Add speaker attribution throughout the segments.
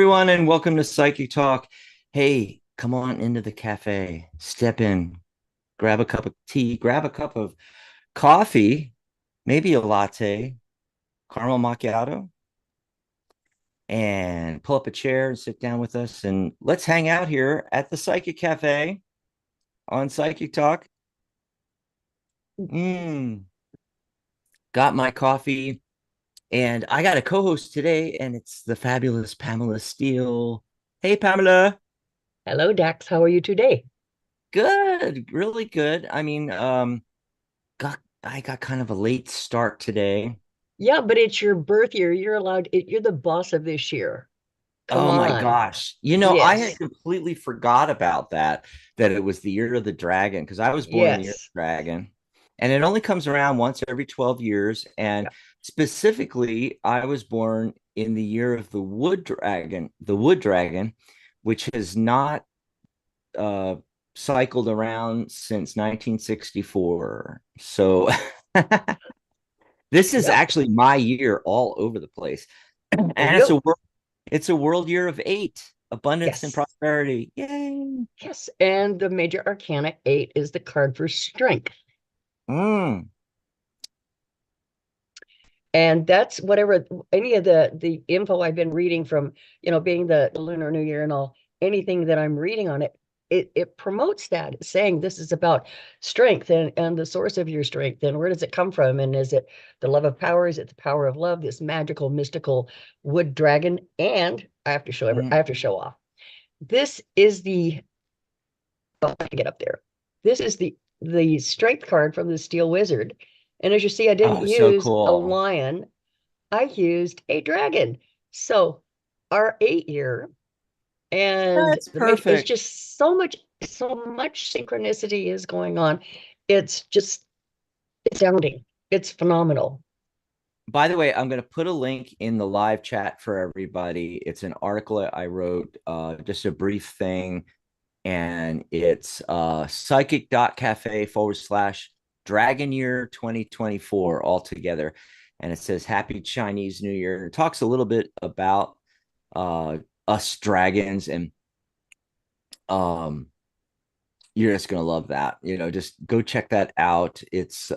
Speaker 1: everyone, and welcome to Psychic Talk. Hey, come on into the cafe, step in, grab a cup of tea, grab a cup of coffee, maybe a latte, caramel macchiato, and pull up a chair and sit down with us. And let's hang out here at the Psychic Cafe on Psychic Talk. Mm, got my coffee, and I got a co host today, and it's the fabulous Pamela Steele. Hey, Pamela.
Speaker 2: Hello, Dax. How are you today?
Speaker 1: Good, really good. I got kind of a late start today.
Speaker 2: Yeah, but it's your birth year. You're allowed, you're the boss of this year. Come
Speaker 1: Oh my
Speaker 2: on.
Speaker 1: gosh. I had
Speaker 2: Yes.
Speaker 1: completely forgot about that it was the year of the dragon because I was born in the year of
Speaker 2: Yes.
Speaker 1: the dragon. And it only comes around once every 12 years. And
Speaker 2: Yeah.
Speaker 1: specifically, I was born in the year of the wood dragon, which has not uh cycled around since 1964. So this is
Speaker 2: Yep.
Speaker 1: actually my year all over the place. And
Speaker 2: Yep.
Speaker 1: it's a world year of eight, abundance and
Speaker 2: Yes.
Speaker 1: prosperity. Yay.
Speaker 2: Yes. And the major arcana eight is the card for strength.
Speaker 1: Mm.
Speaker 2: And that's whatever any of the info I've been reading from, being the Lunar New Year and all, anything that I'm reading on it, it promotes that, saying this is about strength and the source of your strength and where does it come from? And is it the love of power? Is it the power of love, this magical, mystical wood dragon? And I
Speaker 1: Mm.
Speaker 2: have to show off. This is the oh, I have to get up there. This is the strength card from the Steel Wizard. And as you see, I didn't
Speaker 1: Oh, so
Speaker 2: use a
Speaker 1: cool.
Speaker 2: lion. I used a dragon. So our 8 year and
Speaker 1: That's
Speaker 2: the major, it's
Speaker 1: perfect.
Speaker 2: just so much synchronicity is going on. It's just, it's astounding. It's phenomenal.
Speaker 1: By the way, I'm going to put a link in the live chat for everybody. It's an article I wrote, just a brief thing, and it's psychic.cafe / Dragon Year 2024 all together. And it says Happy Chinese New Year. And it talks a little bit about uh, us dragons, and um, you're just gonna love that. Just go check that out. It's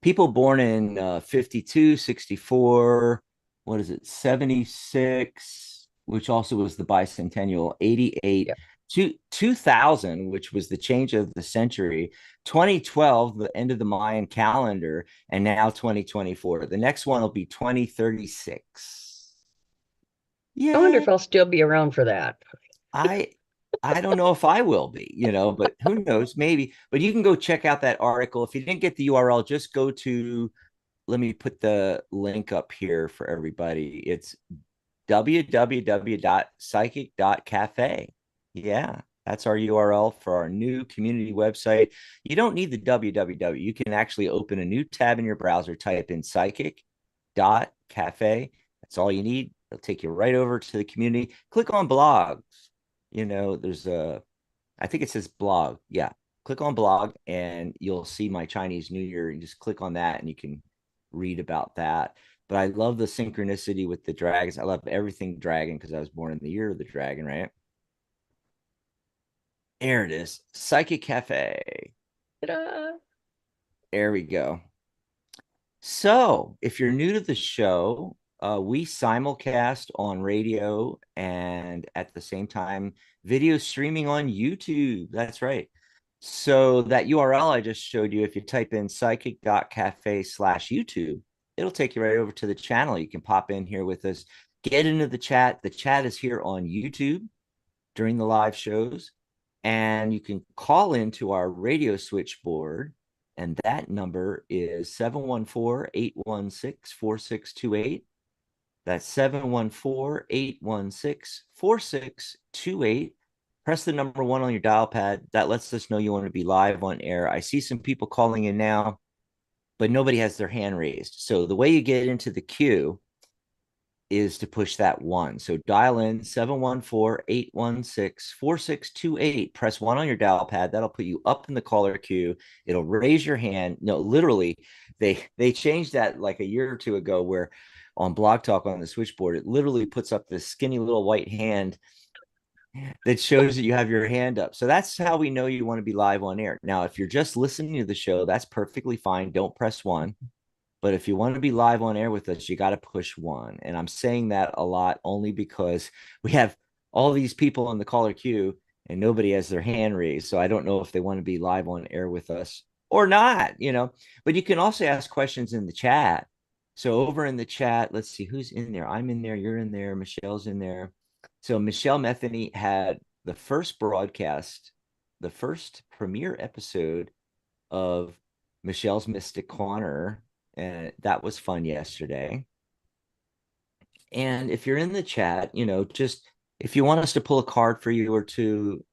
Speaker 1: people born in 52, 64, what is it, 76, which also was the bicentennial, 88,
Speaker 2: Yeah.
Speaker 1: 2000, which was the change of the century, 2012, the end of the Mayan calendar, and now 2024. The next one will be 2036.
Speaker 2: I wonder
Speaker 1: Yay.
Speaker 2: if I'll still be around for that.
Speaker 1: I I don't know if I will be, but who knows, maybe. But you can go check out that article. If you didn't get the URL, just go to, let me put the link up here for everybody. It's www.psychic.cafe. Yeah, that's our URL for our new community website. You don't need the www. You can actually open a new tab in your browser, type in psychic.cafe. That's all you need. It'll take you right over to the community. Click on blogs. There's I think it says blog. Yeah. Click on blog and you'll see my Chinese New Year. You just click on that and you can read about that. But I love the synchronicity with the dragons. I love everything dragon because I was born in the year of the dragon, right? There it is. Psychic Cafe.
Speaker 2: Ta-da!
Speaker 1: There we go. So, if you're new to the show, we simulcast on radio and at the same time, video streaming on YouTube. That's right. So, that URL I just showed you, if you type in psychic.cafe / YouTube, it'll take you right over to the channel. You can pop in here with us, get into the chat. The chat is here on YouTube during the live shows, and you can call into our radio switchboard, and that number is 714-816-4628. That's 714-816-4628. Press the number one on your dial pad. That lets us know you want to be live on air. I see some people calling in now, but nobody has their hand raised. So the way you get into the queue is to push that one. So dial in 714-816-4628. Press one on your dial pad. That'll put you up in the caller queue. It'll raise your hand. No, literally, they changed that like a year or two ago where on Blog Talk on the switchboard, it literally puts up this skinny little white hand that shows that you have your hand up. So that's how we know you want to be live on air. Now, if you're just listening to the show, that's perfectly fine. Don't press one. But if you want to be live on air with us, you got to push one. And I'm saying that a lot only because we have all these people in the caller queue and nobody has their hand raised. So I don't know if they want to be live on air with us or not, But you can also ask questions in the chat. So over in the chat, let's see who's in there. I'm in there. You're in there. Michelle's in there. So Michelle Metheny had the first broadcast, the first premiere episode of Michelle's Mystic Corner, and that was fun yesterday. And if you're in the chat, just if you want us to pull a card for you or two,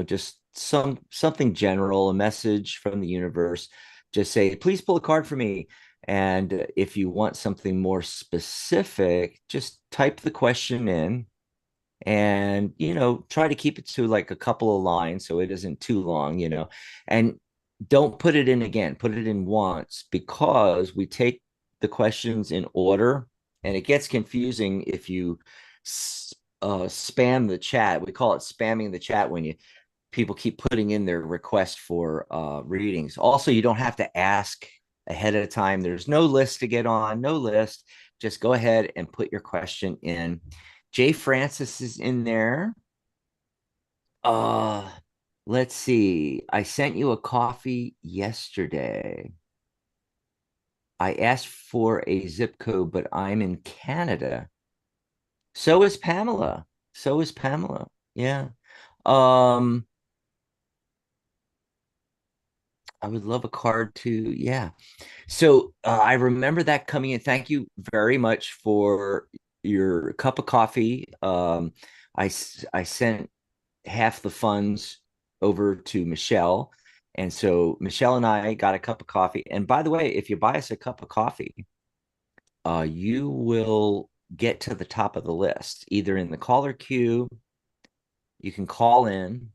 Speaker 1: just something general, a message from the universe, just say, please pull a card for me. And if you want something more specific, just type the question in and try to keep it to like a couple of lines so it isn't too long, and don't put it in again, put it in once, because we take the questions in order and it gets confusing if you spam the chat. We call it spamming the chat when people keep putting in their request for readings. Also, you don't have to ask ahead of time. There's no list to get on, no list. Just go ahead and put your question in. Jay Francis is in there. Let's see. I sent you a coffee yesterday. I asked for a zip code, but I'm in Canada. So is Pamela. So is Pamela. Yeah. I would love a card too. Yeah. So I remember that coming in. Thank you very much for your cup of coffee. I sent half the funds over to Michelle. And so Michelle and I got a cup of coffee. And by the way, if you buy us a cup of coffee, you will get to the top of the list, either in the caller queue, you can call in,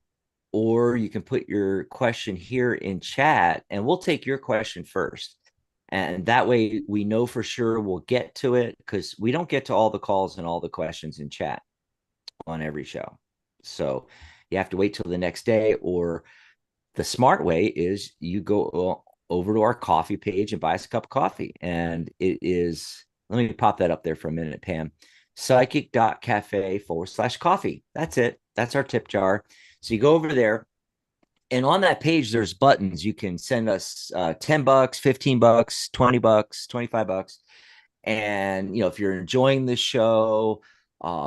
Speaker 1: or you can put your question here in chat and we'll take your question first. And that way we know for sure we'll get to it, because we don't get to all the calls and all the questions in chat on every show. So you have to wait till the next day, or the smart way is you go over to our coffee page and buy us a cup of coffee. And it is, let me pop that up there for a minute, Pam. Psychic.cafe/coffee. That's it. That's our tip jar. So you go over there, and on that page, there's buttons. You can send us $10, $15, $20, $25. And, if you're enjoying the show,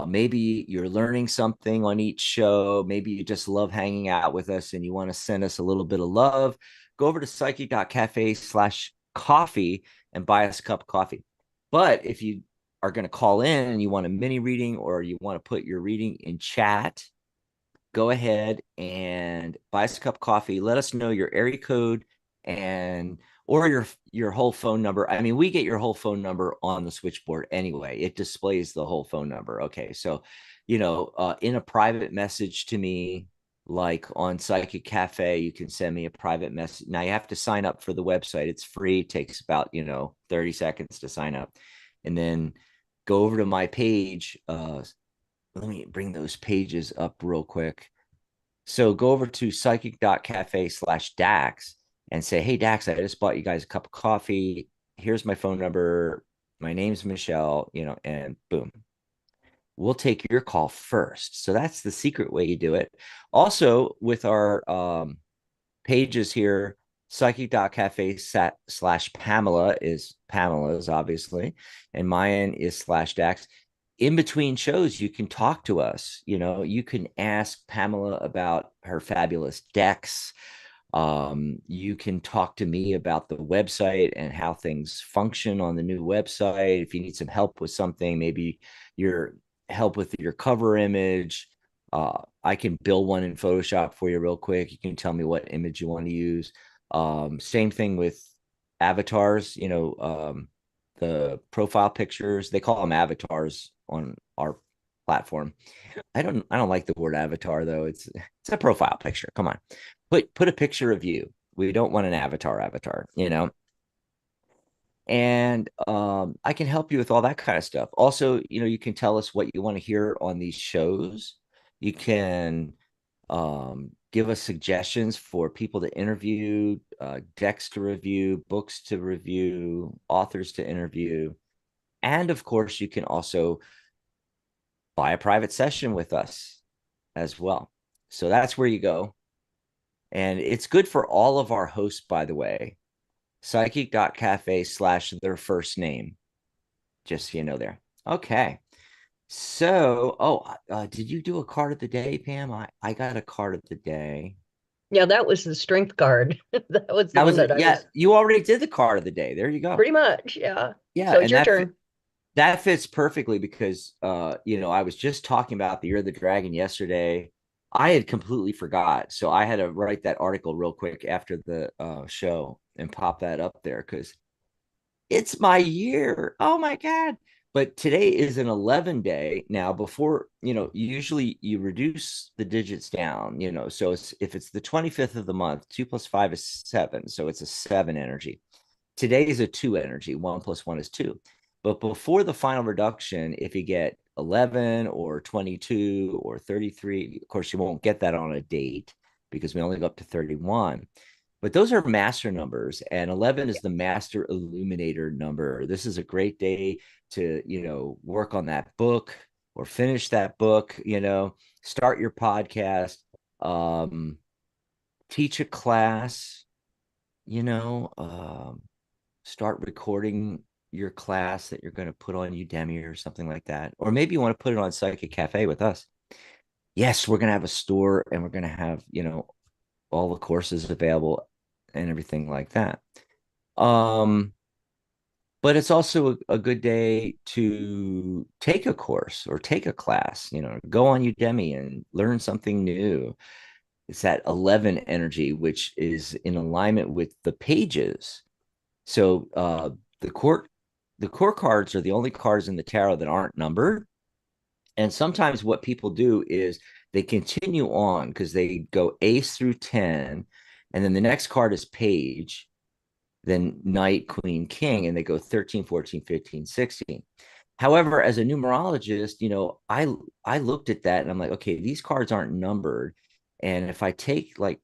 Speaker 1: maybe you're learning something on each show, maybe you just love hanging out with us and you want to send us a little bit of love, go over to psychic.cafe/coffee and buy us a cup of coffee. But if you are going to call in and you want a mini reading, or you want to put your reading in chat, go ahead and buy us a cup of coffee. Let us know your area code or your whole phone number. I mean, we get your whole phone number on the switchboard anyway. It displays the whole phone number. Okay. So, in a private message to me, like on Psychic Cafe, you can send me a private message. Now you have to sign up for the website. It's free. It takes about, 30 seconds to sign up, and then go over to my page. Let me bring those pages up real quick. So go over to psychic.cafe/Dax and say, hey, Dax, I just bought you guys a cup of coffee. Here's my phone number. My name's Michelle, and boom. We'll take your call first. So that's the secret way you do it. Also, with our pages here, psychic.cafe/Pamela is Pamela's, obviously, and mine is /Dax. In between shows, you can talk to us. You can ask Pamela about her fabulous decks. You can talk to me about the website and how things function on the new website. If you need some help with something, maybe your help with your cover image, I can build one in Photoshop for you real quick. You can tell me what image you want to use. Same thing with avatars, the profile pictures. They call them avatars on our platform. I don't like the word avatar though. It's a profile picture. Come on. Put a picture of you. We don't want an avatar, And I can help you with all that kind of stuff. Also, you can tell us what you want to hear on these shows. You can give us suggestions for people to interview, decks to review, books to review, authors to interview. And of course, you can also buy a private session with us as well. So that's where you go. And it's good for all of our hosts, by the way. Psychic.cafe/their first name, just so you know there. Okay. So, did you do a card of the day, Pam? I got a card of the day.
Speaker 2: Yeah, that was the strength card. That was the
Speaker 1: That
Speaker 2: one
Speaker 1: was
Speaker 2: that
Speaker 1: it.
Speaker 2: I
Speaker 1: Yeah,
Speaker 2: was
Speaker 1: you already did the card of the day. There you go.
Speaker 2: pretty much. Yeah.
Speaker 1: Yeah,
Speaker 2: So it's
Speaker 1: and
Speaker 2: your turn.
Speaker 1: that fits perfectly because I was just talking about the Year of the Dragon yesterday. I had completely forgot, so I had to write that article real quick after the show and pop that up there because it's my year. Oh my God. But today is an 11 day. Now, before, usually you reduce the digits down, so if it's the 25th of the month, 2 + 5 is 7. So it's a 7 energy. Today is a 2 energy. 1 + 1 is 2. But before the final reduction, if you get 11 or 22 or 33, of course, you won't get that on a date because we only go up to 31. But those are master numbers, and 11 is the master illuminator number. This is a great day to, work on that book or finish that book, start your podcast, um, teach a class, you know, um, start recording your class that you're going to put on Udemy or something like that. Or maybe you want to put it on Psychic Cafe with us. Yes, we're going to have a store and we're going to have, all the courses available and everything like that. Um, but it's also a good day to take a course or take a class, go on Udemy and learn something new. It's that 11 energy, which is in alignment with the pages. So the core cards are the only cards in the tarot that aren't numbered. And sometimes what people do is they continue on because they go ace through 10, and then the next card is page, then knight, queen, king, and they go 13, 14, 15, 16. However, as a numerologist, I looked at that and I'm like, okay, these cards aren't numbered. And if I take like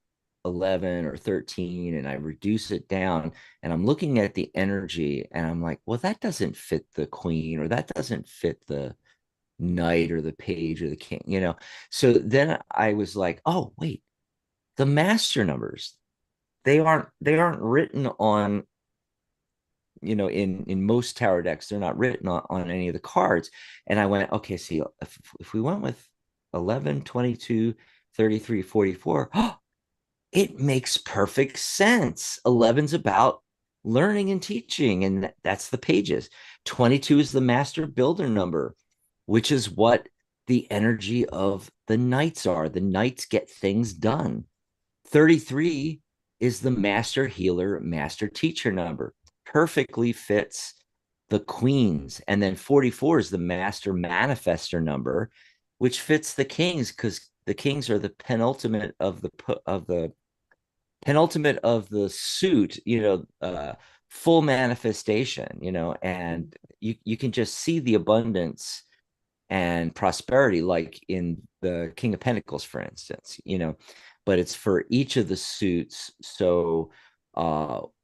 Speaker 1: 11 or 13 and I reduce it down and I'm looking at the energy and I'm like, well, that doesn't fit the queen or that doesn't fit the knight or the page or the king. So then I was like, oh, wait, the master numbers, they aren't written on, in most tarot decks, they're not written on any of the cards. And I went, okay, see, if we went with 11, 22, 33, 44, it makes perfect sense. 11's about learning and teaching, and that's the pages. 22 is the master builder number, which is what the energy of the knights are. The knights get things done. 33 is the master healer, master teacher number. Perfectly fits the queens. And then 44 is the master manifester number, which fits the kings because the kings are the penultimate of the suit, full manifestation, and you can just see the abundance and prosperity, like in the King of Pentacles, for instance, but it's for each of the suits. So,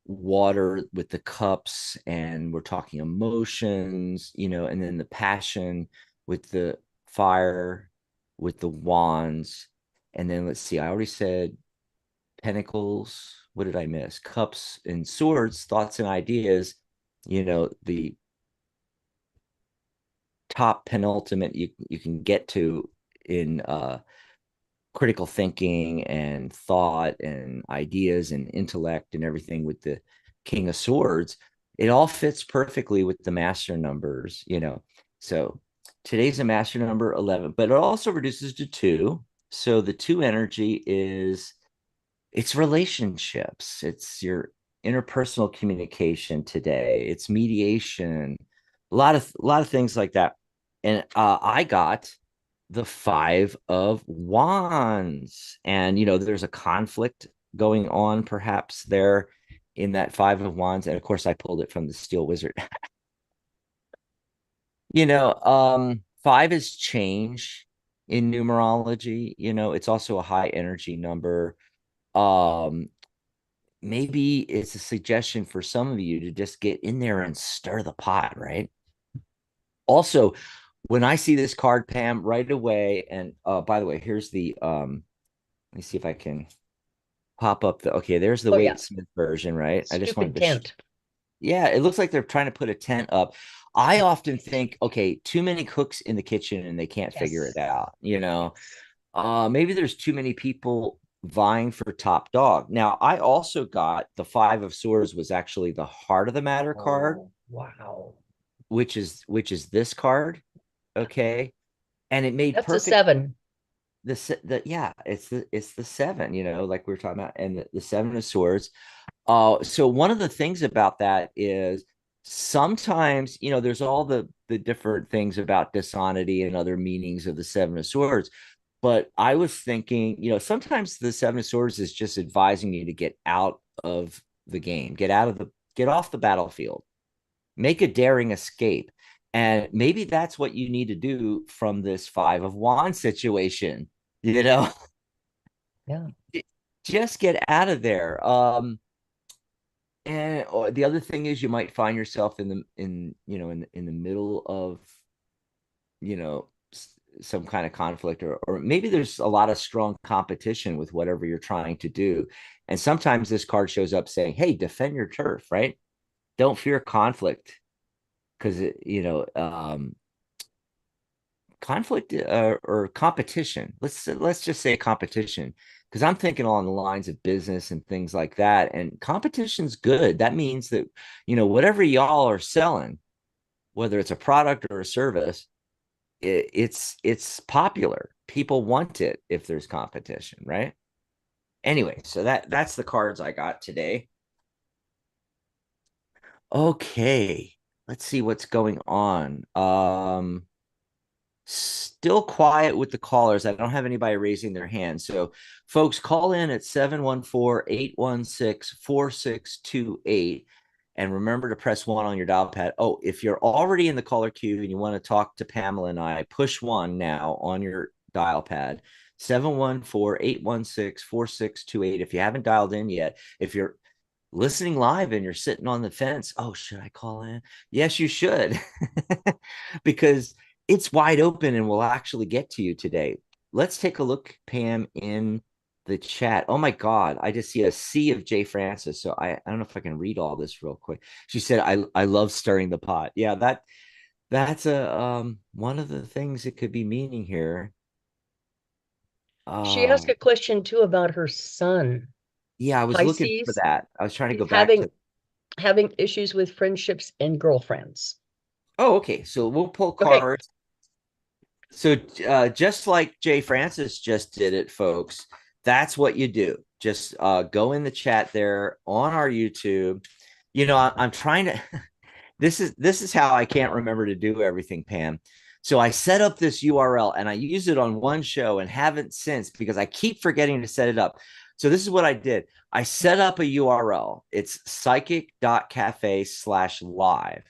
Speaker 1: water with the cups, and we're talking emotions, and then the passion with the fire, with the wands. And then let's see, I already said pentacles. What did I miss? Cups and swords, thoughts and ideas, the top penultimate you can get to in critical thinking and thought and ideas and intellect and everything with the King of Swords. It all fits perfectly with the master numbers. So today's a master number 11, but it also reduces to 2. So the 2 energy is, it's relationships, it's your interpersonal communication today, it's mediation, a lot of things like that. And I got the 5 of wands, and there's a conflict going on perhaps there in that Five of Wands, and of course I pulled it from the Steel Wizard. Five is change in numerology. It's also a high energy number. Um, Maybe it's a suggestion for some of you to just get in there and stir the pot, right? Also, when I see this card, Pam, right away, and by the way, here's the let me see if I can pop up okay, there's the
Speaker 2: Oh yeah,
Speaker 1: Wade Smith version, right? I just
Speaker 2: stupid
Speaker 1: wanted to
Speaker 2: tent.
Speaker 1: yeah, it looks like they're trying to put a tent up. I often think, okay, too many cooks in the kitchen and they can't figure it
Speaker 2: Yes.
Speaker 1: out, maybe there's too many people vying for top dog. Now, I also got the Five of Swords was actually the heart of the matter card,
Speaker 2: Oh, wow.
Speaker 1: which is this card, okay? And it made
Speaker 2: That's a
Speaker 1: perfect
Speaker 2: seven.
Speaker 1: yeah, it's the seven, like we were talking about, and the Seven of Swords. So one of the things about that is sometimes, there's all the different things about dishonesty and other meanings of the Seven of Swords. But I was thinking, sometimes the Seven of Swords is just advising you to get out of the game, get off the battlefield, make a daring escape. And maybe that's what you need to do from this Five of Wands situation, you know,
Speaker 2: Yeah.
Speaker 1: just get out of there. And the other thing is you might find yourself in the middle of you know some kind of conflict, or maybe there's a lot of strong competition with whatever you're trying to do. And sometimes this card shows up saying, hey, defend your turf, right? Don't fear conflict, because conflict, or competition, let's just say competition, because I'm thinking along the lines of business and things like that. And competition's good. That means that whatever y'all are selling, whether it's a product or a service, it's popular. People want it if there's competition, right? Anyway, so that's the cards I got today. Okay, let's see what's going on. Still quiet with the callers. I don't have anybody raising their hand. So, folks, call in at 714-816-4628. And remember to press 1 on your dial pad. Oh, if you're already in the caller queue and you want to talk to Pamela and I, push 1 now on your dial pad. 714-816-4628. If you haven't dialed in yet, if you're listening live and you're sitting on the fence, oh, should I call in? Yes, you should. Because it's wide open and we'll actually get to you today. Let's take a look, Pam, in the chat. Oh my God, I just see a sea of Jay Francis. So I don't know if I can read all this real quick. She said, I love stirring the pot. Yeah, that's a one of the things it could be meaning here.
Speaker 2: She asked a question too about her son.
Speaker 1: Yeah, I was looking for
Speaker 2: Pisces.
Speaker 1: that. I was trying to
Speaker 2: He's
Speaker 1: go back to.
Speaker 2: having issues with friendships and girlfriends.
Speaker 1: Oh, okay. So we'll pull
Speaker 2: Okay.
Speaker 1: cards. So just like Jay Francis just did it, folks, that's what you do. Just go in the chat there on our YouTube. I'm trying to. This is how I can't remember to do everything, Pam. So I set up this URL and I use it on one show and haven't since because I keep forgetting to set it up. So this is what I did. I set up a URL. It's psychic.cafe/live.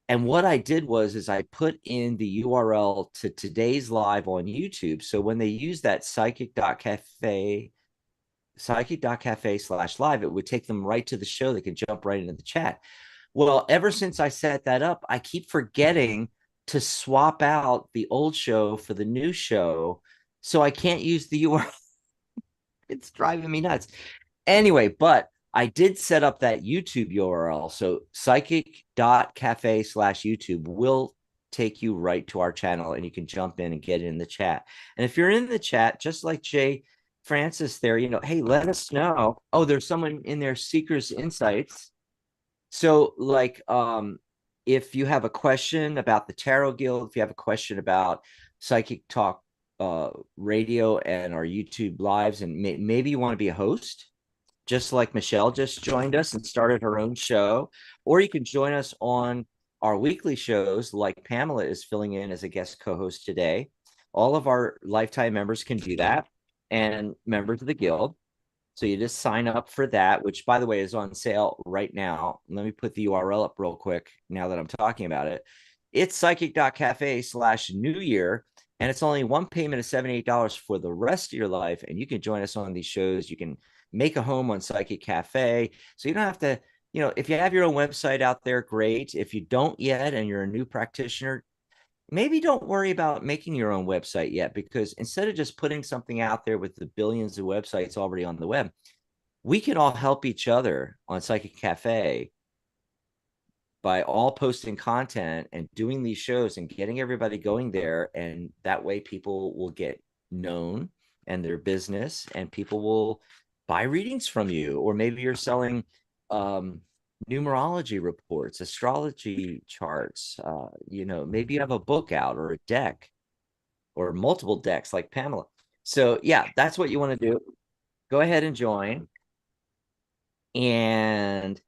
Speaker 1: And what I did is I put in the URL to today's live on YouTube. So when they use that psychic.cafe/live, it would take them right to the show. They can jump right into the chat. Well, ever since I set that up, I keep forgetting to swap out the old show for the new show. So I can't use the URL. It's driving me nuts. Anyway, but I did set up that YouTube URL. So psychic.cafe/YouTube will take you right to our channel and you can jump in and get in the chat. And if you're in the chat, just like Jay Francis there, hey, let us know. Oh, there's someone in there, Seekers Insights. So like, if you have a question about the Tarot Guild, if you have a question about Psychic Talk Radio and our YouTube lives, and maybe you want to be a host, just like Michelle just joined us and started her own show, or you can join us on our weekly shows like Pamela is filling in as a guest co-host today. All of our lifetime members can do that, and members of the guild. So you just sign up for that, which by the way is on sale right now. Let me put the URL up real quick now that I'm talking about it. It's psychic.cafe/New Year. And it's only one payment of $78 for the rest of your life. And you can join us on these shows. You can make a home on Psychic Cafe. So you don't have to, if you have your own website out there, great. If you don't yet and you're a new practitioner, maybe don't worry about making your own website yet, because instead of just putting something out there with the billions of websites already on the web, we can all help each other on Psychic Cafe by all posting content and doing these shows and getting everybody going there. And that way people will get known and their business, and people will buy readings from you. Or maybe you're selling numerology reports, astrology charts. Maybe you have a book out or a deck or multiple decks like Pamela. So yeah, that's what you want to do. Go ahead and join. And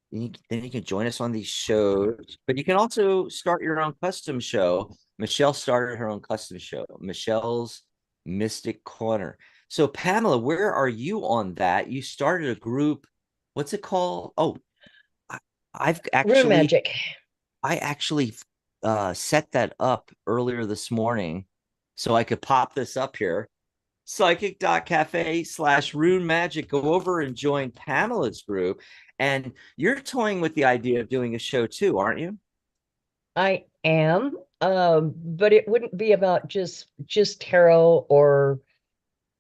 Speaker 1: then you can join us on these shows, but you can also start your own custom show. Michelle started her own custom show, Michelle's Mystic Corner. So Pamela, where are you on that? You started a group. What's it called? Oh, I've
Speaker 2: Rune
Speaker 1: actually,
Speaker 2: magic.
Speaker 1: I actually set that up earlier this morning so I could pop this up here. Psychic.cafe/rune magic. Go over and join Pamela's group. And you're toying with the idea of doing a show too, aren't you?
Speaker 2: I am, but it wouldn't be about just tarot or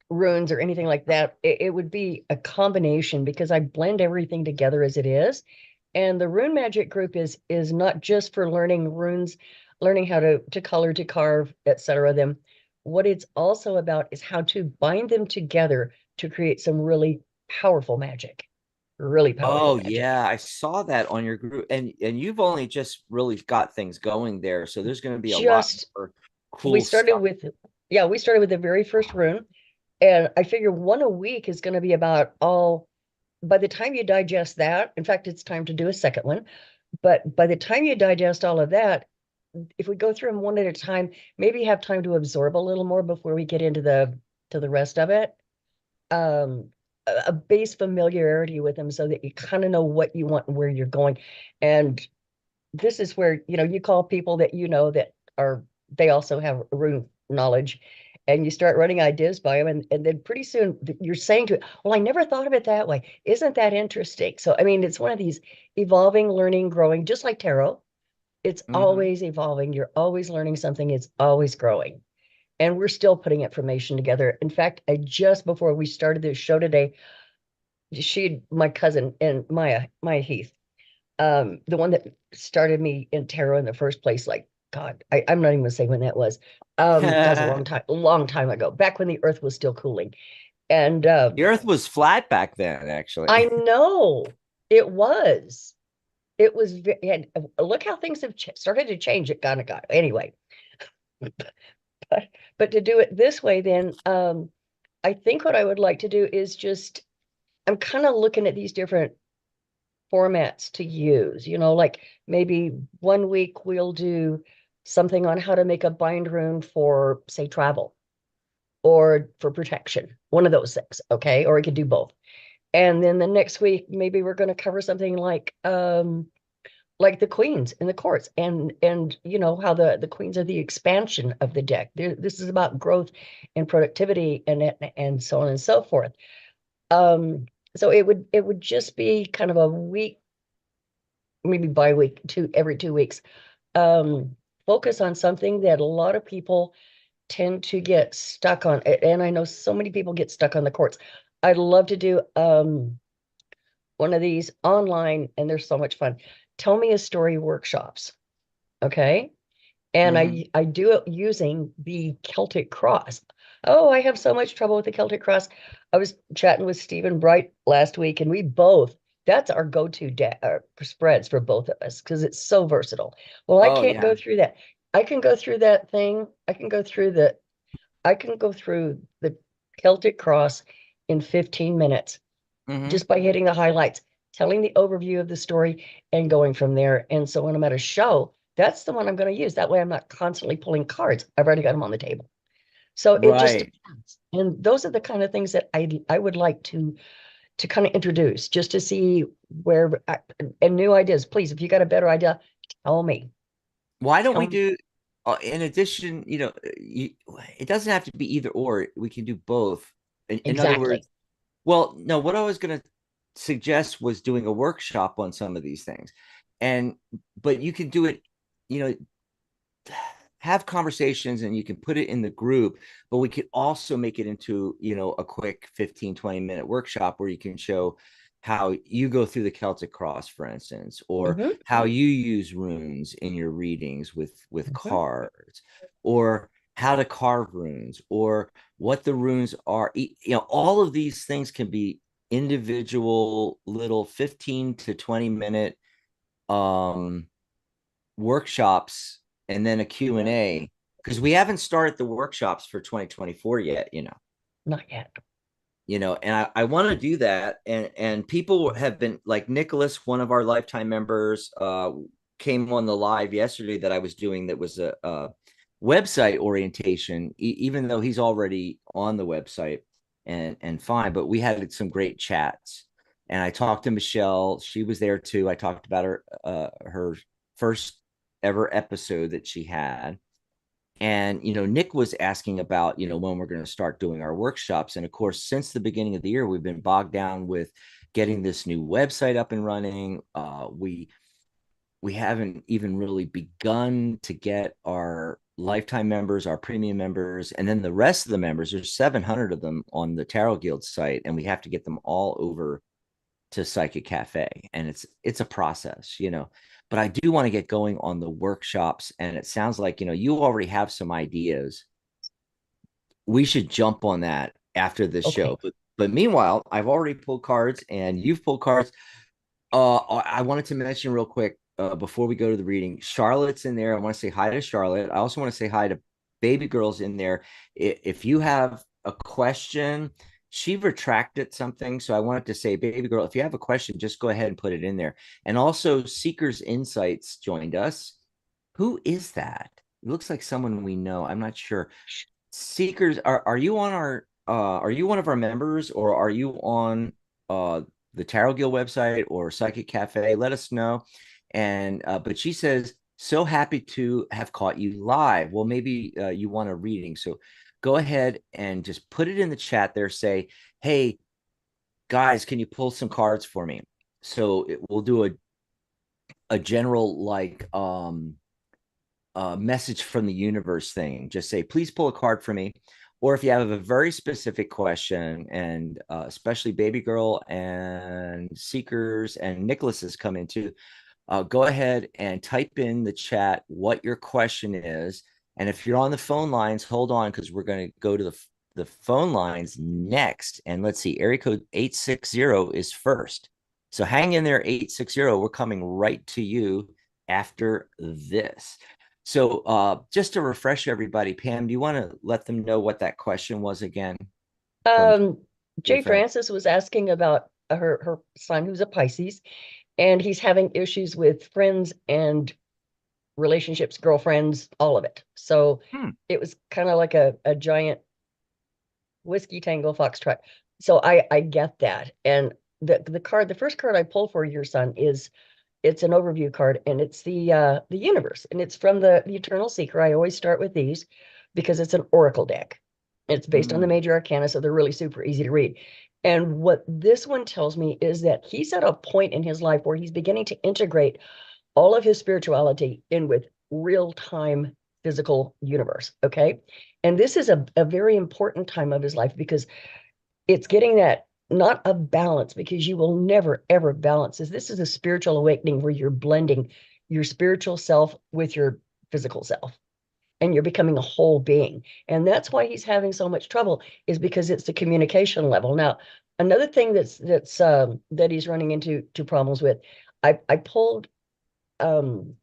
Speaker 2: runes or anything like that. It would be a combination, because I blend everything together as it is. And the rune magic group is not just for learning runes, learning how to color, to carve, etc. them. What it's also about is how to bind them together to create some really powerful magic. Really powerful
Speaker 1: Oh
Speaker 2: magic.
Speaker 1: yeah, I saw that on your group, and you've only just really got things going there, so there's going to be a lot
Speaker 2: Just
Speaker 1: more
Speaker 2: we
Speaker 1: cool
Speaker 2: started
Speaker 1: stuff.
Speaker 2: with Yeah, we started with the very first rune, and I figure one a week is going to be about all. By the time you digest that, in fact, it's time to do a second one. But by the time you digest all of that, if we go through them one at a time, maybe have time to absorb a little more before we get into the rest of it. Um, a base familiarity with them so that you kind of know what you want and where you're going. And this is where, you call people that that are, they also have room knowledge, and you start running ideas by them, and then pretty soon you're saying to it, well, I never thought of it that way. Isn't that interesting? So, I mean, it's one of these evolving, learning, growing, just like tarot. It's
Speaker 1: Mhm.
Speaker 2: always evolving. You're always learning something. It's always growing. And we're still putting information together. In fact, I just before we started this show today, my cousin and Maya Heath, the one that started me in tarot in the first place, like God, I'm not even gonna say when that was. That was a long time ago, back when the earth was still cooling. And
Speaker 1: The Earth was flat back then, actually.
Speaker 2: I know it was. It was and look how things have started to change. It kind of got anyway. But to do it this way, then I think what I would like to do is just, I'm kind of looking at these different formats to use, like maybe one week we'll do something on how to make a bind rune for, say, travel or for protection, one of those things. Okay. Or we could do both. And then the next week, maybe we're going to cover something like the queens in the courts, and how the queens are the expansion of the deck. This is about growth and productivity and so on and so forth. Um, so it would just be kind of a week, maybe bi-week, every 2 weeks. Um, Focus on something that a lot of people tend to get stuck on, and I know so many people get stuck on the courts. I'd love to do one of these online, and they're so much fun. Tell me a story workshops, okay? And
Speaker 1: Mhm.
Speaker 2: I do it using the Celtic cross. Oh, I have so much trouble with the Celtic cross. I was chatting with Stephen Bright last week, and that's our go-to spreads for both of us because it's so versatile. Well, I
Speaker 1: Oh
Speaker 2: can't go
Speaker 1: yeah.
Speaker 2: through that. I can go through that thing. I can go through the Celtic cross in 15 minutes
Speaker 1: Mhm.
Speaker 2: just by hitting the highlights, telling the overview of the story, and going from there. And so when I'm at a show, that's the one I'm going to use. That way I'm not constantly pulling cards. I've already got them on the table. So it just
Speaker 1: Right.
Speaker 2: depends. And those are the kind of things that I would like to kind of introduce just to see where and new ideas. Please, if you got a better idea, tell me.
Speaker 1: Why don't
Speaker 2: Tell
Speaker 1: we
Speaker 2: me
Speaker 1: do, in addition, it doesn't have to be either or. We can do both. In other
Speaker 2: exactly.
Speaker 1: words, well, no, what I was going to suggest was doing a workshop on some of these things. And, but you can do it, you know, have conversations and you can put it in the group, but we could also make it into, a quick 15-20 minute workshop where you can show how you go through the Celtic cross, for instance, or
Speaker 2: Hmm.
Speaker 1: how you use runes in your readings with
Speaker 2: Hmm.
Speaker 1: cards, or how to carve runes, or what the runes are. All of these things can be individual little 15 to 20 minute um workshops, and then a Q and
Speaker 2: Yeah,
Speaker 1: A, because we haven't started the workshops for 2024 yet,
Speaker 2: not yet.
Speaker 1: and I want to do that. And people have been like Nicholas, one of our lifetime members, came on the live yesterday that I was doing, that was a website orientation, even though he's already on the website and fine, but we had some great chats. And I talked to Michelle, she was there too. I talked about her first ever episode that she had. And Nick was asking about when we're going to start doing our workshops. And of course, since the beginning of the year, we've been bogged down with getting this new website up and running. We haven't even really begun to get our lifetime members, our premium members, and then the rest of the members. There's 700 of them on the Tarot Guild site, and we have to get them all over to Psychic Cafe, and it's a process, but I do want to get going on the workshops. And it sounds like you already have some ideas. We should jump on that after this
Speaker 2: Okay.
Speaker 1: show. But meanwhile, I've already pulled cards and you've pulled cards. I wanted to mention real quick, before we go to the reading, Charlotte's in there. I want to say hi to Charlotte. I also want to say hi to Baby Girl's in there. If you have a question, she retracted something, so I wanted to say, Baby Girl, if you have a question, just go ahead and put it in there. And also, Seeker's Insights joined us. Who is that? It looks like someone we know. I'm not sure. Seekers, are you on our are you one of our members, or are you on the Tarot Guild website or Psychic Cafe? Let us know. And but she says, so happy to have caught you live. Well, maybe you want a reading. So go ahead and just put it in the chat there. Say, hey guys, can you pull some cards for me? So we'll do a general, like, message from the universe thing. Just say, please pull a card for me. Or if you have a very specific question, and especially Baby Girl and Seekers and Nicholas has come into, go ahead and type in the chat what your question is. And if you're on the phone lines, hold on, because we're going to go to the phone lines next. And let's see, area code 860 is first. So hang in there, 860. We're coming right to you after this. So just to refresh everybody, Pam, do you want to let them know what that question was again from
Speaker 2: Um,
Speaker 1: your
Speaker 2: Jay
Speaker 1: friend?
Speaker 2: Francis was asking about her son, who's a Pisces, and he's having issues with friends and relationships, girlfriends, all of it. So
Speaker 1: Hmm.
Speaker 2: it was kind of like a giant whiskey tango foxtrot. So I get that. And the first card I pulled for your son is, it's an overview card, and it's the universe, and it's from the Eternal Seeker. I always start with these because it's an oracle deck. It's based on the
Speaker 1: Mm.
Speaker 2: major arcana, so they're really super easy to read. And what this one tells me is that he's at a point in his life where he's beginning to integrate all of his spirituality in with real-time physical universe. Okay. And this is a very important time of his life because it's getting that, not a balance, because you will never ever balance this. This is a spiritual awakening where you're blending your spiritual self with your physical self, and you're becoming a whole being. And that's why he's having so much trouble, is because it's the communication level. Now, another thing that he's running into problems with, I pulled um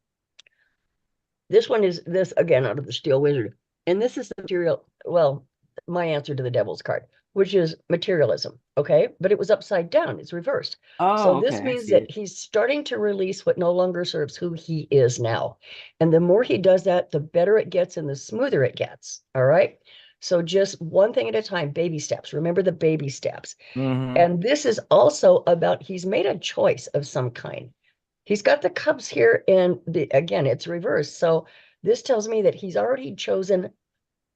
Speaker 2: this one is this again out of the Steel Wizard. And this is the material, well, my answer to the devil's card, which is materialism. Okay. But it was upside down, it's reversed. So
Speaker 1: Oh,
Speaker 2: this
Speaker 1: okay. I
Speaker 2: means
Speaker 1: see
Speaker 2: that
Speaker 1: it.
Speaker 2: he's starting to release what no longer serves who he is now. And the more he does that, the better it gets and the smoother it gets. All right. So just one thing at a time, baby steps. Remember the baby steps.
Speaker 1: Mm-hmm.
Speaker 2: And this is also about he's made a choice of some kind. He's got the cups here, and again, it's reversed. So this tells me that he's already chosen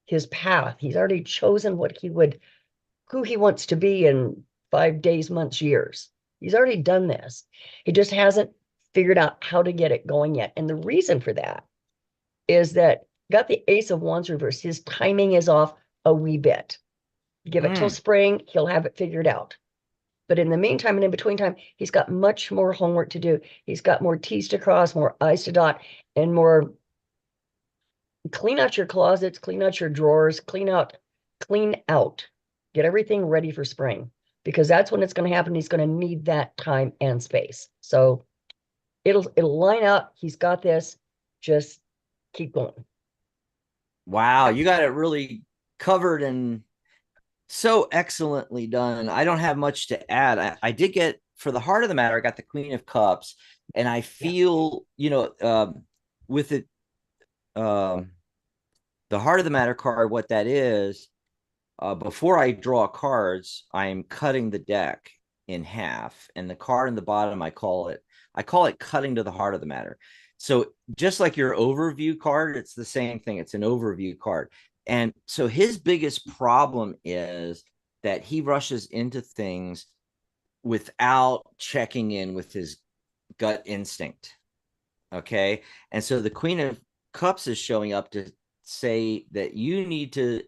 Speaker 2: his path. He's already chosen who he wants to be in 5 days, months, years. He's already done this. He just hasn't figured out how to get it going yet. And the reason for that is that got the Ace of Wands reversed. His timing is off a wee bit. Give it till
Speaker 1: Mm.
Speaker 2: spring, he'll have it figured out. But in the meantime and in between time, he's got much more homework to do. He's got more T's to cross, more I's to dot, and more clean out your closets, clean out your drawers, clean out. Get everything ready for spring because that's when it's going to happen. He's going to need that time and space. So it'll line up. He's got this. Just keep going.
Speaker 1: Wow, you got it really covered and so excellently done. I don't have much to add. I did get for the heart of the matter, I got the Queen of Cups, and I
Speaker 2: Yeah.
Speaker 1: feel, with it, um, the heart of the matter card, what that is, before I draw cards, I am cutting the deck in half, and the card in the bottom, I call it cutting to the heart of the matter. So just like your overview card, it's the same thing. It's an overview card. And so his biggest problem is that he rushes into things without checking in with his gut instinct. Okay. And so the Queen of Cups is showing up to say that you need to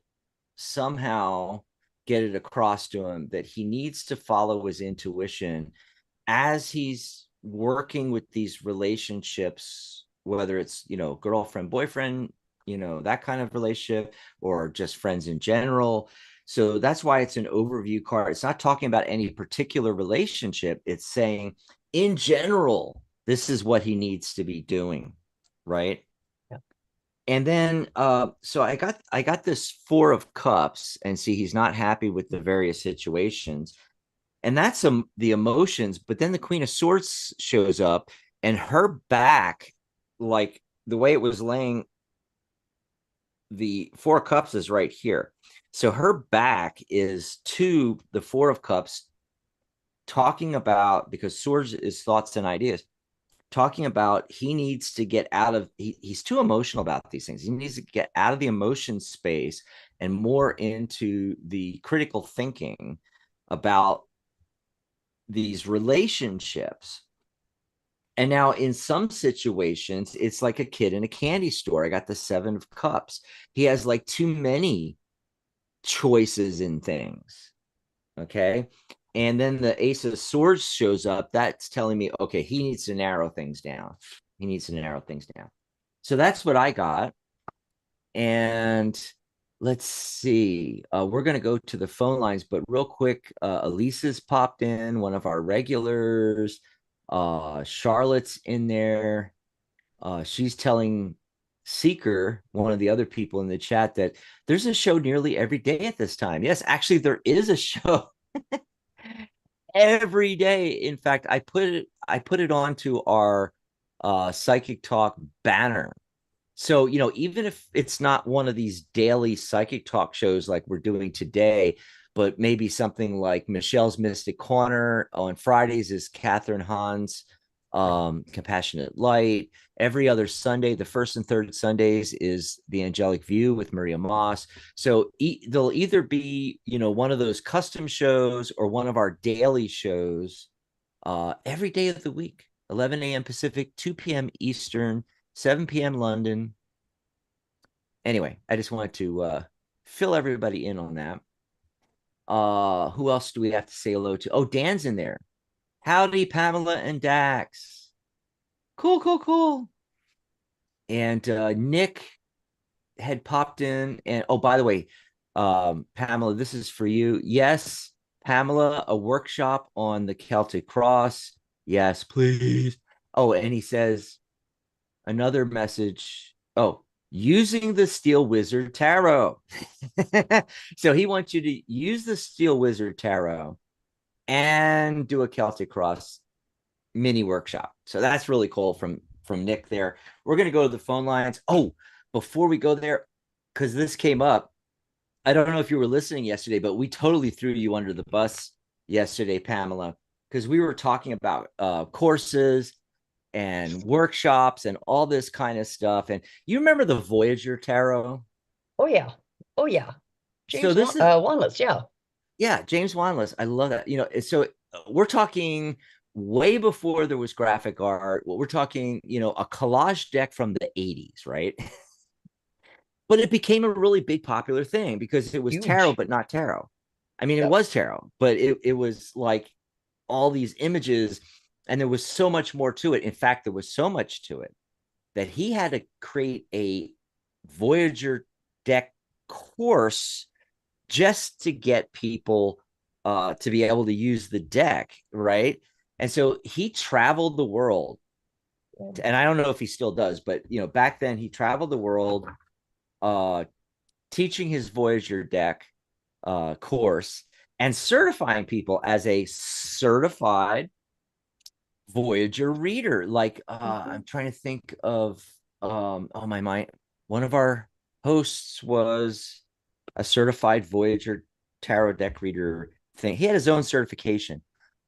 Speaker 1: somehow get it across to him that he needs to follow his intuition as he's working with these relationships, whether it's, girlfriend, boyfriend, that kind of relationship, or just friends in general. So that's why it's an overview card. It's not talking about any particular relationship. It's saying, in general, this is what he needs to be doing, right?
Speaker 2: Yeah.
Speaker 1: And then so I got this Four of Cups, and see, he's not happy with the various situations, and that's the emotions. But then the Queen of Swords shows up, and her back, like the way it was laying, the Four of Cups is right here. So her back is to the Four of Cups, talking about, because swords is thoughts and ideas, talking about he needs to get out of, he's too emotional about these things. He needs to get out of the emotion space and more into the critical thinking about these relationships. And now in some situations, it's like a kid in a candy store. I got the Seven of Cups. He has like too many choices in things. Okay. And then the Ace of Swords shows up. That's telling me, okay, he needs to narrow things down. He needs to narrow things down. So that's what I got. And let's see. We're going to go to the phone lines, but real quick, Elisa's popped in, one of our regulars. Charlotte's in there. She's telling Seeker, one of the other people in the chat, that there's a show nearly every day at this time. Yes, actually, there is a show every day. In fact, I put it onto our Psychic Talk banner. So, even if it's not one of these daily Psychic Talk shows like we're doing today, but maybe something like Michelle's Mystic Corner on Fridays is Catherine Hahn's Compassionate Light. Every other Sunday, the first and third Sundays, is The Angelic View with Maria Moss. So they'll either be, one of those custom shows or one of our daily shows every day of the week, 11 a.m. Pacific, 2 p.m. Eastern, 7 p.m. London. Anyway, I just wanted to fill everybody in on that. Who else do we have to say hello to? Oh, Dan's in there. Howdy, Pamela and Dax. Cool, cool, cool. And Nick had popped in. And oh, by the way, Pamela, this is for you. Yes, Pamela, a workshop on the Celtic cross. Yes, please. Oh, and he says another message. Oh, using the Steel Wizard Tarot. So he wants you to use the Steel Wizard Tarot and do a Celtic cross mini workshop. So that's really cool from Nick there. We're going to go to the phone lines. Oh, before we go there, because this came up, I don't know if you were listening yesterday, but we totally threw you under the bus yesterday, Pamela, because we were talking about courses and workshops and all this kind of stuff. And you remember the Voyager Tarot?
Speaker 2: Oh yeah. Oh yeah.
Speaker 1: So
Speaker 2: James
Speaker 1: this is,
Speaker 2: Wanless, yeah.
Speaker 1: yeah, James Wanless. I love that. So we're talking way before there was graphic art. What we're talking, a collage deck from the 80s, right? But it became a really big popular thing because it was tarot,
Speaker 2: Huge.
Speaker 1: but not tarot. I mean, it
Speaker 2: Yep.
Speaker 1: was tarot, but it was like all these images, and there was so much more to it. In fact, there was so much to it that he had to create a Voyager deck course just to get people to be able to use the deck, right? And so he traveled the world, and I don't know if he still does, but back then he traveled the world uh, teaching his Voyager deck course and certifying people as a certified Voyager reader. Like
Speaker 2: Mhm.
Speaker 1: I'm trying to think of oh my mind. One of our hosts was a certified Voyager tarot deck reader thing. He had his own certification.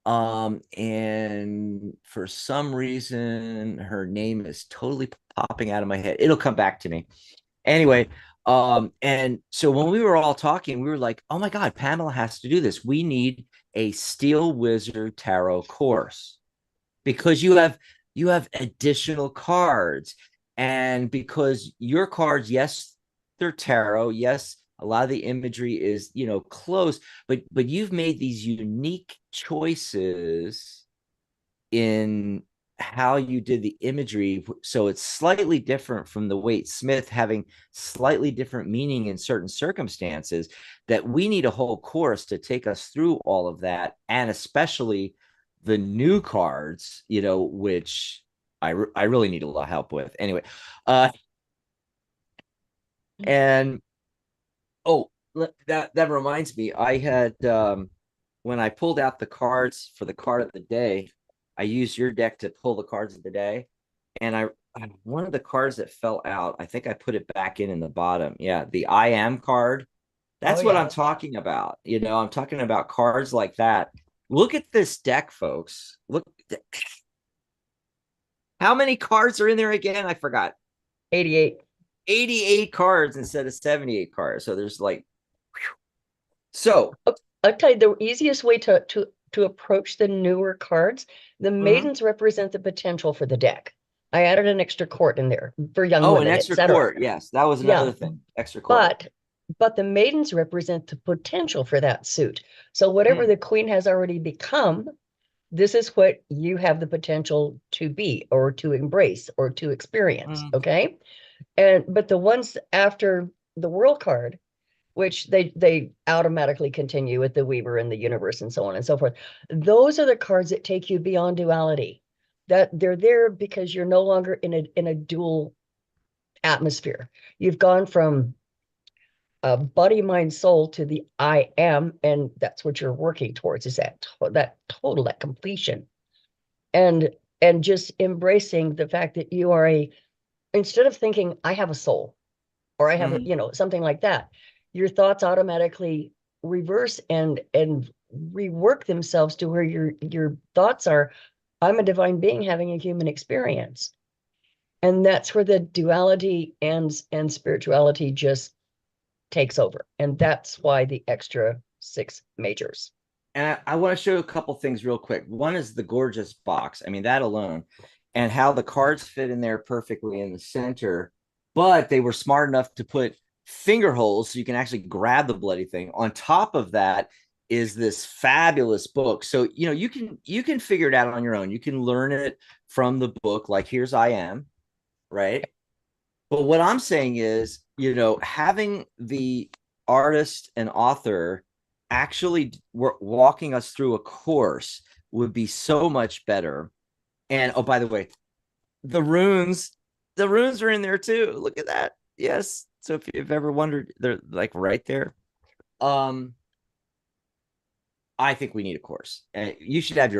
Speaker 1: And for some reason her name is totally popping out of my head. It'll come back to me. Anyway, and so when we were all talking, we were like, oh my God, Pamela has to do this. We need a Steel Wizard tarot course because you have additional cards, and because your cards, yes, they're tarot, yes, a lot of the imagery is close, but you've made these unique choices in how you did the imagery, so it's slightly different from the Waite Smith having slightly different meaning in certain circumstances, that we need a whole course to take us through all of that, and especially the new cards, which I really need a lot of help with anyway. And oh, that reminds me, I had when I pulled out the cards for the card of the day, I used your deck to pull the cards of the day, and one of the cards that fell out, I think I put it back in the bottom. Yeah, the I am card.
Speaker 2: Oh
Speaker 1: That's what I'm
Speaker 2: yeah.
Speaker 1: talking about. I'm talking about cards like that. Look at this deck, folks. Look, how many cards are in there again? I forgot.
Speaker 2: 88.
Speaker 1: 88 cards instead of 78 cards. So there's like, so
Speaker 2: Oh, I'll tell you the easiest way to approach the newer cards, the
Speaker 1: mhm.
Speaker 2: maidens represent the potential for the deck. I added an extra court in there for young
Speaker 1: Oh, an
Speaker 2: women,
Speaker 1: extra
Speaker 2: etc.
Speaker 1: court. Yes, that was
Speaker 2: Yeah,
Speaker 1: another thing. Extra court.
Speaker 2: but but the maidens represent the potential for that suit. So whatever
Speaker 1: Mm,
Speaker 2: the queen has already become, this is what you have the potential to be or to embrace or to experience.
Speaker 1: mm,
Speaker 2: Okay. And but the ones after the world card, which they automatically continue with the Weaver and the universe and so on and so forth, those are the cards that take you beyond duality. That they're there because you're no longer in a dual atmosphere. You've gone from body, mind, soul to the I am, and that's what you're working towards, is that total, that completion. And just embracing the fact that you are instead of thinking I have a soul or I have a,
Speaker 1: mm.
Speaker 2: something like that, your thoughts automatically reverse and rework themselves to where your thoughts are, I'm a divine being having a human experience. And that's where the duality and spirituality just takes over. And that's why the extra 6 majors.
Speaker 1: And I want to show you a couple things real quick. One is the gorgeous box. I mean, that alone, and how the cards fit in there perfectly in the center. But they were smart enough to put finger holes so you can actually grab the bloody thing. On top of that is this fabulous book. So you can figure it out on your own. You can learn it from the book. Like here's I am, right? But what I'm saying is, having the artist and author actually walking us through a course would be so much better. And oh, by the way, the runes, the runes are in there too. Look at that. Yes. So if you've ever wondered, they're like right there. Um, I think we need a course. And you should have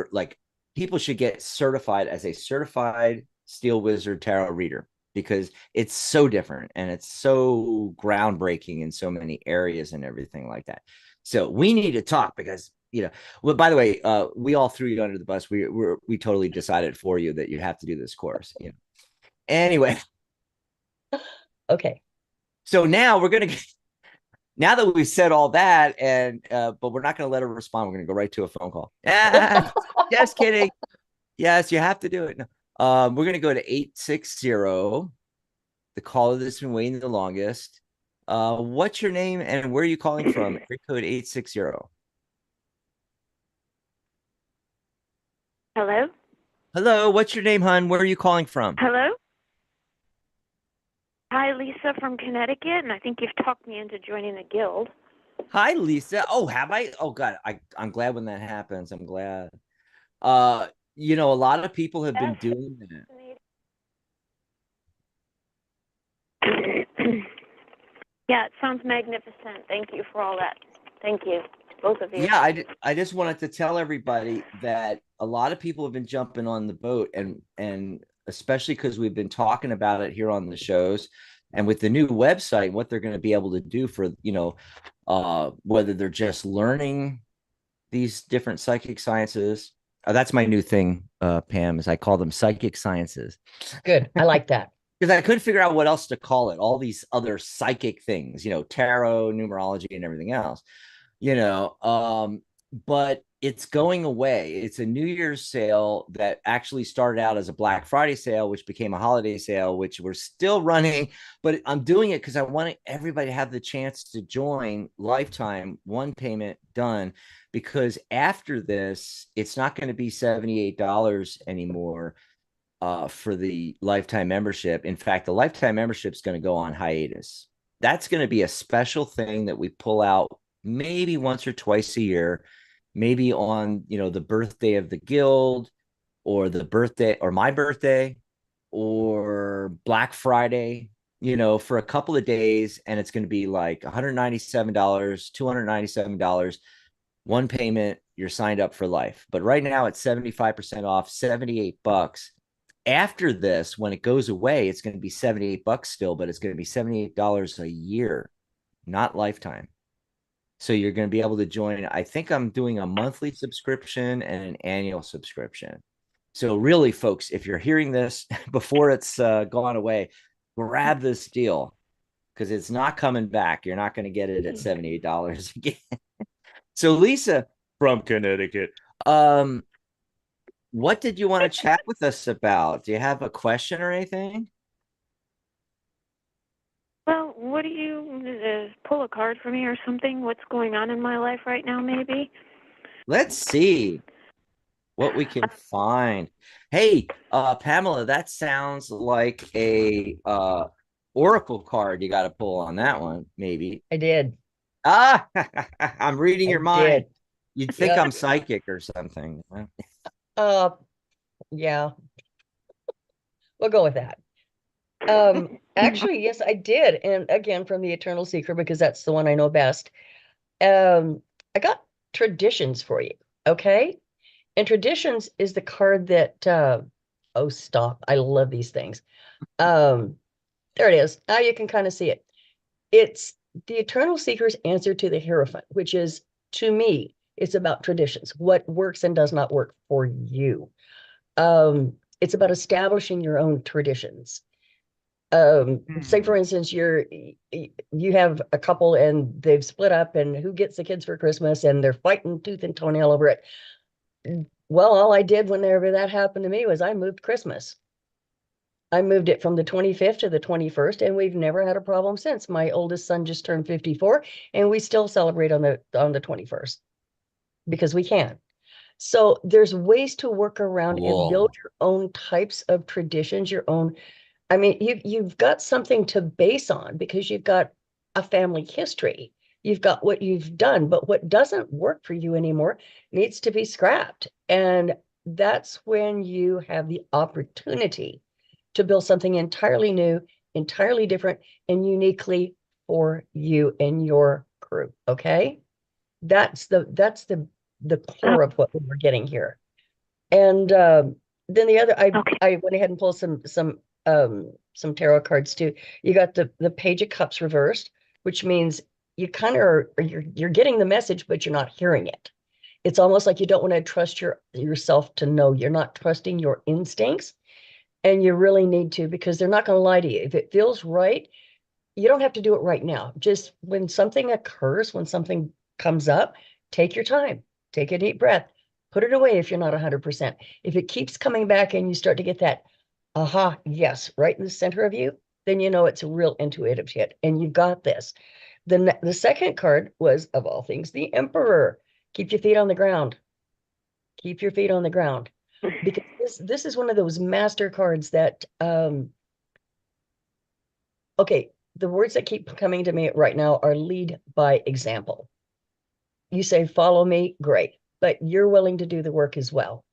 Speaker 1: people should get certified as a certified Steel Wizard tarot reader. because it's so different and it's so groundbreaking in so many areas and everything like that. So we need to talk because, well, by the way, we all threw you under the bus. We totally decided for you that you have to do this course. Anyway,
Speaker 2: Okay.
Speaker 1: so now we're gonna now that we've said all that, and but we're not gonna let her respond. We're gonna go right to a phone call. Just kidding. Yes, you have to do it. No. We're gonna go to 860. The caller that's been waiting the longest. What's your name and where are you calling from? Area code 860.
Speaker 3: Hello?
Speaker 1: Hello, what's your name, hon? Where are you calling from?
Speaker 3: Hello? Hi, Lisa from Connecticut, and I think you've talked me into joining the guild.
Speaker 1: Hi, Lisa. Oh, have I? Oh, God, I'm glad when that happens. I'm glad. A lot of people have been doing
Speaker 3: that. Yeah, it sounds magnificent. Thank you for all that. Thank you, both of you.
Speaker 1: Yeah, I just wanted to tell everybody that a lot of people have been jumping on the boat, and especially because we've been talking about it here on the shows, and with the new website, what they're going to be able to do for whether they're just learning these different psychic sciences. That's my new thing, Pam, is I call them psychic sciences.
Speaker 2: Good. I like that.
Speaker 1: Because I couldn't figure out what else to call it. All these other psychic things, tarot, numerology, and everything else. But it's going away. It's a New Year's sale that actually started out as a Black Friday sale, which became a holiday sale, which we're still running. But I'm doing it because I want everybody to have the chance to join lifetime, one payment done. Because after this, it's not going to be $78 anymore for the lifetime membership. In fact, the lifetime membership is going to go on hiatus. That's going to be a special thing that we pull out maybe once or twice a year, maybe on the birthday of the guild, or the birthday, or my birthday, or Black Friday, for a couple of days. And it's going to be like $197, $297, one payment, you're signed up for life. But right now it's 75% off, $78. After this, when it goes away, it's going to be $78 still, but it's going to be $78 a year, not lifetime. So you're going to be able to join. I think I'm doing a monthly subscription and an annual subscription. So really, folks, if you're hearing this before it's gone away, grab this deal because it's not coming back. You're not going to get it at $78 again. So Lisa from Connecticut, what did you want to chat with us about? Do you have a question or anything?
Speaker 3: Well, what do you pull a card for me or something? What's going on in my life right now, maybe?
Speaker 1: Let's see what we can find. Hey, Pamela, that sounds like a oracle card you got to pull on that one, maybe.
Speaker 2: I did.
Speaker 1: Ah, I'm reading your mind. You'd think
Speaker 2: Yep.
Speaker 1: I'm psychic or something.
Speaker 2: Yeah. We'll go with that. Actually, yes, I did. And again, from the Eternal Seeker, because that's the one I know best. I got traditions for you. Okay. And traditions is the card that, oh, stop. I love these things. There it is. Now you can kind of see it. It's the Eternal Seeker's answer to the Hierophant, which is, to me, it's about traditions, what works and does not work for you. It's about establishing your own traditions. Say for instance, you have a couple and they've split up, and who gets the kids for Christmas, and they're fighting tooth and toenail over it. Well, all I did whenever that happened to me was I moved Christmas. I moved it from the 25th to the 21st, and we've never had a problem since. My oldest son just turned 54, and we still celebrate on the 21st because we can. So there's ways to work around and build your own types of traditions, your own. I mean, you've got something to base on because you've got a family history. You've got what you've done, but what doesn't work for you anymore needs to be scrapped. And that's when you have the opportunity to build something entirely new, entirely different, and uniquely for you and your crew. Okay. That's the core of what we're getting here. And then the other, I went ahead and pulled some some tarot cards too. You got the Page of Cups reversed, which means you kind of are, you're getting the message, but you're not hearing it. It's almost like you don't want to trust yourself to know. You're not trusting your instincts, and you really need to, because they're not going to lie to you. If it feels right, you don't have to do it right now. Just when something occurs, when something comes up, take your time, take a deep breath, put it away if you're not 100%. If it keeps coming back and you start to get that, aha, yes, right in the center of you, then you know it's a real intuitive hit, and you got this. The second card was, of all things, the Emperor. Keep your feet on the ground. Keep your feet on the ground. Because this is one of those master cards that, okay, the words that keep coming to me right now are lead by example. You say, follow me, great, but you're willing to do the work as well.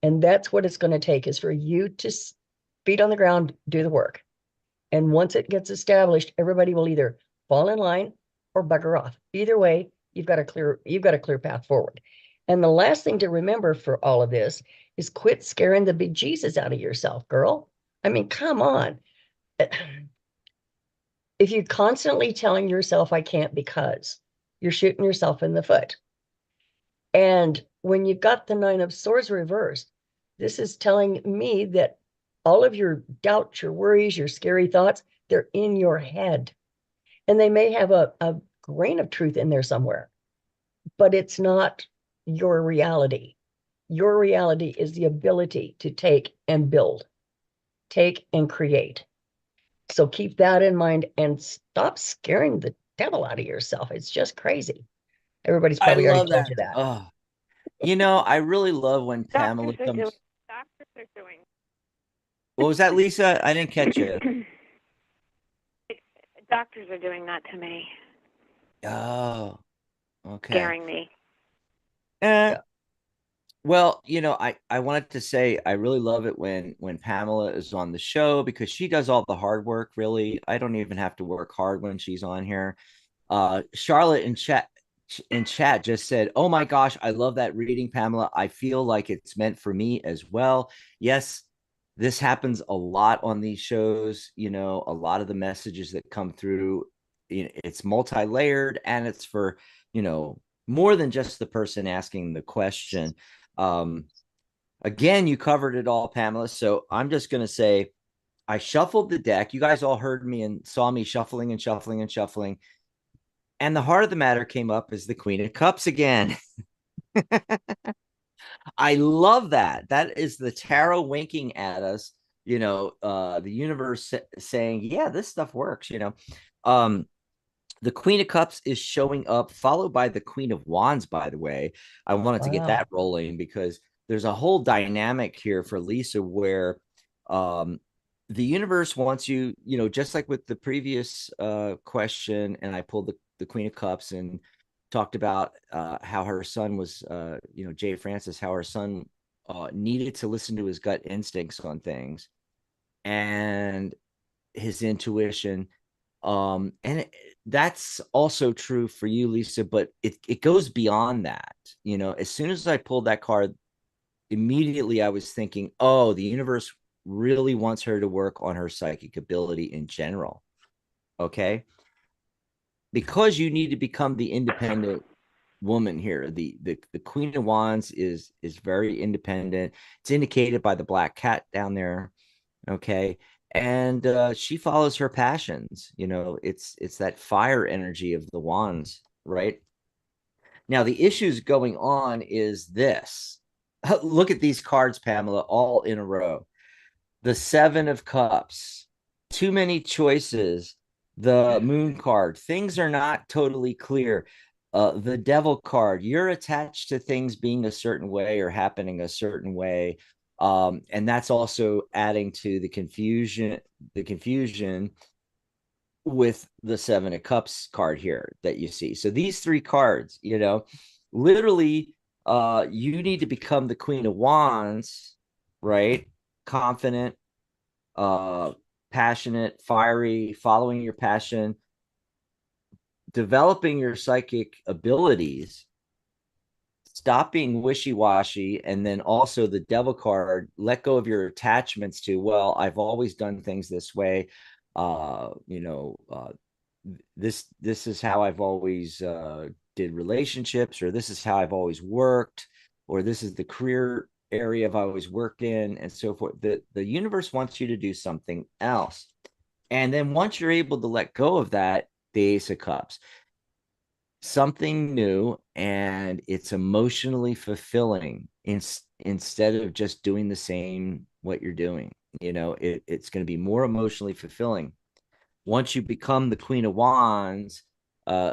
Speaker 2: And that's what it's going to take, is for you to feet on the ground, do the work. And once it gets established, everybody will either fall in line or bugger off. Either way, you've got a clear path forward. And the last thing to remember for all of this is quit scaring the bejesus out of yourself, girl. I mean, come on. If you're constantly telling yourself, I can't because, you're shooting yourself in the foot. And when you've got the Nine of Swords reversed, this is telling me that all of your doubts, your worries, your scary thoughts, they're in your head. And they may have a grain of truth in there somewhere, but it's not your reality. Your reality is the ability to take and build, take and create. So keep that in mind and stop scaring the devil out of yourself. It's just crazy. Everybody's
Speaker 1: I
Speaker 2: probably already
Speaker 1: love
Speaker 2: told
Speaker 1: that.
Speaker 2: you that.
Speaker 1: Oh, I really love when Pamela comes.
Speaker 3: Doctors are doing.
Speaker 1: What was that, Lisa? I didn't catch it.
Speaker 3: Doctors are doing that to me,
Speaker 1: Oh, okay.
Speaker 3: scaring me.
Speaker 1: Eh, well, I wanted to say I really love it when Pamela is on the show, because she does all the hard work, really. I don't even have to work hard when she's on here. Charlotte in chat just said, "Oh my gosh, I love that reading, Pamela. I feel like it's meant for me as well." Yes, this happens a lot on these shows. A lot of the messages that come through, it's multi-layered, and it's for, more than just the person asking the question. Again, you covered it all, Pamela. So I'm just going to say, I shuffled the deck. You guys all heard me and saw me shuffling and shuffling and shuffling. And the heart of the matter came up as the Queen of Cups again. I love that. That is the tarot winking at us, the universe saying, yeah, this stuff works, the Queen of Cups is showing up, followed by the Queen of Wands, by the way. I wanted to get that rolling because there's a whole dynamic here for Lisa where the universe wants you, just like with the previous question, and I pulled the Queen of Cups and talked about how her son was, Jay Francis, how her son needed to listen to his gut instincts on things and his intuition. And that's also true for you, Lisa, but it goes beyond that. As soon as I pulled that card, immediately I was thinking, oh, the universe really wants her to work on her psychic ability in general. Okay. Because you need to become the independent woman here. The Queen of Wands is very independent. It's indicated by the black cat down there. Okay. And she follows her passions. It's that fire energy of the wands, right? Now the issues going on is this. Look at these cards, Pamela, all in a row. The Seven of Cups, too many choices. The Moon card, things are not totally clear. The Devil card, you're attached to things being a certain way or happening a certain way. And that's also adding to the confusion with the Seven of Cups card here that you see. So these three cards, literally, you need to become the Queen of Wands, right? Confident, passionate, fiery, following your passion, developing your psychic abilities stop being wishy-washy. And then also the devil card, let go of your attachments to, well, I've always done things this way. You know, this is how I've always did relationships, or this is how I've always worked, or this is the career area I've always worked in, and so forth. The universe wants you to do something else. And then once you're able to let go of that, the Ace of Cups, something new, and it's emotionally fulfilling instead of just doing the same what you're doing. You know, it's going to be more emotionally fulfilling once you become the Queen of Wands,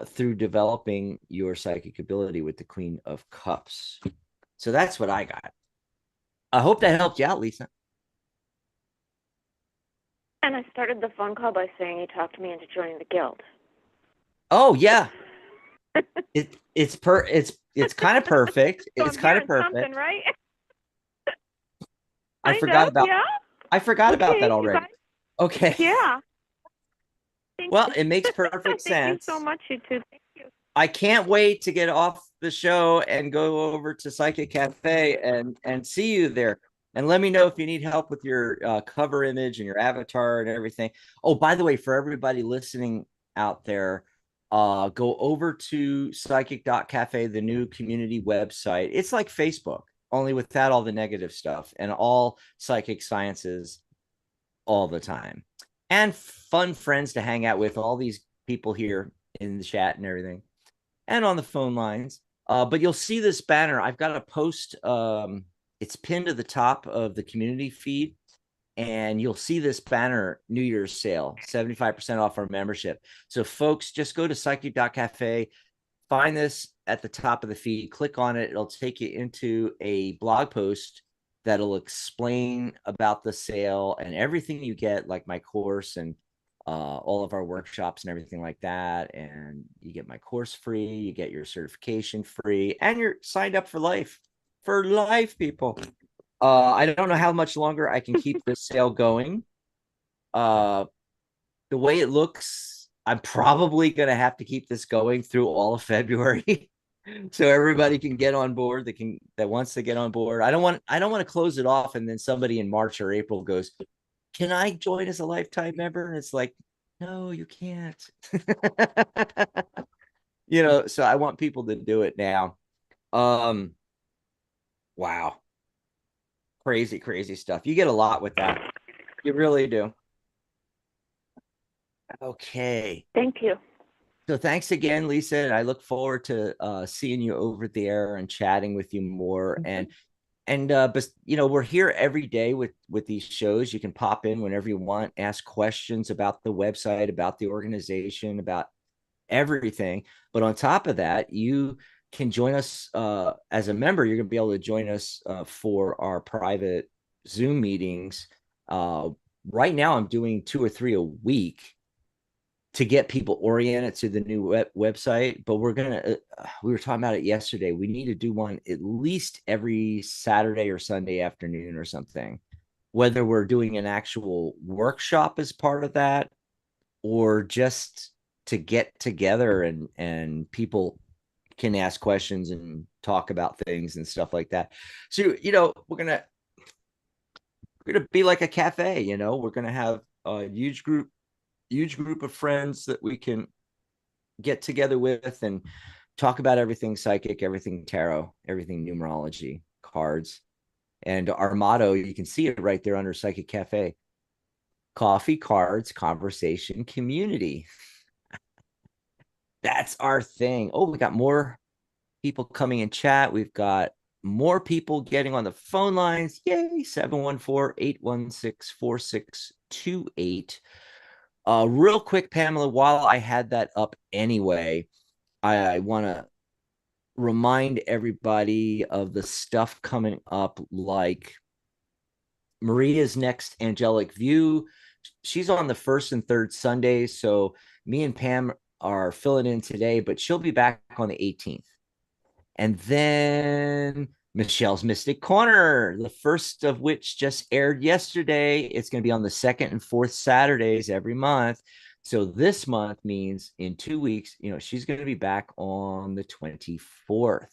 Speaker 1: through developing your psychic ability with the Queen of Cups. So that's what I got. I hope that helped you out, Lisa.
Speaker 3: And I started the phone call by saying you talked me into joining the guild.
Speaker 1: Oh yeah. It's kind of perfect.
Speaker 3: So
Speaker 1: It's
Speaker 3: I'm
Speaker 1: kind of
Speaker 3: hearing
Speaker 1: perfect.
Speaker 3: something, right?
Speaker 1: I forgot about that
Speaker 3: Okay,
Speaker 1: already. Okay.
Speaker 3: Yeah.
Speaker 1: Well, it makes perfect
Speaker 3: Thank
Speaker 1: sense.
Speaker 3: you so much, you two. Thank you.
Speaker 1: I can't wait to get off the show and go over to Psychic Cafe and see you there. And let me know if you need help with your cover image and your avatar and everything. Oh, by the way, for everybody listening out there, go over to psychic.cafe, the new community website. It's like Facebook, only without all the negative stuff, and all psychic sciences all the time. And fun friends to hang out with, all these people here in the chat and everything, and on the phone lines. But you'll see this banner. I've got a post. It's pinned to the top of the community feed, and you'll see this banner, New Year's sale, 75% off our membership. So folks, just go to psychic.cafe, find this at the top of the feed, click on it. It'll take you into a blog post that'll explain about the sale and everything you get, like my course and all of our workshops and everything like that. And you get my course free, you get your certification free, and you're signed up for life. For life, people. I don't know how much longer I can keep this sale going. The way it looks, I'm probably going to have to keep this going through all of February. So everybody can get on board that wants to get on board. I don't want to close it off and then somebody in March or April goes, "Can I join as a lifetime member?" And it's like, no, you can't. You know, so I want people to do it now. Wow. Crazy stuff. You get a lot with that. You really do. Okay.
Speaker 3: Thank you.
Speaker 1: So thanks again, Lisa. And I look forward to seeing you over there and chatting with you more. But you know, we're here every day with these shows. You can pop in whenever you want, ask questions about the website, about the organization, about everything. But on top of that, you can join us as a member. You're going to be able to join us for our private Zoom meetings. Right now, I'm doing 2 or 3 a week to get people oriented to the new website. But we were talking about it yesterday. We need to do one at least every Saturday or Sunday afternoon or something, whether we're doing an actual workshop as part of that, or just to get together and people can ask questions and talk about things and stuff like that. So, you know, we're going to be like a cafe, you know, we're going to have a huge group of friends that we can get together with and talk about everything psychic, everything tarot, everything numerology, cards. And our motto, you can see it right there under Psychic Cafe: coffee, cards, conversation, community. That's our thing. Oh, we got more people coming in chat. We've got more people getting on the phone lines. Yay, 714-816-4628. Real quick, Pamela, while I had that up anyway, I want to remind everybody of the stuff coming up, like Maria's next Angelic View. She's on the first and third Sundays, so me and Pam are filling in today, but she'll be back on the 18th. And then Michelle's Mystic Corner, the first of which just aired yesterday. It's going to be on the second and fourth Saturdays every month. So this month means in 2 weeks, you know, she's going to be back on the 24th.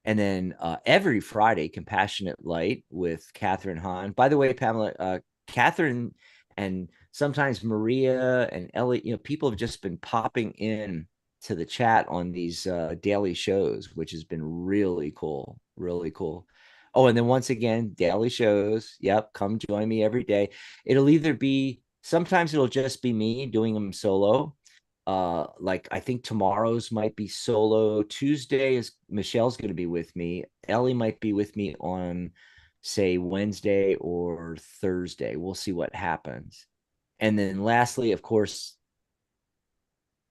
Speaker 1: And then every Friday, Compassionate Light with Catherine Hahn. By the way, Pamela, Catherine and sometimes Maria and Ellie, people have just been popping in to the chat on these daily shows, which has been really cool, really cool. Oh, and then once again, daily shows. Yep, come join me every day. It'll either be, sometimes it'll just be me doing them solo. Like I think tomorrow's might be solo. Tuesday is Michelle's going to be with me. Ellie might be with me on, say, Wednesday or Thursday. We'll see what happens. And then lastly, of course,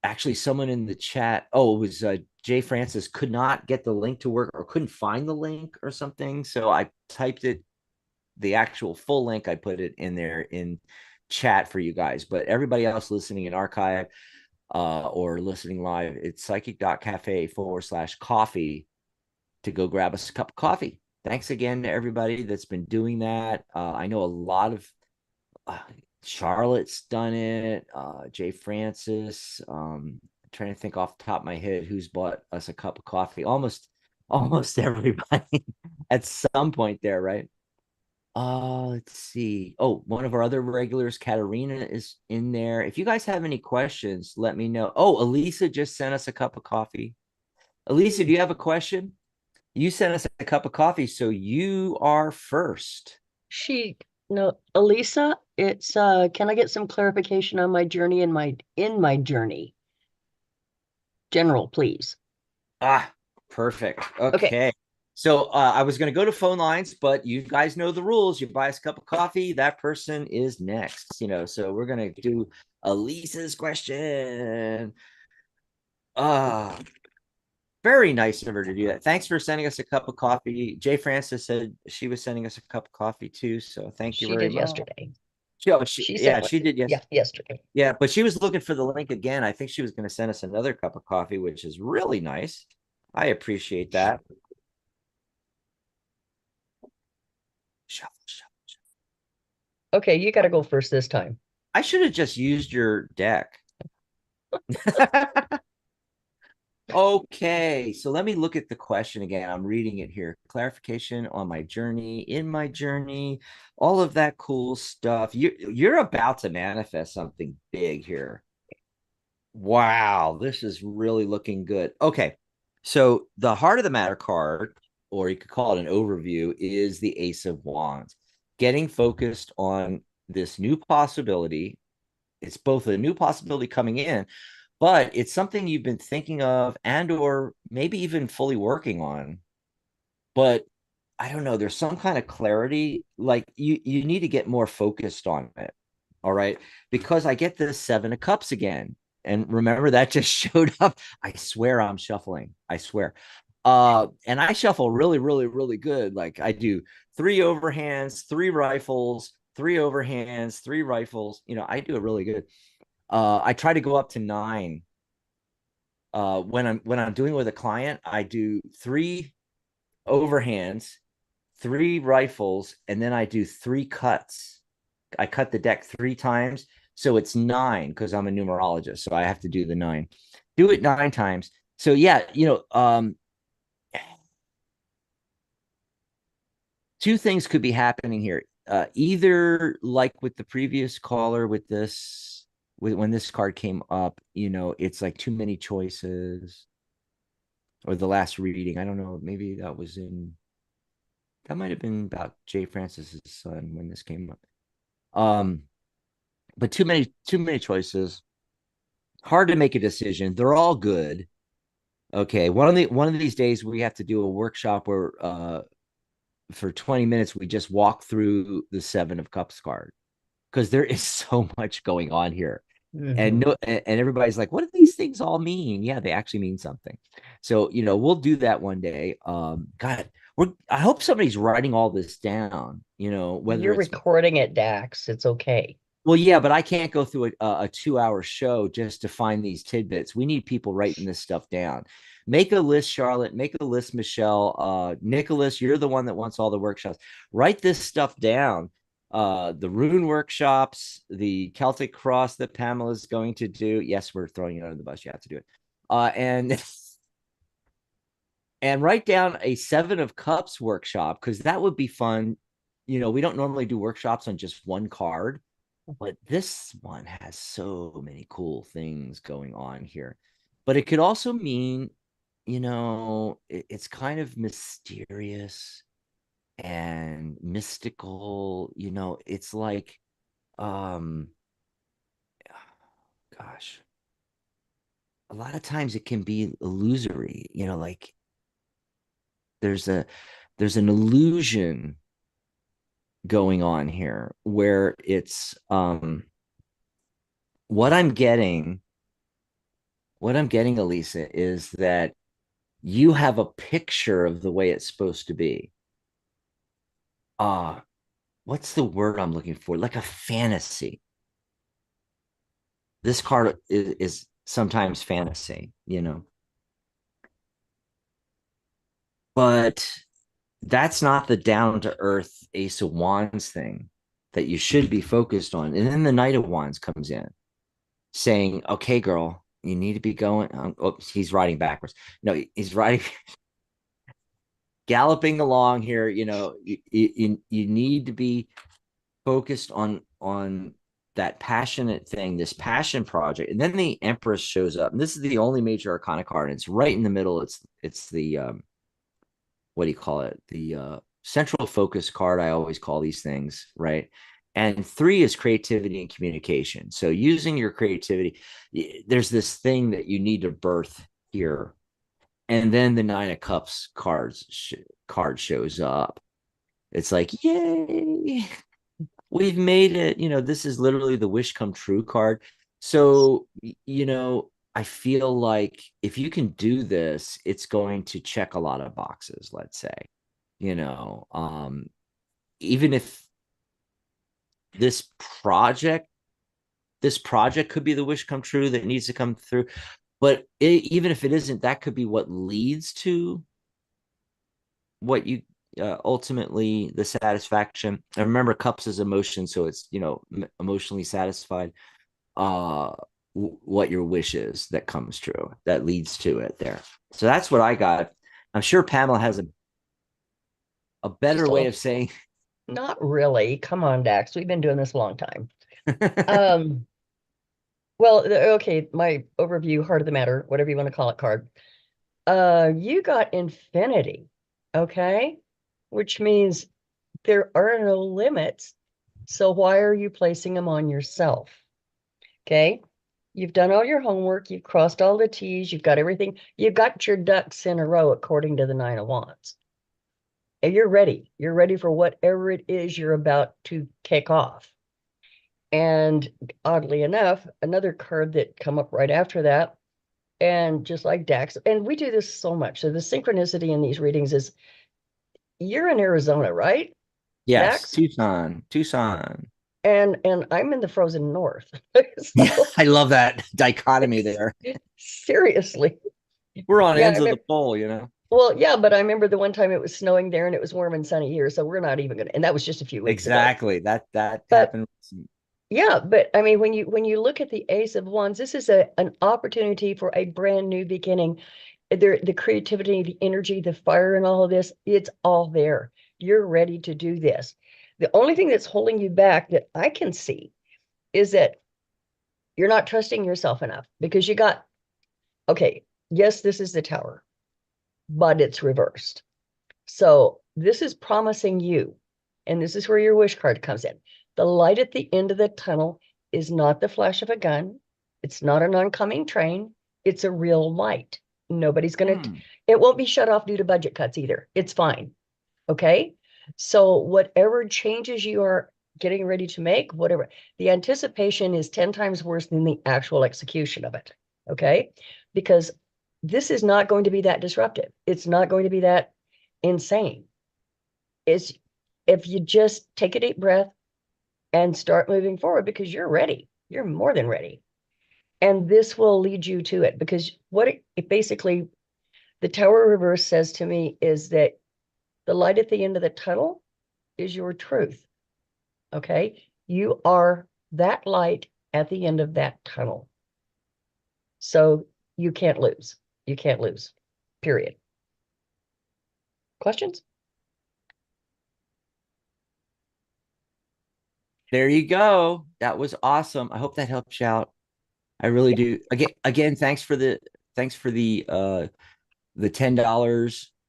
Speaker 1: actually someone in the chat, it was Jay Francis, could not get the link to work or couldn't find the link or something. So I typed it, the actual full link, I put it in there in chat for you guys. But everybody else listening in archive, or listening live, it's psychic.cafe/coffee to go grab us a cup of coffee. Thanks again to everybody that's been doing that. I know a lot of Charlotte's done it, Jay Francis. Trying to think off the top of my head who's bought us a cup of coffee. Almost everybody at some point there, right? Let's see. Oh, one of our other regulars, Katarina, is in there. If you guys have any questions, let me know. Oh, Elisa just sent us a cup of coffee. Elisa, do you have a question? You sent us a cup of coffee, so you are first.
Speaker 2: No, Elisa, it's can I get some clarification on my journey in my journey? General, please.
Speaker 1: Perfect. Okay. So I was going to go to phone lines, but you guys know the rules. You buy us a cup of coffee, that person is next. So we're going to do Elisa's question. Very nice of her to do that. Thanks for sending us a cup of coffee. Jay Francis said she was sending us a cup of coffee too. So thank you very much.
Speaker 2: Yesterday.
Speaker 1: She did. Yes.
Speaker 2: Yeah, yesterday.
Speaker 1: Yeah, but she was looking for the link again. I think she was going to send us another cup of coffee, which is really nice. I appreciate that. Shuffle.
Speaker 2: Okay, you got to go first this time.
Speaker 1: I should have just used your deck. Okay, so let me look at the question again. I'm reading it here. Clarification on my journey, in my journey, all of that cool stuff. You're about to manifest something big here. Wow, this is really looking good. Okay, so the heart of the matter card, or you could call it an overview, is the Ace of Wands. Getting focused on this new possibility. It's both a new possibility coming in, but it's something you've been thinking of and or maybe even fully working on. But I don't know, there's some kind of clarity, like you need to get more focused on it. All right, because I get this 7 of Cups again. And remember, that just showed up. I swear I'm shuffling. I swear. And I shuffle really, really, really good. Like I do 3 overhands, 3 rifles, 3 overhands, 3 rifles. I do it really good. I try to go up to 9. When I'm doing with a client, I do 3 overhands, 3 rifles, and then I do 3 cuts. I cut the deck 3 times, so it's 9 because I'm a numerologist, so I have to do the 9. Do it 9 times. So yeah, 2 things could be happening here. Either like with the previous caller with this, when this card came up, it's like too many choices. Or the last reading, I don't know, maybe that might have been about Jay Francis's son when this came up. But too many choices. Hard to make a decision. They're all good. Okay, one of these days we have to do a workshop where for 20 minutes we just walk through the 7 of Cups card, because there is so much going on here. And everybody's like, what do these things all mean? Yeah, they actually mean something. So we'll do that one day. God, I hope somebody's writing all this down. Whether
Speaker 2: you're recording it, Dax, it's okay.
Speaker 1: Well, yeah, but I can't go through a 2-hour show just to find these tidbits. We need people writing this stuff down. Make a list, Charlotte. Make a list, Michelle. Nicholas, you're the one that wants all the workshops. Write this stuff down. The rune workshops, the Celtic cross that Pamela's going to do. Yes, we're throwing you under the bus. You have to do it. And and write down a Seven of Cups workshop, because that would be fun. We don't normally do workshops on just one card, but this one has so many cool things going on here. But it could also mean, it's kind of mysterious and mystical. It's like, um, gosh, a lot of times it can be illusory, like there's an illusion going on here where it's what I'm getting, Elisa, is that you have a picture of the way it's supposed to be. What's the word I'm looking for? Like a fantasy. This card is sometimes fantasy, but that's not the down to earth Ace of Wands thing that you should be focused on. And then the Knight of Wands comes in saying, okay, girl, you need to be going. He's riding backwards. No, he's riding, galloping along here. You need to be focused on that passionate thing, this passion project. And then the Empress shows up. And this is the only major arcana card. And it's right in the middle. It's the what do you call it? The central focus card. I always call these things, right? And 3 is creativity and communication. So using your creativity, there's this thing that you need to birth here. And then the 9 of Cups card shows up. It's like, yay, we've made it. This is literally the wish come true card. So, I feel like if you can do this, it's going to check a lot of boxes, let's say, even if this project could be the wish come true that needs to come through. But even if it isn't, that could be what leads to what you ultimately, the satisfaction. I remember cups is emotion, so it's emotionally satisfied. What your wish is that comes true, that leads to it there. So that's what I got. I'm sure Pamela has a better way of saying.
Speaker 2: Not really. Come on, Dax. We've been doing this a long time. Well, okay, my overview, heart of the matter, whatever you want to call it, card. You got infinity, okay? Which means there are no limits. So why are you placing them on yourself? Okay? You've done all your homework, you've crossed all the T's, you've got everything, you've got your ducks in a row according to the 9 of Wands. And you're ready. You're ready for whatever it is you're about to kick off. And oddly enough, another card that come up right after that, and just like Dax, and we do this so much. So the synchronicity in these readings is, you're in Arizona, right?
Speaker 1: Yes,
Speaker 2: Dax?
Speaker 1: Tucson.
Speaker 2: And I'm in the frozen north.
Speaker 1: Yeah, I love that dichotomy there.
Speaker 2: Seriously.
Speaker 1: We're on ends of the pole,
Speaker 2: Well, yeah, but I remember the one time it was snowing there and it was warm and sunny here. So we're not even gonna, and that was just a few weeks ago.
Speaker 1: Exactly. That happened.
Speaker 2: Yeah, but I mean, when you look at the Ace of Wands, this is an opportunity for a brand new beginning. The creativity, the energy, the fire, and all of this, it's all there. You're ready to do this. The only thing that's holding you back that I can see is that you're not trusting yourself enough, because you got, okay, yes, this is the Tower, but it's reversed. So this is promising you, and this is where your wish card comes in. The light at the end of the tunnel is not the flash of a gun. It's not an oncoming train. It's a real light. Nobody's going to, it won't be shut off due to budget cuts either. It's fine. Okay. So whatever changes you are getting ready to make, whatever, the anticipation is 10 times worse than the actual execution of it. Okay. Because this is not going to be that disruptive. It's not going to be that insane. It's, if you just take a deep breath and start moving forward, because you're ready. You're more than ready. And this will lead you to it, because what it basically, the Tower reverse says to me is that the light at the end of the tunnel is your truth. Okay. You are that light at the end of that tunnel. So you can't lose. You can't lose, period. Questions?
Speaker 1: There you go. That was awesome. I hope that helps you out. I really do. Again, thanks for the $10,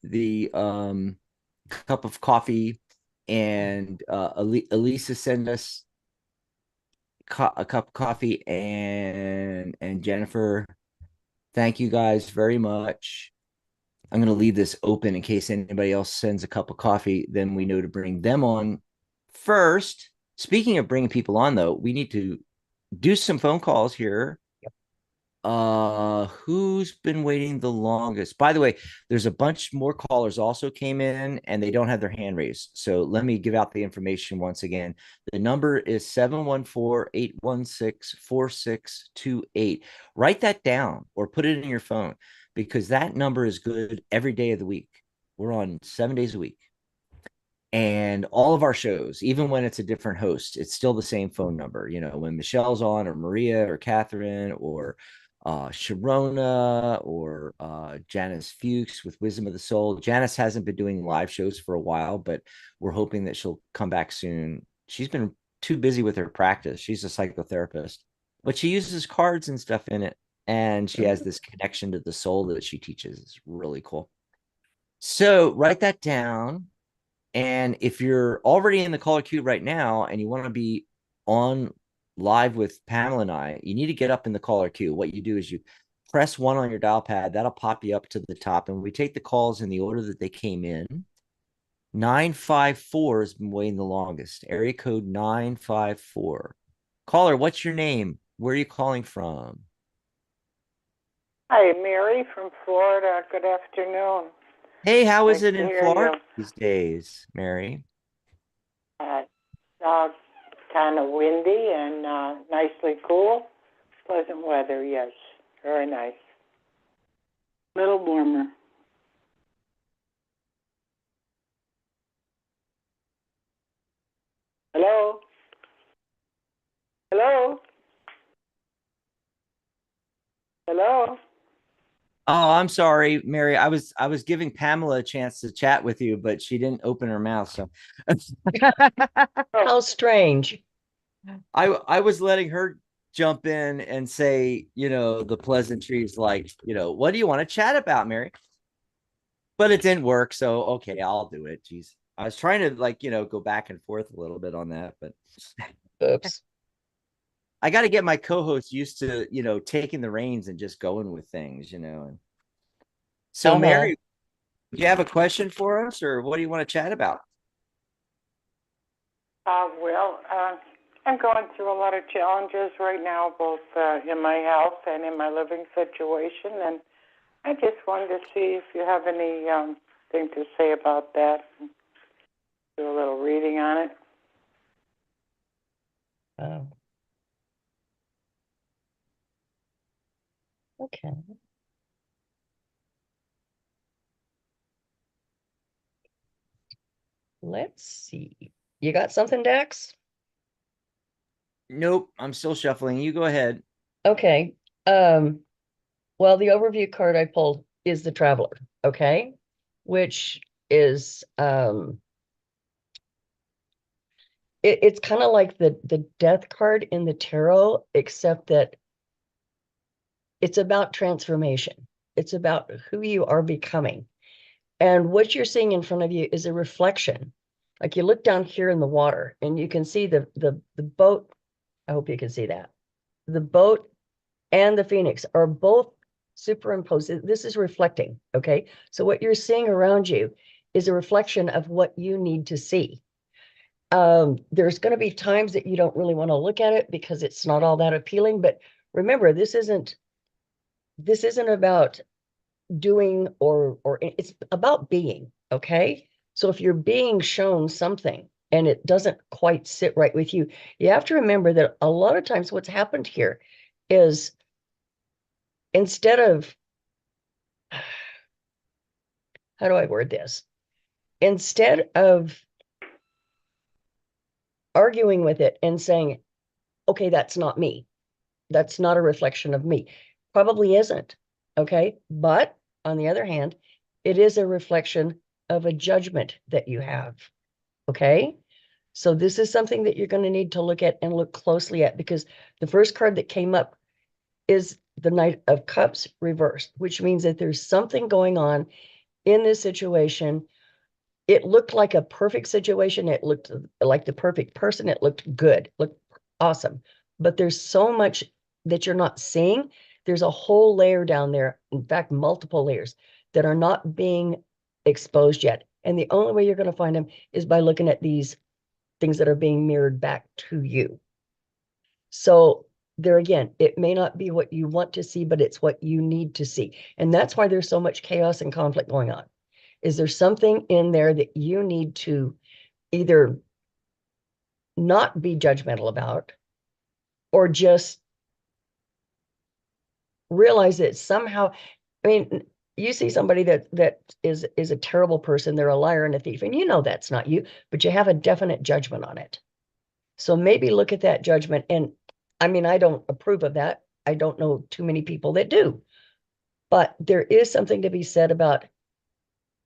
Speaker 1: the cup of coffee, and Elisa sent us a cup of coffee, and Jennifer, thank you guys very much. I'm going to leave this open in case anybody else sends a cup of coffee. Then we know to bring them on first. Speaking of bringing people on, though, we need to do some phone calls here. Who's been waiting the longest? By the way, there's a bunch more callers also came in and they don't have their hand raised. So let me give out the information once again. The number is 714-816-4628. Write that down or put it in your phone because that number is good every day of the week. We're on 7 days a week. And all of our shows, even when it's a different host, it's still the same phone number. You know, when Michelle's on, or Maria, or Catherine, or Sharona, or Janice Fuchs with Wisdom of the Soul. Janice hasn't been doing live shows for a while, but we're hoping that she'll come back soon. She's been too busy with her practice. She's a psychotherapist, but she uses cards and stuff in it. And she has this connection to the soul that she teaches. It's really cool. So write that down. And if you're already in the caller queue right now and you want to be on live with Pamela and I, you need to get up in the caller queue. What you do is you press 1 on your dial pad. That'll pop you up to the top. And we take the calls in the order that they came in. 954 has been waiting the longest. Area code 954. Caller, what's your name? Where are you calling from?
Speaker 4: Hi, Mary from Florida. Good afternoon.
Speaker 1: Hey, how is
Speaker 4: Nice
Speaker 1: it
Speaker 4: to
Speaker 1: in
Speaker 4: hear
Speaker 1: Florida
Speaker 4: you.
Speaker 1: these days, Mary?
Speaker 4: Kind of windy and nicely cool. Pleasant weather, yes. Very nice. Little warmer. Hello? Hello? Hello?
Speaker 1: Oh, I'm sorry, Mary. I was giving Pamela a chance to chat with you, but she didn't open her mouth. So
Speaker 2: How strange.
Speaker 1: I was letting her jump in and say, the pleasantries like, what do you want to chat about, Mary? But it didn't work. So okay, I'll do it. Jeez. I was trying to go back and forth a little bit on that, but
Speaker 2: Oops.
Speaker 1: I got to get my co-host used to, taking the reins and just going with things. So Mary, do you have a question for us or what do you want to chat about?
Speaker 4: I'm going through a lot of challenges right now, both in my health and in my living situation, and I just wanted to see if you have any thing to say about that. Do a little reading on it.
Speaker 2: Oh. Okay. Let's see. You got something, Dax?
Speaker 1: Nope, I'm still shuffling. You go ahead.
Speaker 2: Okay. Well, the overview card I pulled is the Traveler, okay? Which is it's kind of like the Death card in the tarot, except that it's about transformation. It's about who you are becoming. And what you're seeing in front of you is a reflection. Like you look down here in the water and you can see the boat. I hope you can see that. The boat and the Phoenix are both superimposed. This is reflecting, okay? So what you're seeing around you is a reflection of what you need to see. There's going to be times that you don't really want to look at it because it's not all that appealing. But remember, this isn't about doing or it's about being, okay? So if you're being shown something and it doesn't quite sit right with you, you have to remember that a lot of times what's happened here is instead of, how do I word this? Instead of arguing with it and saying, okay, that's not me. That's not a reflection of me. Probably isn't, okay? But on the other hand, it is a reflection of a judgment that you have. Okay. So this is something that you're going to need to look at and look closely at, because the first card that came up is the Knight of Cups reversed, which means that there's something going on in this situation. It looked like a perfect situation. It looked like the perfect person. It looked good, looked awesome. But there's so much that you're not seeing. There's a whole layer down there, in fact, multiple layers that are not being exposed yet. And the only way you're going to find them is by looking at these things that are being mirrored back to you. So there again, it may not be what you want to see, but it's what you need to see. And that's why there's so much chaos and conflict going on. Is there something in there that you need to either not be judgmental about, or just realize that somehow, I mean, you see somebody that is a terrible person, they're a liar and a thief, and you know that's not you, but you have a definite judgment on it. So maybe look at that judgment. And I mean, I don't approve of that. I don't know too many people that do. But there is something to be said about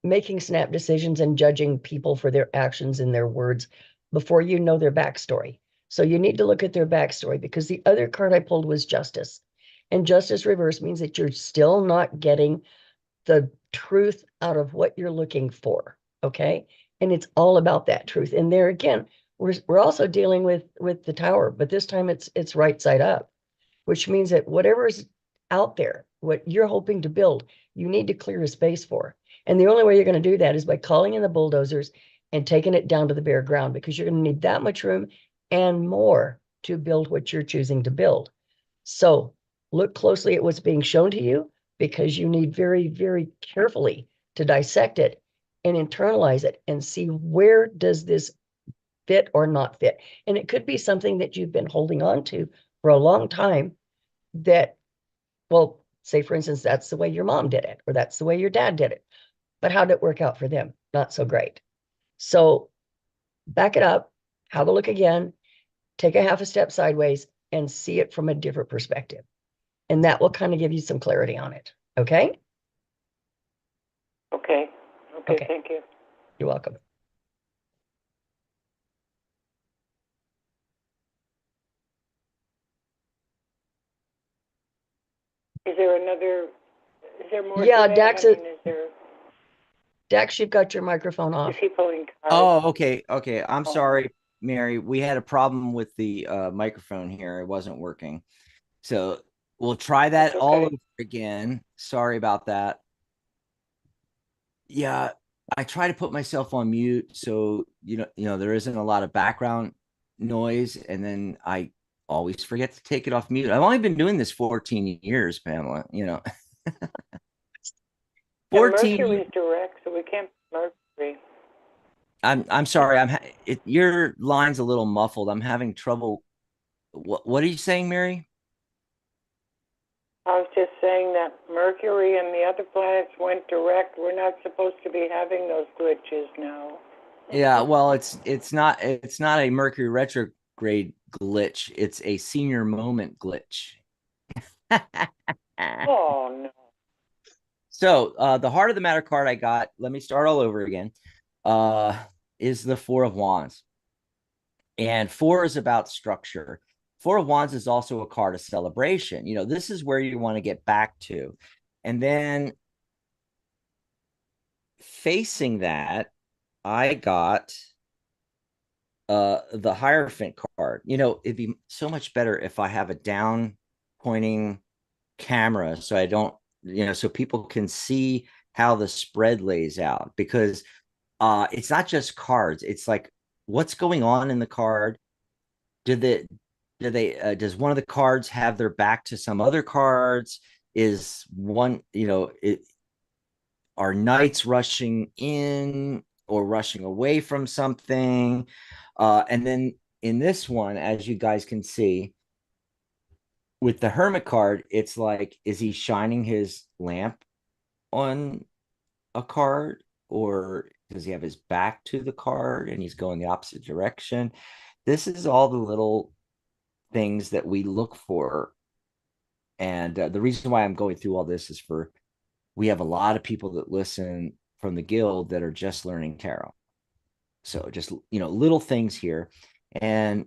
Speaker 2: making snap decisions and judging people for their actions and their words before you know their backstory. So you need to look at their backstory, because the other card I pulled was Justice. And Justice reverse means that you're still not getting the truth out of what you're looking for. Okay. And it's all about that truth. And there again, we're also dealing with the Tower, but this time it's right side up, which means that whatever's out there, what you're hoping to build, you need to clear a space for. And the only way you're going to do that is by calling in the bulldozers and taking it down to the bare ground, because you're going to need that much room and more to build what you're choosing to build. So look closely at what's being shown to you, because you need very, very carefully to dissect it and internalize it and see, where does this fit or not fit? And it could be something that you've been holding on to for a long time that, well, say for instance, that's the way your mom did it, or that's the way your dad did it. But how did it work out for them? Not so great. So back it up, have a look again, take a half a step sideways and see it from a different perspective. And that will kind of give you some clarity on it. Okay?
Speaker 4: Okay. Okay. Thank you.
Speaker 2: You're welcome.
Speaker 4: Is there more?
Speaker 2: Yeah,
Speaker 4: to that?
Speaker 2: Dax,
Speaker 4: is there...
Speaker 2: Dax, you've got your microphone off.
Speaker 4: Is he pulling cards?
Speaker 1: Oh, okay. Okay. I'm sorry, Mary. We had a problem with the microphone here. It wasn't working. So we'll try that all over again. Sorry about that. Yeah, I try to put myself on mute so you know there isn't a lot of background noise, and then I always forget to take it off mute. I've only been doing this 14 years, Pamela.
Speaker 4: 14. Mercury's direct, so we can't Mercury.
Speaker 1: I'm sorry. Your line's a little muffled. I'm having trouble. What are you saying, Mary?
Speaker 4: I was just saying that Mercury and the other planets went direct. We're not supposed to be having those glitches now.
Speaker 1: Yeah, well, it's not a Mercury retrograde glitch. It's a senior moment glitch.
Speaker 4: Oh no.
Speaker 1: So the heart of the matter card I got, let me start all over again, is the Four of Wands. And 4 is about structure. 4 of Wands is also a card of celebration. This is where you want to get back to. And then facing that, I got the Hierophant card. It'd be so much better if I have a down pointing camera so I don't, so people can see how the spread lays out, because it's not just cards. It's like, what's going on in the card? Does one of the cards have their back to some other cards? Is one, are knights rushing in or rushing away from something? And then in this one, as you guys can see, with the Hermit card, it's like, is he shining his lamp on a card, or does he have his back to the card and he's going the opposite direction? This is all the little things that we look for. And the reason why I'm going through all this is we have a lot of people that listen from the guild that are just learning tarot. So just, little things here. And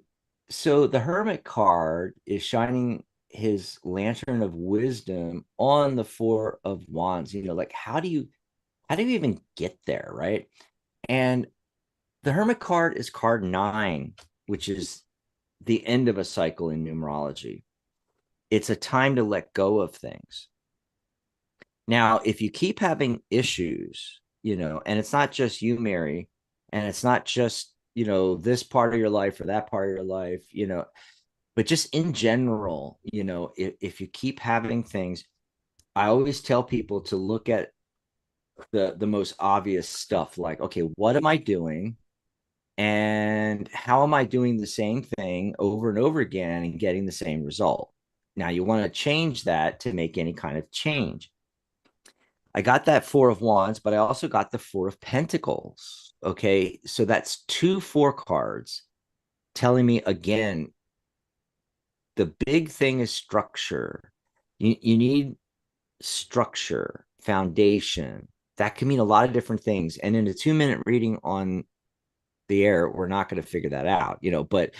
Speaker 1: so the Hermit card is shining his lantern of wisdom on the Four of Wands. Like, how do you even get there, right? And the Hermit card is card 9, which is the end of a cycle in numerology. It's a time to let go of things. Now, if you keep having issues, and it's not just you, Mary, and it's not just, this part of your life or that part of your life, but just in general, if you keep having things, I always tell people to look at the most obvious stuff, like, okay, what am I doing? And how am I doing the same thing over and over again and getting the same result? Now, you want to change that to make any kind of change. I got that Four of Wands, but I also got the Four of Pentacles. Okay. So that's 2 4 cards telling me, again, the big thing is structure. You need structure, foundation. That can mean a lot of different things. And in a 2-minute reading on the air, we're not going to figure that out, but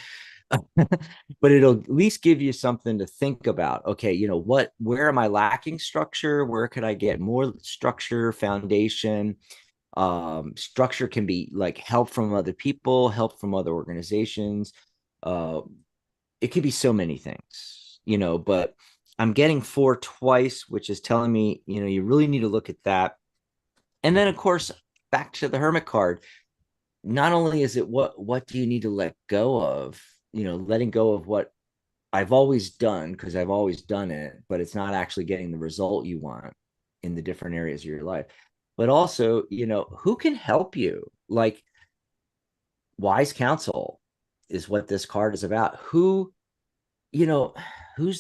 Speaker 1: but it'll at least give you something to think about. Okay, where am I lacking structure? Where could I get more structure, foundation? Structure can be like help from other people, help from other organizations. It could be so many things, but I'm getting 4 twice, which is telling me, you really need to look at that. And then, of course, back to the Hermit card. Not only is it what do you need to let go of, letting go of what I've always done, because I've always done it, but it's not actually getting the result you want in the different areas of your life. But also, who can help you? Like, wise counsel is what this card is about. Who's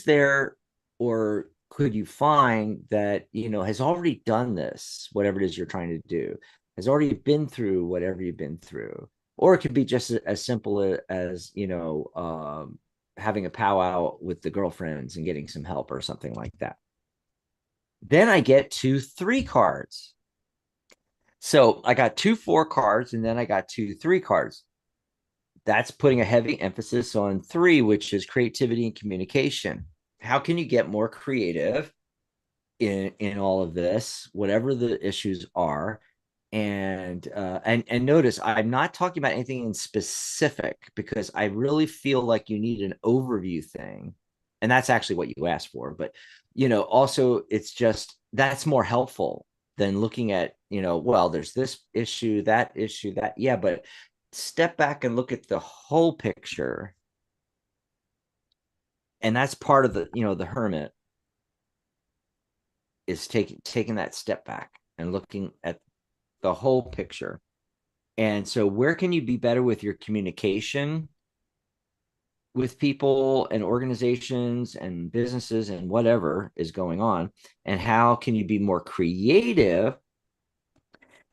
Speaker 1: there, or could you find that, has already done this, whatever it is you're trying to do, has already been through whatever you've been through. Or it could be just as simple as, having a powwow with the girlfriends and getting some help or something like that. Then I get 2 3 cards. So I got 2 4 cards, and then I got 2 3 cards. That's putting a heavy emphasis on 3, which is creativity and communication. How can you get more creative in all of this, whatever the issues are? And notice, I'm not talking about anything in specific, because I really feel like you need an overview thing, and that's actually what you asked for. But also, it's just, that's more helpful than looking at, well, there's this issue, that, yeah, but step back and look at the whole picture. And that's part of the Hermit is taking that step back and looking at the whole picture. And so where can you be better with your communication with people and organizations and businesses and whatever is going on? And how can you be more creative?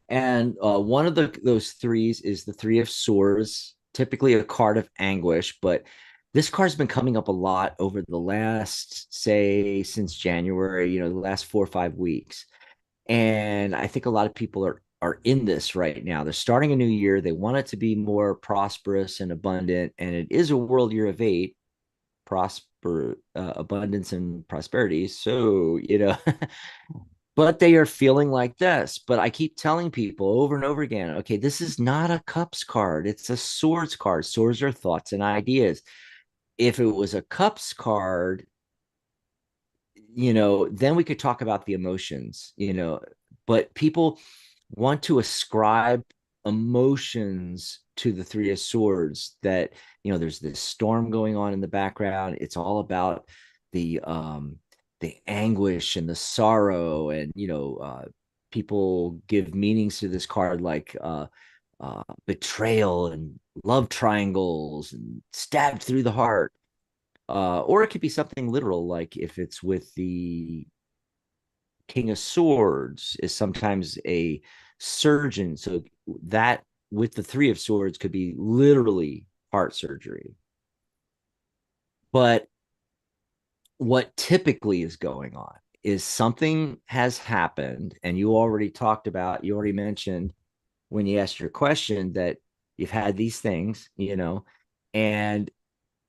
Speaker 1: And one of those 3s is the 3 of Swords, typically a card of anguish, but this card's been coming up a lot over the last, say, since January, the last 4 or 5 weeks. And I think a lot of people are in this right now. They're starting a new year. They want it to be more prosperous and abundant. And it is a world year of 8, abundance and prosperity. So, but they are feeling like this. But I keep telling people over and over again, okay, this is not a cups card. It's a swords card. Swords are thoughts and ideas. If it was a cups card, then we could talk about the emotions, but people want to ascribe emotions to the 3 of Swords, that, there's this storm going on in the background. It's all about the anguish and the sorrow. And, people give meanings to this card, like betrayal and love triangles and stabbed through the heart. Or it could be something literal, like if it's with the King of Swords, is sometimes a surgeon. So that with the 3 of Swords could be literally heart surgery. But what typically is going on is something has happened, and you already mentioned when you asked your question that you've had these things, and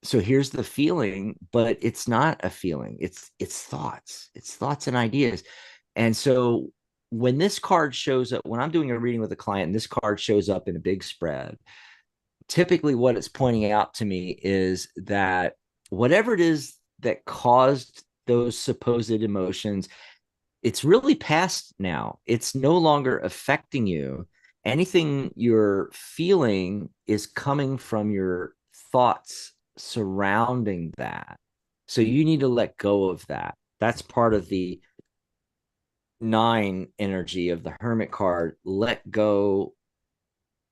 Speaker 1: so here's the feeling, but it's not a feeling. It's thoughts and ideas. And so when this card shows up, when I'm doing a reading with a client and this card shows up in a big spread, typically what it's pointing out to me is that whatever it is that caused those supposed emotions, it's really past now. It's no longer affecting you. Anything you're feeling is coming from your thoughts surrounding that. So you need to let go of that. That's part of the 9 energy of the Hermit card. Let go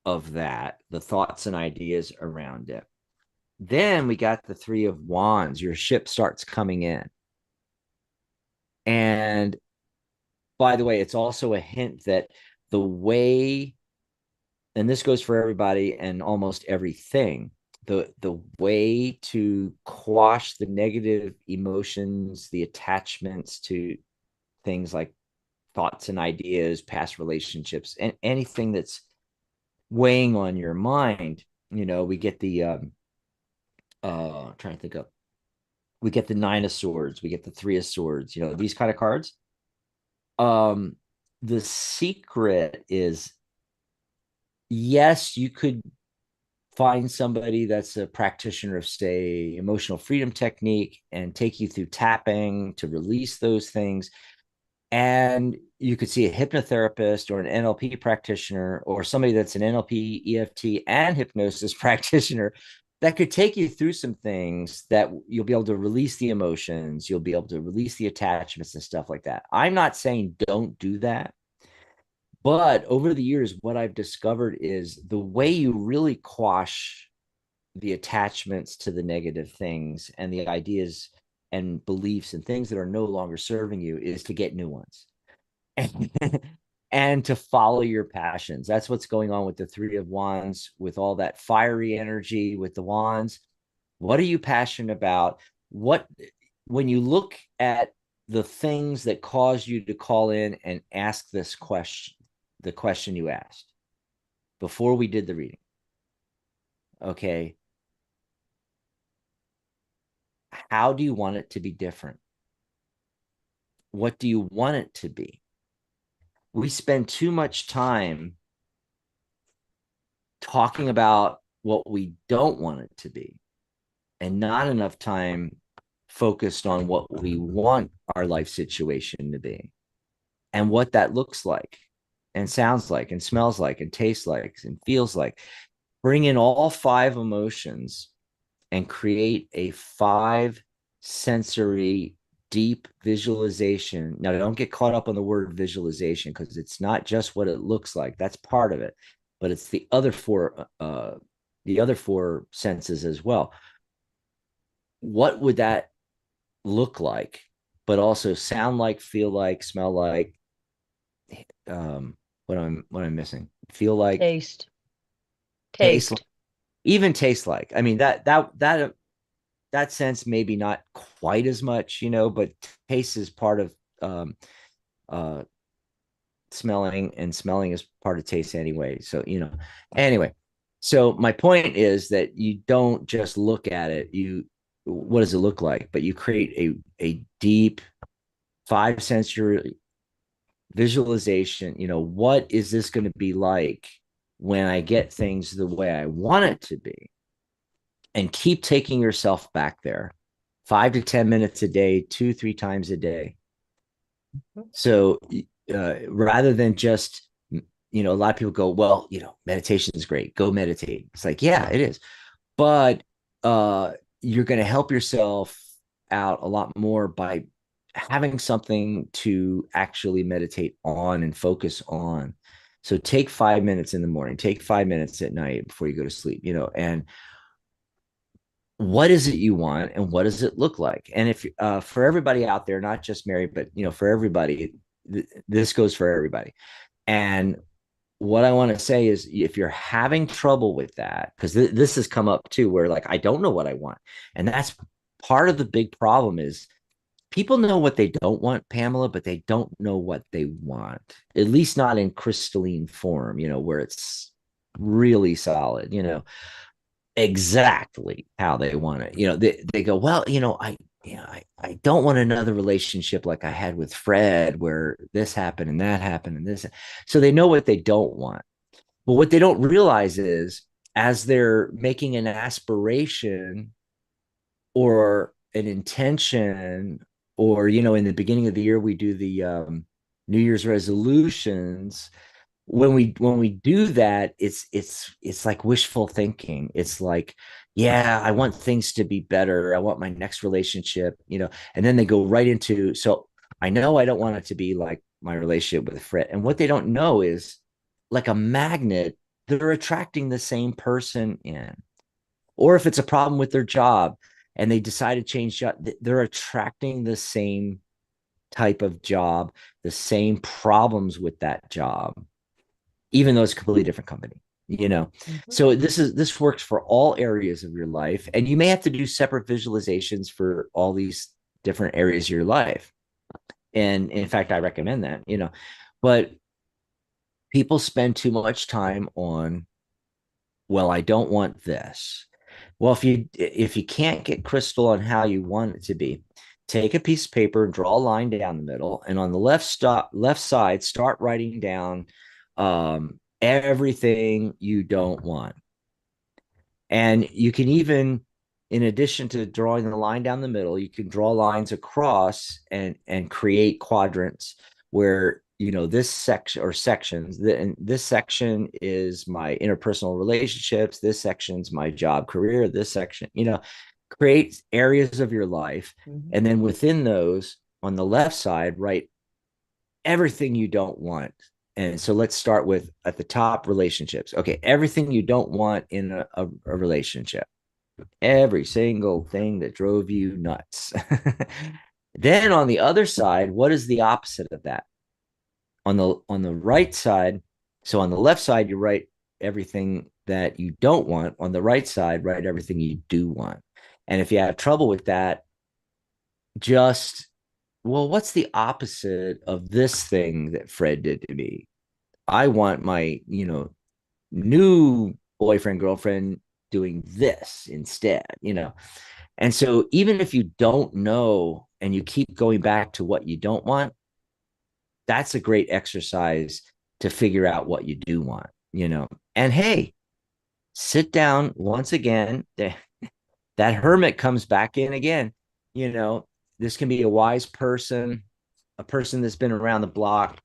Speaker 1: of that, the thoughts and ideas around it. Then we got the 3 of Wands. Your ship starts coming in. And by the way, it's also a hint that the way, and this goes for everybody and almost everything, the way to quash the negative emotions, the attachments to things like thoughts and ideas, past relationships, and anything that's weighing on your mind, we get the trying to think of, we get the 9 of Swords, we get the 3 of Swords, these kind of cards. The secret is, yes, you could find somebody that's a practitioner of, say, emotional freedom technique and take you through tapping to release those things. And you could see a hypnotherapist or an NLP practitioner or somebody that's an NLP, EFT, and hypnosis practitioner that could take you through some things that you'll be able to release the emotions, you'll be able to release the attachments and stuff like that. I'm not saying don't do that. But over the years, what I've discovered is the way you really quash the attachments to the negative things and the ideas and beliefs and things that are no longer serving you is to get new ones and to follow your passions. That's what's going on with the 3 of Wands, with all that fiery energy with the wands. What are you passionate about? When you look at the things that cause you to call in and ask this question, the question you asked before we did the reading, okay, how do you want it to be different? What do you want it to be? We spend too much time talking about what we don't want it to be and not enough time focused on what we want our life situation to be and what that looks like and sounds like and smells like and tastes like and feels like. Bring in all 5 emotions and create a 5 sensory deep visualization. Now, don't get caught up on the word visualization, because it's not just what it looks like. That's part of it, but it's the other 4 senses as well. What would that look like, but also sound like, feel like, smell like, what am I missing? Feel like,
Speaker 2: Taste.
Speaker 1: Even taste like. I mean, that sense maybe not quite as much, but taste is part of smelling, and smelling is part of taste anyway. So, anyway, so my point is that you don't just look at it. What does it look like? But you create a deep 5 sensory visualization. What is this going to be like when I get things the way I want it to be? And keep taking yourself back there 5 to 10 minutes a day, 2-3 times a day. So rather than just, a lot of people go, well, meditation is great. Go meditate. It's like, yeah, it is. But you're going to help yourself out a lot more by having something to actually meditate on and focus on. So take 5 minutes in the morning, take 5 minutes at night before you go to sleep, and what is it you want and what does it look like? And if for everybody out there, not just Mary, but for everybody, this goes for everybody. And what I want to say is, if you're having trouble with that, because this has come up too, where like, I don't know what I want. And that's part of the big problem is people know what they don't want, Pamela, but they don't know what they want, at least not in crystalline form, where it's really solid, exactly how they want it. They go, well, I don't want another relationship like I had with Fred, where this happened and that happened and this. So they know what they don't want. But what they don't realize is, as they're making an aspiration or an intention, or in the beginning of the year we do the New Year's resolutions. When we do that, it's like wishful thinking. It's like, yeah, I want things to be better. I want my next relationship, and then they go right into, so I know I don't want it to be like my relationship with Fred. And what they don't know is, like a magnet, they're attracting the same person in. Or if it's a problem with their job and they decide to change job, they're attracting the same type of job, the same problems with that job, even though it's a completely different company. So this works for all areas of your life, and you may have to do separate visualizations for all these different areas of your life. And in fact, I recommend that. But people spend too much time on, well, I don't want this. Well, if you can't get crystal on how you want it to be, take a piece of paper and draw a line down the middle, and on the left side, start writing down everything you don't want. And you can even, in addition to drawing the line down the middle, you can draw lines across and create quadrants where, this section or sections, this section is my interpersonal relationships, this section's my job career, this section, create areas of your life. And then within those, on the left side, write everything you don't want. And so let's start with, at the top, relationships. Okay, everything you don't want in a relationship. Every single thing that drove you nuts. Then on the other side, what is the opposite of that? On the right side, so on the left side, you write everything that you don't want. On the right side, write everything you do want. And if you have trouble with that, just, well, what's the opposite of this thing that Fred did to me? I want my, new boyfriend, girlfriend doing this instead, And so even if you don't know and you keep going back to what you don't want, that's a great exercise to figure out what you do want, And hey, sit down once again. That hermit comes back in again. This can be a wise person, a person that's been around the block.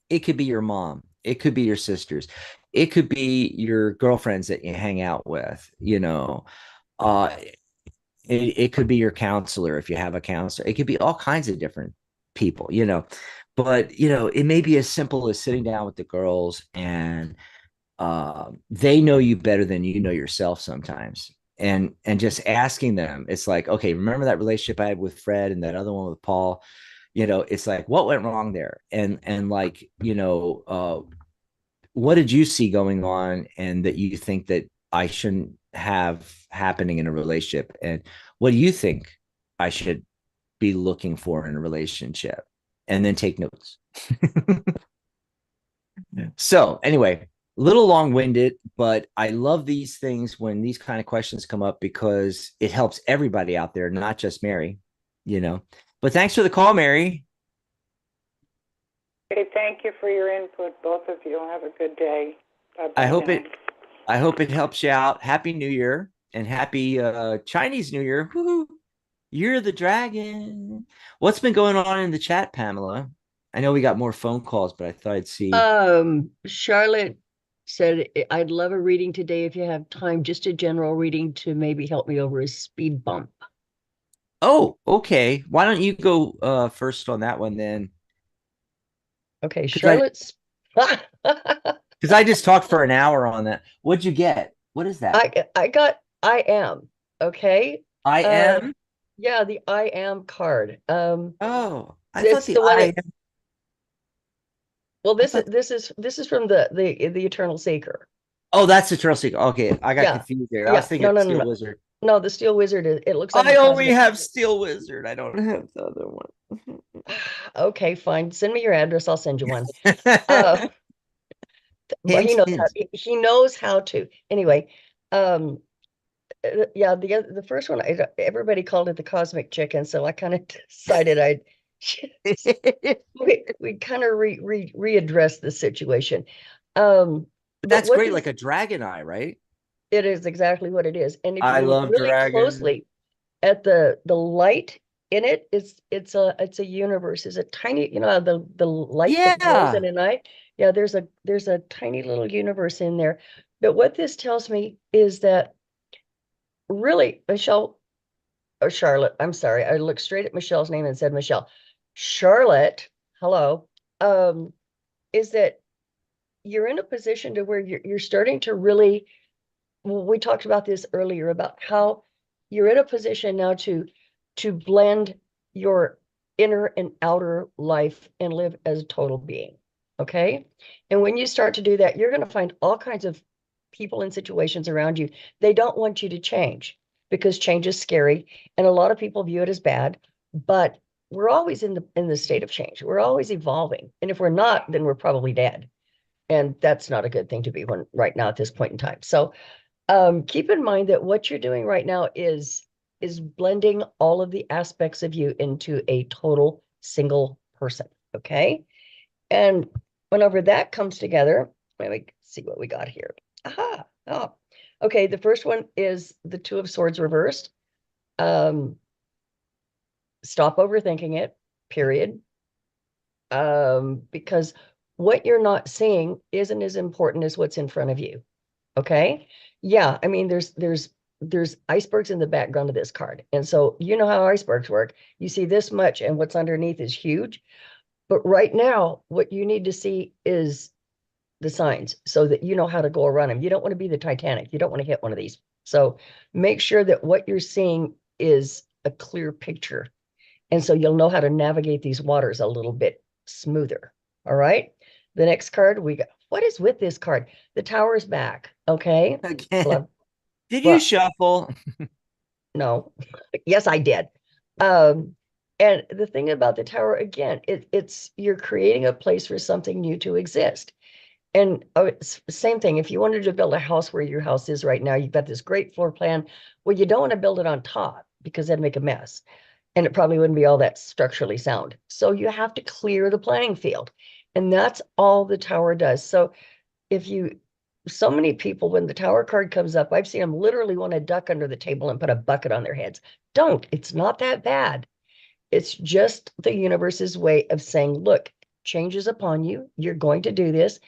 Speaker 1: It could be your mom. It could be your sisters. It could be your girlfriends that you hang out with, it could be your counselor if you have a counselor. It could be all kinds of different people, But, it may be as simple as sitting down with the girls, and they know you better than you know yourself sometimes. And just asking them, it's like, okay, remember that relationship I had with Fred and that other one with Paul? It's like, what went wrong there? And like, what did you see going on and that you think that I shouldn't have happening in a relationship? And what do you think I should be looking for in a relationship? And then take notes. So anyway, a little long-winded, but I love these things when these kind of questions come up, because it helps everybody out there, not just Mary, But thanks for the call, Mary.
Speaker 4: Okay, thank you for your input, both of you. Have a good day. Bye-bye
Speaker 1: I hope it helps you out. Happy New Year, and happy Chinese New Year. Woo-hoo. You're the dragon. What's been going on in the chat, Pamela? I know we got more phone calls, but I thought I'd see.
Speaker 2: Charlotte said, I'd love a reading today if you have time, just a general reading to maybe help me over a speed bump.
Speaker 1: Oh, okay. Why don't you go first on that one then?
Speaker 2: Okay, Charlotte's.
Speaker 1: Because I just talked for an hour on that. What'd you get? What is that?
Speaker 2: I got I am. Okay.
Speaker 1: I am?
Speaker 2: Yeah, the I am card.
Speaker 1: Oh, I thought
Speaker 2: the one
Speaker 1: I am.
Speaker 2: Well, this is from the Eternal Seeker.
Speaker 1: Oh, that's the Eternal Seeker. Okay, I got confused there. I was thinking Steel Wizard.
Speaker 2: No, the Steel Wizard, it looks like
Speaker 1: I
Speaker 2: the
Speaker 1: only
Speaker 2: cosmic.
Speaker 1: have Steel Wizard. I don't have the other one.
Speaker 2: Okay, fine. Send me your address. I'll send you one. Uh, but
Speaker 1: Hint, hint.
Speaker 2: he knows how to. Anyway, um, yeah, the first one, everybody called it the cosmic chicken, so I kind of decided I'd we kind of readdress the situation. But
Speaker 1: That's
Speaker 2: what
Speaker 1: great,
Speaker 2: this
Speaker 1: like a dragon eye, right?
Speaker 2: it is exactly what it is. And if
Speaker 1: I
Speaker 2: you look
Speaker 1: love
Speaker 2: really
Speaker 1: dragons.
Speaker 2: closely at the light in it, it's a universe. It's a tiny, how the light that glows
Speaker 1: Yeah,
Speaker 2: in a night. Yeah, there's a tiny little universe in there. But what this tells me is that really, Michelle or Charlotte, I'm sorry, I looked straight at Michelle's name and said Michelle. Charlotte, hello, is that you're in a position to where you're starting to really, well, we talked about this earlier about how you're in a position now to blend your inner and outer life and live as a total being. Okay. And when you start to do that, you're going to find all kinds of people and situations around you. They don't want you to change because change is scary. And a lot of people view it as bad, but we're always in the state of change. We're always evolving. And if we're not, then we're probably dead. And that's not a good thing to be right now at this point in time. So keep in mind that what you're doing right now is blending all of the aspects of you into a total single person. Okay. And whenever that comes together, let me see what we got here. Aha. Oh, okay. The first one is the Two of Swords reversed. Um, Stop overthinking it, period. Because what you're not seeing isn't as important as what's in front of you. Okay. Yeah. I mean, there's icebergs in the background of this card. And so you know how icebergs work. You see this much and what's underneath is huge. But right now, what you need to see is the signs so that you know how to go around them. You don't want to be the Titanic. You don't want to hit one of these. So make sure that what you're seeing is a clear picture. And so you'll know how to navigate these waters a little bit smoother. All right. The next card we got. What is with this card? The Tower is back. Okay.
Speaker 1: again.
Speaker 2: Well,
Speaker 1: Did you
Speaker 2: well,
Speaker 1: shuffle?
Speaker 2: no. Yes, I did. Um, and the thing about the Tower, again, it's you're creating a place for something new to exist. And same thing, if you wanted to build a house where your house is right now, you've got this great floor plan. Well, you don't want to build it on top because that'd make a mess. And it probably wouldn't be all that structurally sound. So you have to clear the playing field. And that's all the Tower does. So if you, so many people, when the Tower card comes up, I've seen them literally want to duck under the table and put a bucket on their heads. Don't. It's not that bad. It's just the universe's way of saying, look, change is upon you. You're going to do this.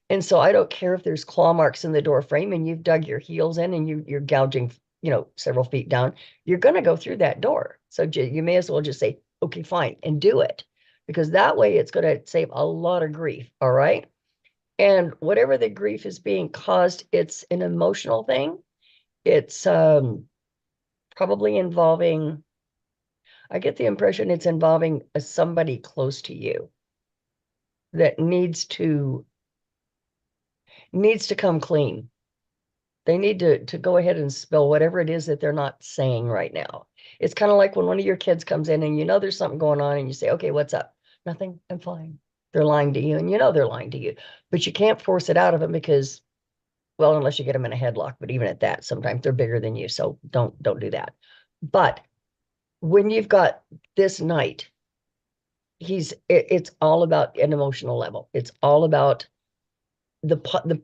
Speaker 2: And so I don't care if there's claw marks in the door frame and you've dug your heels in and you're gouging, several feet down. You're going to go through that door. So you may as well just say, okay, fine, and do it. Because that way it's going to save a lot of grief. All right. And whatever the grief is being caused, it's an emotional thing. It's probably involving, I get the impression it's involving somebody close to you that needs to come clean. They need to go ahead and spill whatever it is that they're not saying right now. It's kind of like when one of your kids comes in and you know there's something going on and you say, okay, what's up? Nothing, I'm fine. They're lying to you and you know they're lying to you, but you can't force it out of them because, well, unless you get them in a headlock, but even at that, sometimes they're bigger than you. So don't do that. But when you've got this knight, it's all about an emotional level. It's all about the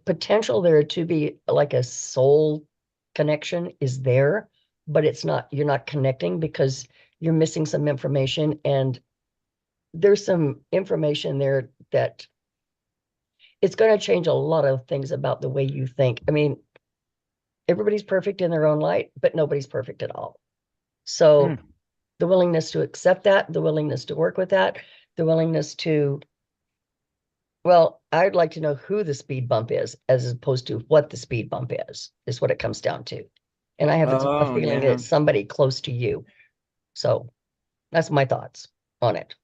Speaker 2: potential there to be like a soul connection is there, but it's not, you're not connecting because you're missing some information. And there's some information there that it's going to change a lot of things about the way you think. I mean, everybody's perfect in their own light, but nobody's perfect at all. So the willingness to accept that, the willingness to work with that, the willingness to, well, I'd like to know who the speed bump is as opposed to what the speed bump is what it comes down to. And I have a feeling that it's somebody close to you. So that's my thoughts on it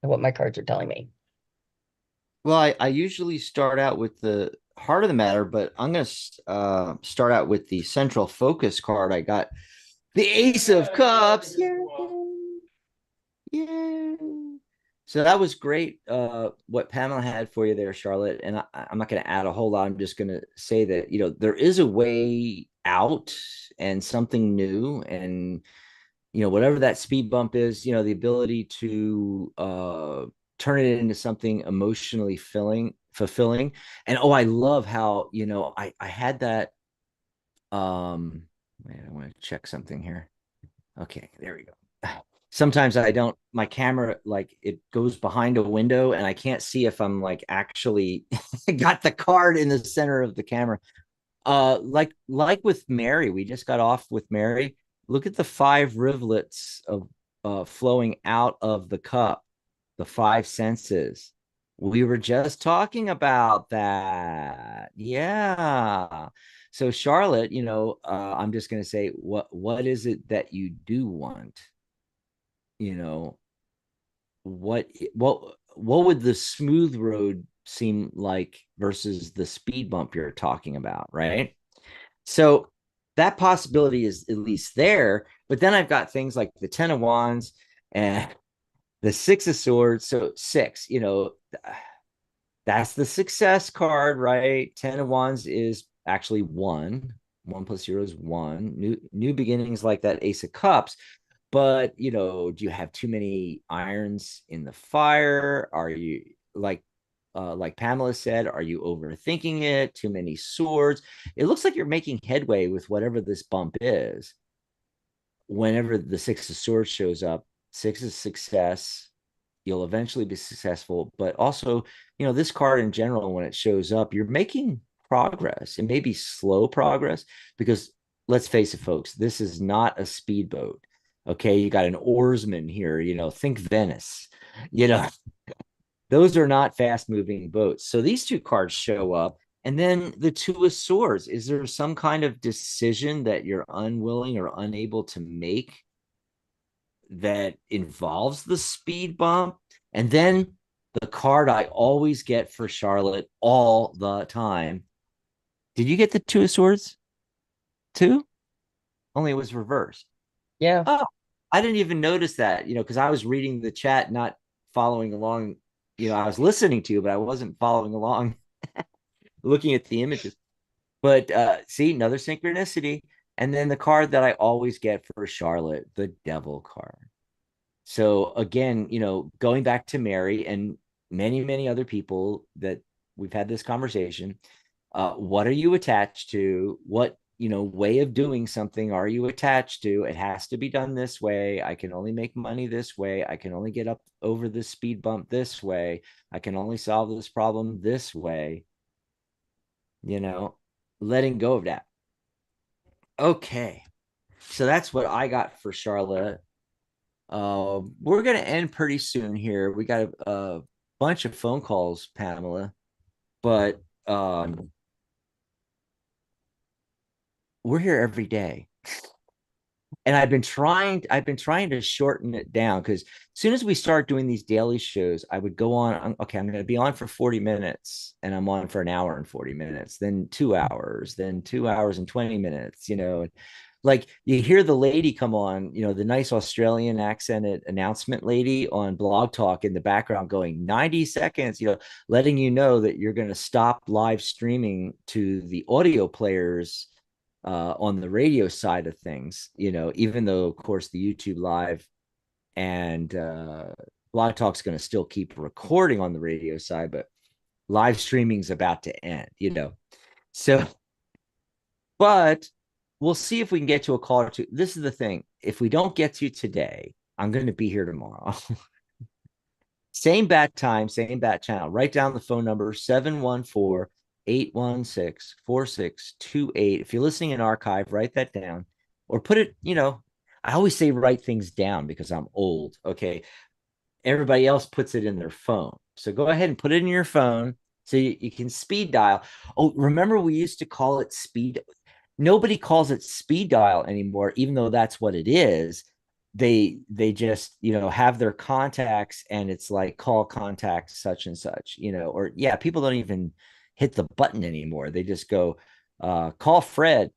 Speaker 2: and what my cards are telling me.
Speaker 1: Well, I usually start out with the heart of the matter, but I'm going to start out with the central focus card I got The Ace of Cups. Yeah. Yeah. So that was great. What Pamela had for you there, Charlotte. And I'm not going to add a whole lot. I'm just going to say that, there is a way out and something new. And, whatever that speed bump is, the ability to turn it into something emotionally fulfilling. And I love how, I had that. Wait, I want to check something here. Okay, there we go. Sometimes I don't, my camera, like it goes behind a window and I can't see if I'm like actually got the card in the center of the camera. Like with Mary, we just got off with Mary. Look at the 5 rivulets of flowing out of the cup, the 5 senses. We were just talking about that. Yeah. So Charlotte, I'm just going to say, what is it that you do want? You know, what would the smooth road seem like versus the speed bump you're talking about, right? So that possibility is at least there. But then I've got things like the 10 of wands and the 6 of swords. So 6, that's the success card, right? 10 of wands is actually 1. 1 plus 0 is 1. New beginnings, like that Ace of Cups. But do you have too many irons in the fire? Are you like Pamela said, are you overthinking it? Too many swords? It looks like you're making headway with whatever this bump is. Whenever the 6 of swords shows up, 6 is success. You'll eventually be successful, but also, this card in general, when it shows up, you're making progress. It may be slow progress because let's face it, folks, this is not a speedboat. Okay, you got an oarsman here, think Venice, those are not fast moving boats. So these 2 cards show up. And then the 2 of swords. Is there some kind of decision that you're unwilling or unable to make that involves the speed bump? And then the card I always get for Charlotte all the time. Did you get the 2 of swords too? Only it was reversed.
Speaker 2: Yeah.
Speaker 1: Oh, I didn't even notice that, because I was reading the chat, not following along. I was listening to you, but I wasn't following along, looking at the images. But see, another synchronicity. And then the card that I always get for Charlotte, the Devil card. So again, going back to Mary and many, many other people that we've had this conversation, what are you attached to? What, way of doing something are you attached to? It has to be done this way. I can only make money this way. I can only get up over this speed bump this way. I can only solve this problem this way. Letting go of that. Okay. So that's what I got for Charlotte. We're going to end pretty soon here. We got a bunch of phone calls, Pamela, but we're here every day. And I've been trying to shorten it down, because as soon as we start doing these daily shows, I would go on. Okay, I'm going to be on for 40 minutes and I'm on for an hour and 40 minutes, then 2 hours, then 2 hours and 20 minutes, like you hear the lady come on, the nice Australian accented announcement lady on Blog Talk in the background going 90 seconds, letting you know that you're going to stop live streaming to the audio players on the radio side of things, even though, of course, the YouTube live and Blog Talk's going to still keep recording on the radio side, but live streaming's about to end, So, but we'll see if we can get to a call or two. This is the thing. If we don't get to today, I'm going to be here tomorrow. Same bat time, same bat channel. Write down the phone number, 714 816 4628. If you're listening in archive, write that down or put it, I always say write things down because I'm old. Okay. Everybody else puts it in their phone. So go ahead and put it in your phone so you can speed dial. Oh, remember we used to call it speed. Nobody calls it speed dial anymore, even though that's what it is. They just, have their contacts and it's like call contact such and such, or yeah, people don't even hit the button anymore. They just go call Fred.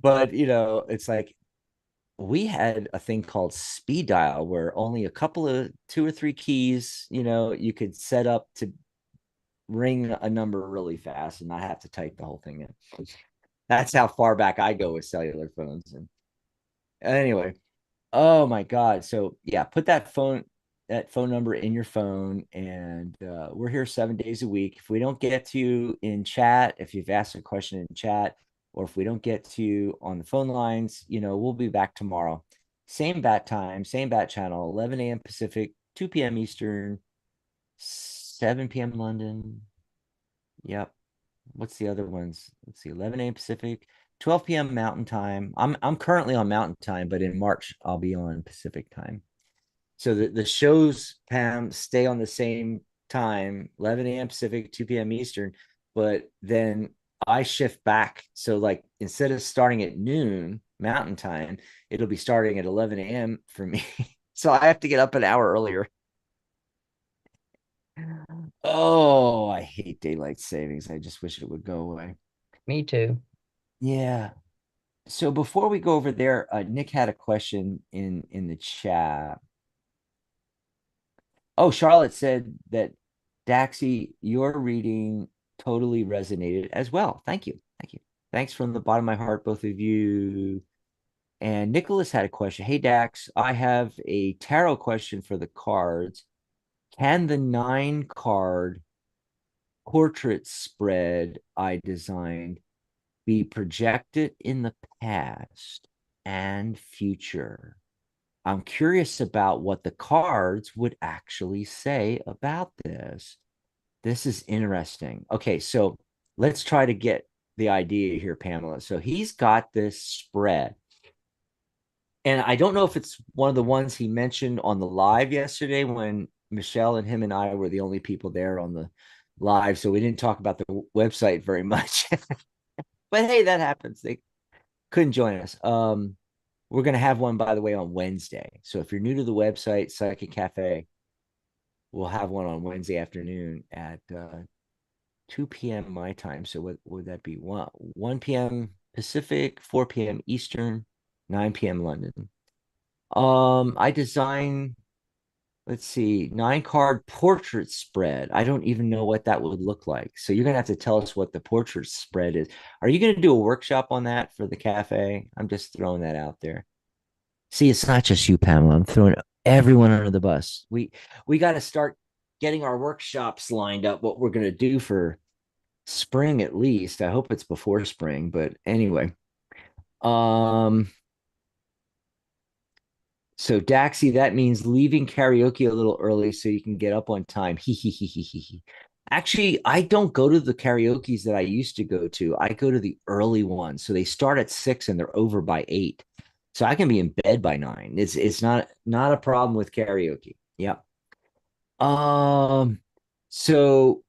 Speaker 1: But it's like we had a thing called speed dial where only a couple of 2 or 3 keys, you could set up to ring a number really fast and not have to type the whole thing in. That's how far back I go with cellular phones. And anyway, oh my God. So yeah, put that phone number in your phone, and we're here 7 days a week. If we don't get to you in chat, if you've asked a question in chat, or if we don't get to you on the phone lines, we'll be back tomorrow. Same bat time, same bat channel, 11 a.m. Pacific, 2 p.m. Eastern, 7 p.m. London. Yep. What's the other ones? Let's see, 11 a.m. Pacific, 12 p.m. Mountain Time. I'm currently on Mountain Time, but in March I'll be on Pacific Time. So the shows, Pam, stay on the same time, 11 a.m. Pacific, 2 p.m. Eastern, but then I shift back. So like instead of starting at noon Mountain Time, it'll be starting at 11 a.m. for me. So I have to get up an hour earlier. Oh, I hate daylight savings. I just wish it would go away.
Speaker 2: Me too.
Speaker 1: Yeah. So before we go over there, Nick had a question in the chat. Oh, Charlotte said that Daxy, your reading totally resonated as well. Thank you. Thank you. Thanks from the bottom of my heart, both of you. And Nicholas had a question. Hey, Dax, I have a tarot question for the cards. Can the 9-card portrait spread I designed be projected in the past and future? I'm curious about what the cards would actually say about this. This is interesting. Okay, so let's try to get the idea here, Pamela. So he's got this spread. And I don't know if it's one of the ones he mentioned on the live yesterday when Michelle and him and I were the only people there on the live. So we didn't talk about the website very much. But hey, that happens. They couldn't join us. We're going to have one, by the way, on Wednesday. So if you're new to the website, Psychic Cafe, we'll have one on Wednesday afternoon at 2 p.m. my time. So what would that be? 1 p.m. Pacific, 4 p.m. Eastern, 9 p.m. London. I designed, let's see, 9-card portrait spread. I don't even know what that would look like. So you're going to have to tell us what the portrait spread is. Are you going to do a workshop on that for the cafe? I'm just throwing that out there. See, it's not just you, Pamela. I'm throwing everyone under the bus. We got to start getting our workshops lined up, what we're going to do for spring at least. I hope it's before spring, but anyway. So Daxy, that means leaving karaoke a little early so you can get up on time. Actually, I don't go to the karaoke's that I used to go to. I go to the early ones. So they start at 6 and they're over by 8. So I can be in bed by 9. It's not a problem with karaoke. Yep. So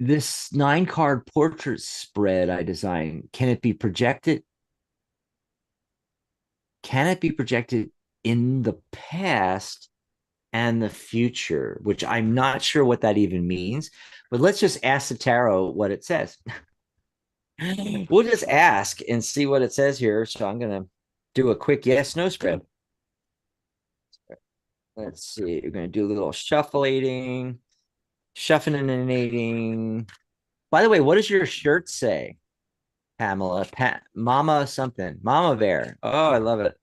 Speaker 1: this 9-card portrait spread I designed, can it be projected? Can it be projected in the past and the future? Which I'm not sure what that even means, but let's just ask the tarot what it says. We'll just ask and see what it says here. So I'm going to do a quick yes/no spread. Let's see. We're going to do a little shuffling. By the way, what does your shirt say, Pamela? Mama something. Mama Bear. Oh, I love it.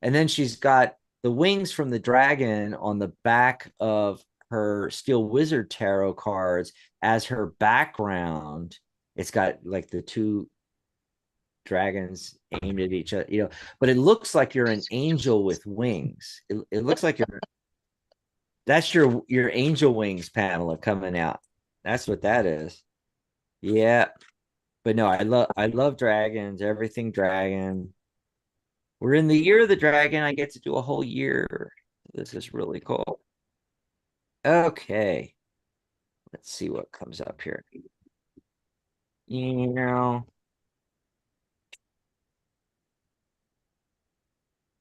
Speaker 1: And then she's got the wings from the dragon on the back of her Steel Wizard tarot cards as her background. It's got like the 2 dragons aimed at each other, but it looks like you're an angel with wings. It looks like that's your angel wings, Pamela, coming out. That's what that is. Yeah. But no, I love dragons, everything dragon. We're in the year of the dragon. I get to do a whole year. This is really cool. Okay. Let's see what comes up here.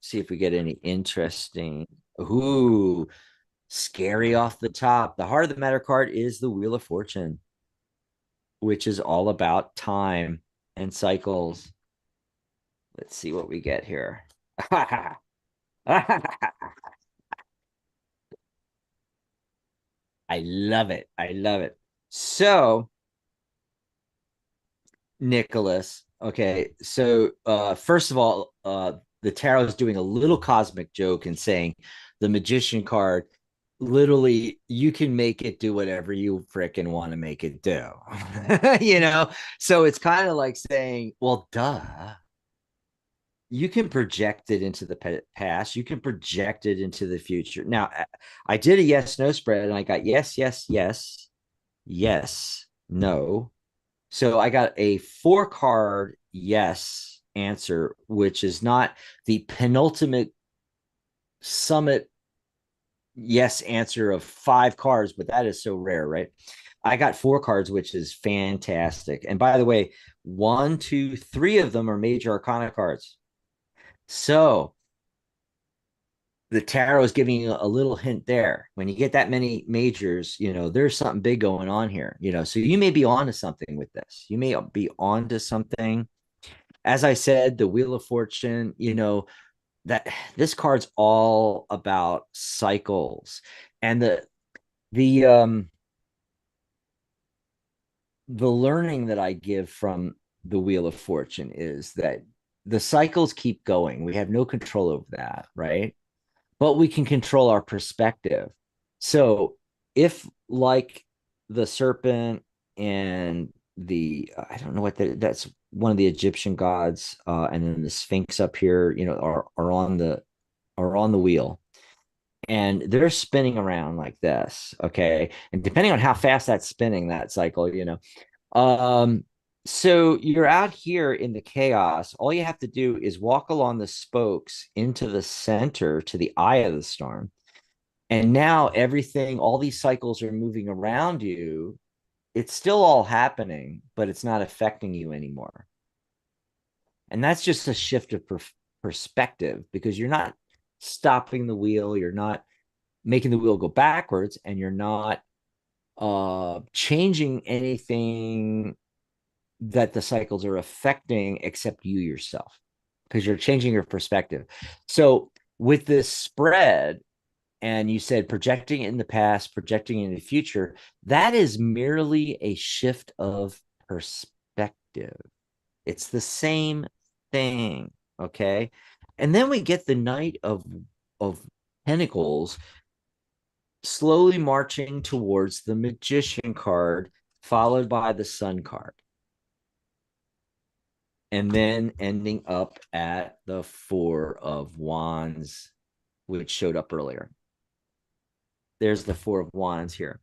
Speaker 1: See if we get any interesting. Ooh, scary off the top. The heart of the matter card is the Wheel of Fortune, which is all about time and cycles. Let's see what we get here. I love it. I love it. So, Nicholas, okay. So, first of all, the tarot is doing a little cosmic joke and saying the magician card, literally, you can make it do whatever you fricking want to make it do. You know? So it's kind of like saying, well, duh. You can project it into the past. You can project it into the future. Now, I did a yes no spread and I got yes, yes, yes, yes, no. So I got a 4 card yes answer, which is not the penultimate summit yes answer of 5 cards, but that is so rare, right? I got 4 cards, which is fantastic. And by the way, 1, 2, 3 of them are major arcana cards. So the tarot is giving you a little hint there. When you get that many majors, there's something big going on here, so you may be onto something with this. You may be onto something. As I said, the Wheel of Fortune, that this card's all about cycles. And the learning that I give from the Wheel of Fortune is that the cycles keep going. We have no control over that, right? But we can control our perspective. So if, like the serpent and I don't know what that's one of the Egyptian gods, and then the Sphinx up here, are on the wheel, and they're spinning around like this, okay? And depending on how fast that's spinning, that cycle, um, so you're out here in the chaos. All you have to do is walk along the spokes into the center to the eye of the storm. And now everything, all these cycles are moving around you. It's still all happening, but it's not affecting you anymore. And that's just a shift of perspective, because you're not stopping the wheel. You're not making the wheel go backwards, and you're not changing anything that the cycles are affecting except you yourself, because you're changing your perspective. So with this spread, and you said projecting in the past, projecting in the future, that is merely a shift of perspective. It's the same thing, okay? And then we get the Knight of Pentacles slowly marching towards the Magician card, followed by the Sun card, and then ending up at the 4 of Wands, which showed up earlier. There's the 4 of Wands here.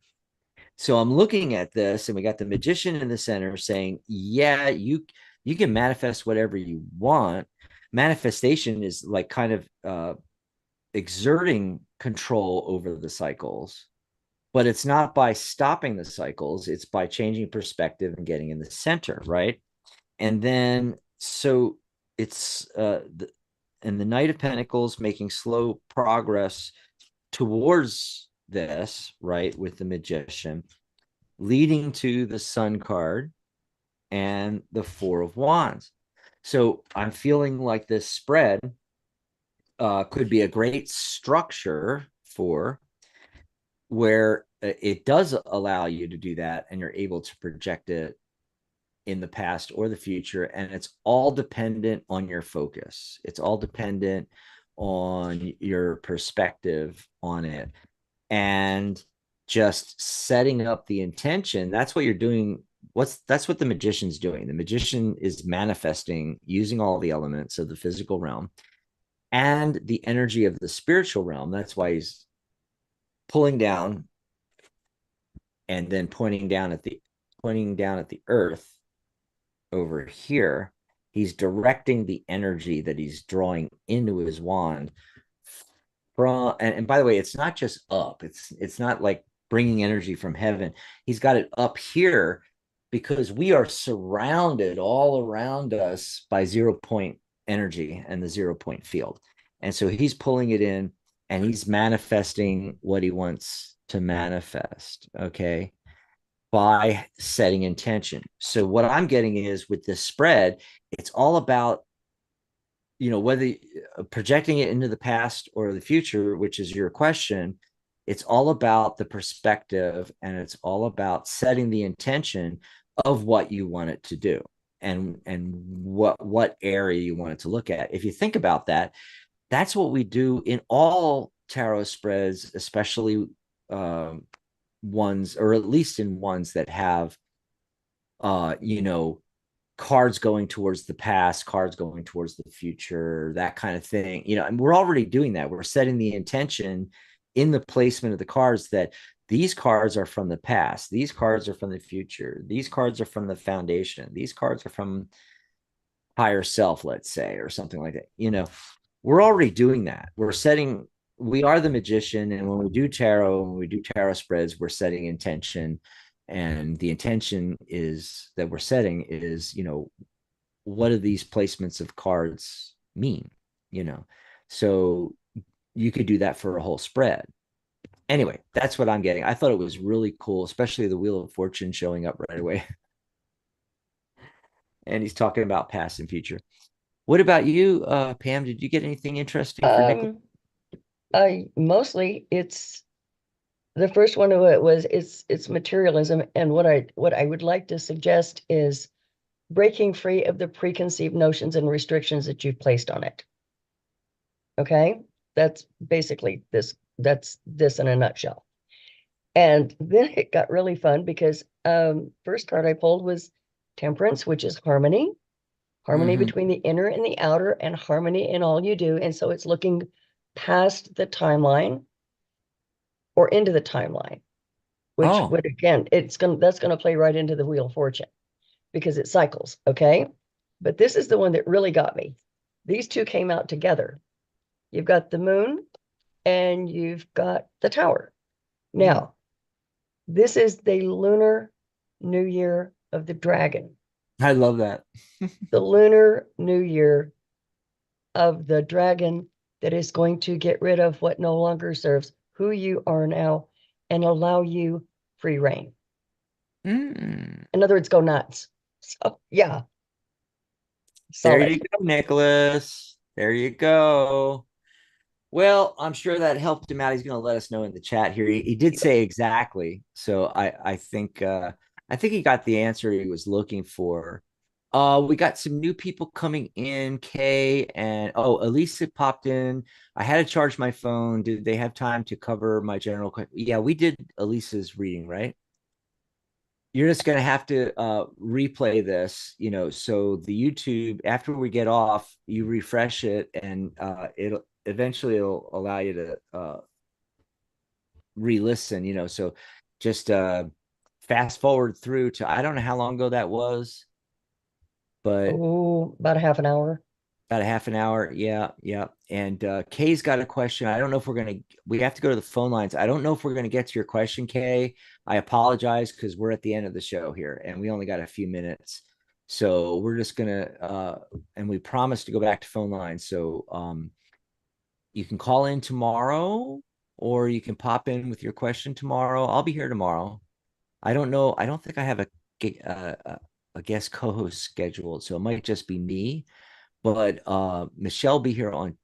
Speaker 1: So I'm looking at this, and we got the Magician in the center saying, yeah, you can manifest whatever you want. Manifestation is like kind of exerting control over the cycles, but it's not by stopping the cycles. It's by changing perspective and getting in the center, right? And then, so it's and the Knight of Pentacles making slow progress towards this, right, with the Magician, leading to the Sun card and the 4 of Wands. So I'm feeling like this spread could be a great structure for where it does allow you to do that, and you're able to project it in the past or the future. And it's all dependent on your focus. It's all dependent on your perspective on it, and just setting up the intention. That's what you're doing. That's what the Magician's doing. The Magician is manifesting using all the elements of the physical realm and the energy of the spiritual realm. That's why he's pulling down and then pointing down at the earth over here. He's directing the energy that he's drawing into his wand from, and by the way, it's not just up. It's not like bringing energy from heaven. He's got it up here, because we are surrounded all around us by 0-point energy and the 0-point field. And so he's pulling it in, and he's manifesting what he wants to manifest, okay, by setting intention. So what I'm getting is, with this spread, it's all about whether projecting it into the past or the future, which is your question, it's all about the perspective, and it's all about setting the intention of what you want it to do, and what area you want it to look at. If you think about that, that's what we do in all tarot spreads, especially ones, or at least in ones that have cards going towards the past, cards going towards the future, that kind of thing. And we're already doing that. We're setting the intention in the placement of the cards that these cards are from the past, these cards are from the future, these cards are from the foundation, these cards are from higher self, let's say, or something like that. We're already doing that. We are the magician. And when we do tarot, when we do tarot spreads, we're setting intention. And the intention is that we're setting is, what do these placements of cards mean? So you could do that for a whole spread. Anyway, that's what I'm getting. I thought it was really cool, especially the Wheel of Fortune showing up right away. And he's talking about past and future. What about you, Pam? Did you get anything interesting for Nicholas?
Speaker 2: Mostly it's the first one of it was it's materialism, and what I would like to suggest is breaking free of the preconceived notions and restrictions that you've placed on it. Okay, that's basically this. That's this in a nutshell. And then it got really fun because first card I pulled was Temperance, which is harmony between the inner and the outer, and harmony in all you do. And so it's looking past the timeline or into the timeline, which would, again, that's gonna play right into the Wheel of Fortune because it cycles. Okay, but this is the one that really got me. These two came out together. You've got the moon and you've got the tower. Now, this is the lunar new year of the dragon.
Speaker 1: I love that.
Speaker 2: The lunar new year of the dragon that is going to get rid of what no longer serves who you are now and allow you free reign. In other words, go nuts. So, yeah.
Speaker 1: Solid. There you go, Nicholas. There you go. Well, I'm sure that helped him out. He's going to let us know in the chat here. He did say exactly. So I think he got the answer he was looking for. We got some new people coming in, Kay, and Elisa popped in. I had to charge my phone. Did they have time to cover my general question? Yeah, we did Elisa's reading, right? You're just going to have to replay this, so the YouTube, after we get off, you refresh it, and it'll allow you to re-listen, so just fast forward through to, I don't know how long ago that was, but
Speaker 2: about a half an hour.
Speaker 1: Yeah. And Kay's got a question. I don't know if we have to go to the phone lines. I don't know if we're going to get to your question, Kay. I apologize because we're at the end of the show here and we only got a few minutes. So we're just going to, and we promised to go back to phone lines. So you can call in tomorrow, or you can pop in with your question tomorrow. I'll be here tomorrow. I don't know. I don't think I have a guest co-host scheduled, so it might just be me. But Michelle will be here on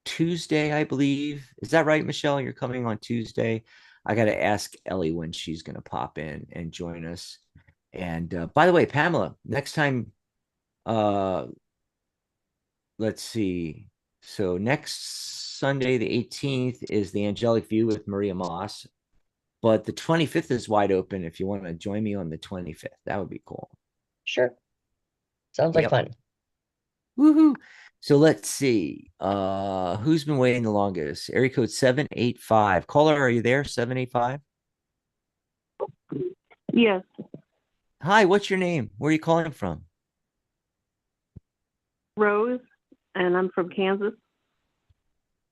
Speaker 1: Tuesday, I believe. Is that right, Michelle? You're coming on Tuesday. I got to ask Ellie when she's going to pop in and join us. And by the way, Pamela, next time, let's see. So next Sunday, the 18th, is the Angelic View with Maria Moss. But the 25th is wide open if you want to join me on the 25th. That would be cool.
Speaker 2: Sure. Sounds like fun.
Speaker 1: Woohoo. So let's see. Who's been waiting the longest? Area code 785. Caller, are you there? 785?
Speaker 3: Yes.
Speaker 1: Hi, what's your name? Where are you calling from?
Speaker 3: Rose, and I'm from Kansas.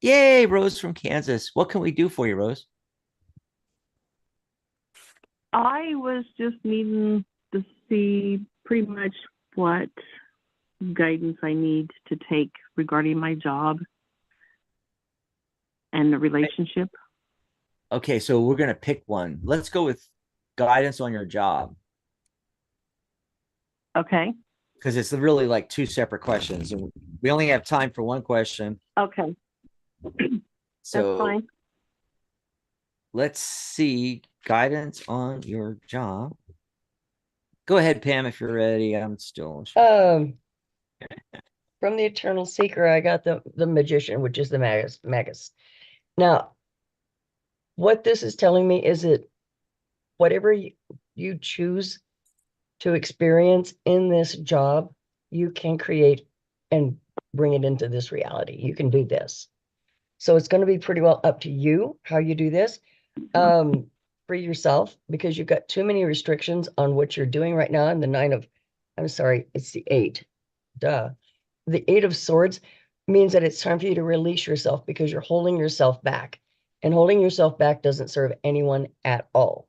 Speaker 1: Yay, Rose from Kansas. What can we do for you, Rose?
Speaker 3: I was just needing to see pretty much what guidance I need to take regarding my job and the relationship.
Speaker 1: Okay, so we're going to pick one. Let's go with guidance on your job.
Speaker 3: Okay.
Speaker 1: because it's really like two separate questions, and we only have time for one question.
Speaker 3: Okay.
Speaker 1: So
Speaker 3: That's fine.
Speaker 1: let's see. Guidance on your job. Go ahead, Pam, if you're ready. I'm still.
Speaker 2: From the Eternal Seeker, I got the Magician, which is the Magus. Now, what this is telling me is that whatever you choose to experience in this job, you can create and bring it into this reality. You can do this. So it's going to be pretty well up to you how you do this. For yourself, because you've got too many restrictions on what you're doing right now. And it's the 8. Duh. The 8 of Swords means that it's time for you to release yourself because you're holding yourself back. And holding yourself back doesn't serve anyone at all.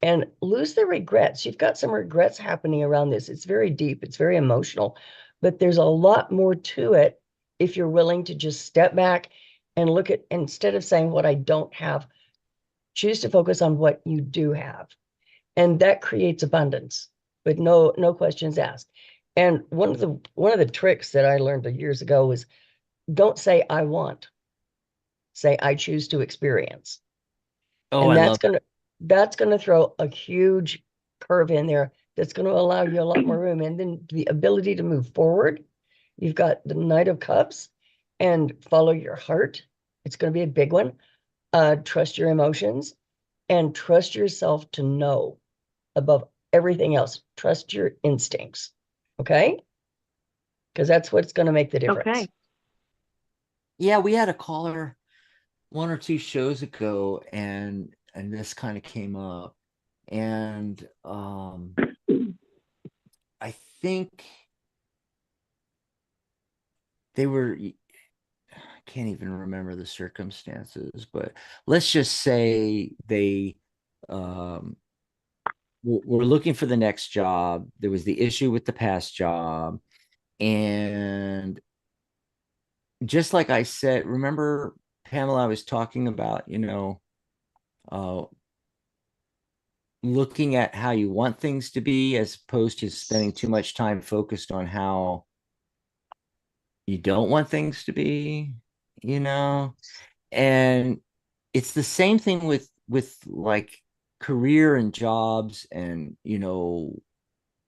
Speaker 2: And lose the regrets. You've got some regrets happening around this. It's very deep. It's very emotional. But there's a lot more to it if you're willing to just step back and look at, instead of saying what I don't have, choose to focus on what you do have. And that creates abundance with no questions asked. And one of the tricks that I learned years ago was, don't say I want. Say I choose to experience.
Speaker 1: Oh,
Speaker 2: and
Speaker 1: I
Speaker 2: that's gonna throw a huge curve in there that's going to allow you a lot more room. And then the ability to move forward. You've got the Knight of Cups and follow your heart. It's going to be a big one. Trust your emotions and trust yourself to know above everything else. Trust your instincts. Okay? Because that's what's going to make the difference.
Speaker 3: Okay.
Speaker 1: Yeah, we had a caller 1 or 2 shows ago, and this kind of came up, and I think they were, I can't even remember the circumstances, but let's just say they were looking for the next job. There was the issue with the past job, and just like I said, remember, Pamela, I was talking about, looking at how you want things to be as opposed to spending too much time focused on how you don't want things to be, and it's the same thing with like career and jobs and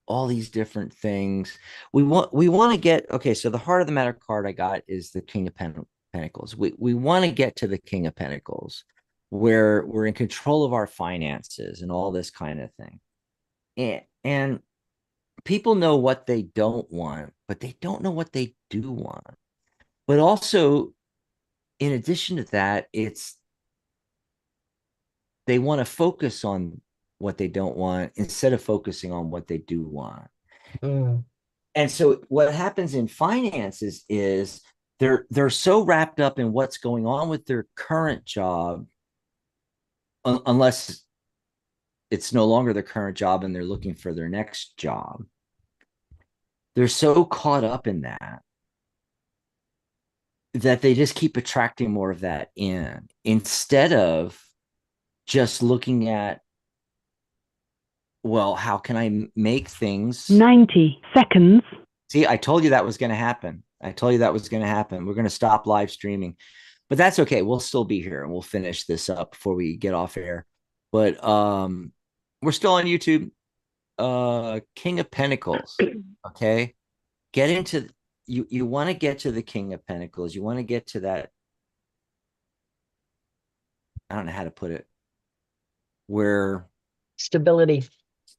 Speaker 1: all these different things. We want to get, okay, so the heart of the matter card I got is the King of Pentacles. We want to get to the King of Pentacles, where we're in control of our finances and all this kind of thing. And people know what they don't want, but they don't know what they do want. But also, in addition to that, they want to focus on what they don't want instead of focusing on what they do want. And so what happens in finances is they're so wrapped up in what's going on with their current job, unless it's no longer their current job and they're looking for their next job. They're so caught up in that they just keep attracting more of that in, instead of just looking at, well, how can I make things
Speaker 3: 90 seconds.
Speaker 1: See, I told you that was going to happen. We're going to stop live streaming, but that's okay. We'll still be here and we'll finish this up before we get off air. But we're still on YouTube. King of Pentacles. Okay. Get into, you want to get to the King of Pentacles. You want to get to that, I don't know how to put it, where
Speaker 2: stability.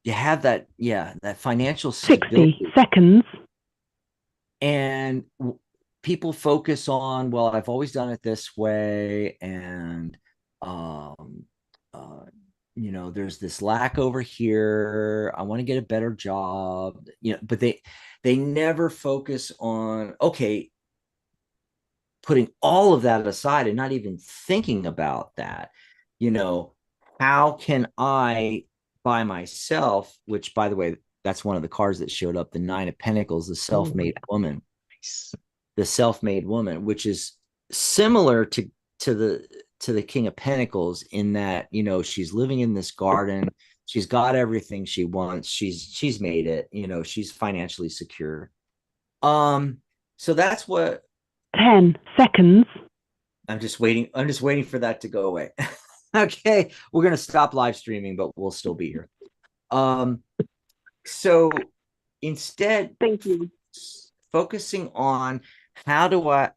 Speaker 1: You have that, that financial stability.
Speaker 3: 60 seconds.
Speaker 1: And people focus on, well, I've always done it this way, and there's this lack over here. I want to get a better job, but they never focus on, okay, putting all of that aside and not even thinking about that. How can I by myself, which, by the way, that's one of the cards that showed up, the 9 of Pentacles, the self-made woman. The self-made woman, which is similar to the King of Pentacles in that, she's living in this garden. She's got everything she wants. She's made it, she's financially secure. So that's what
Speaker 3: 10 seconds.
Speaker 1: I'm just waiting for that to go away. Okay, we're gonna stop live streaming, but we'll still be here. So instead,
Speaker 3: Thank you.
Speaker 1: focusing on how do I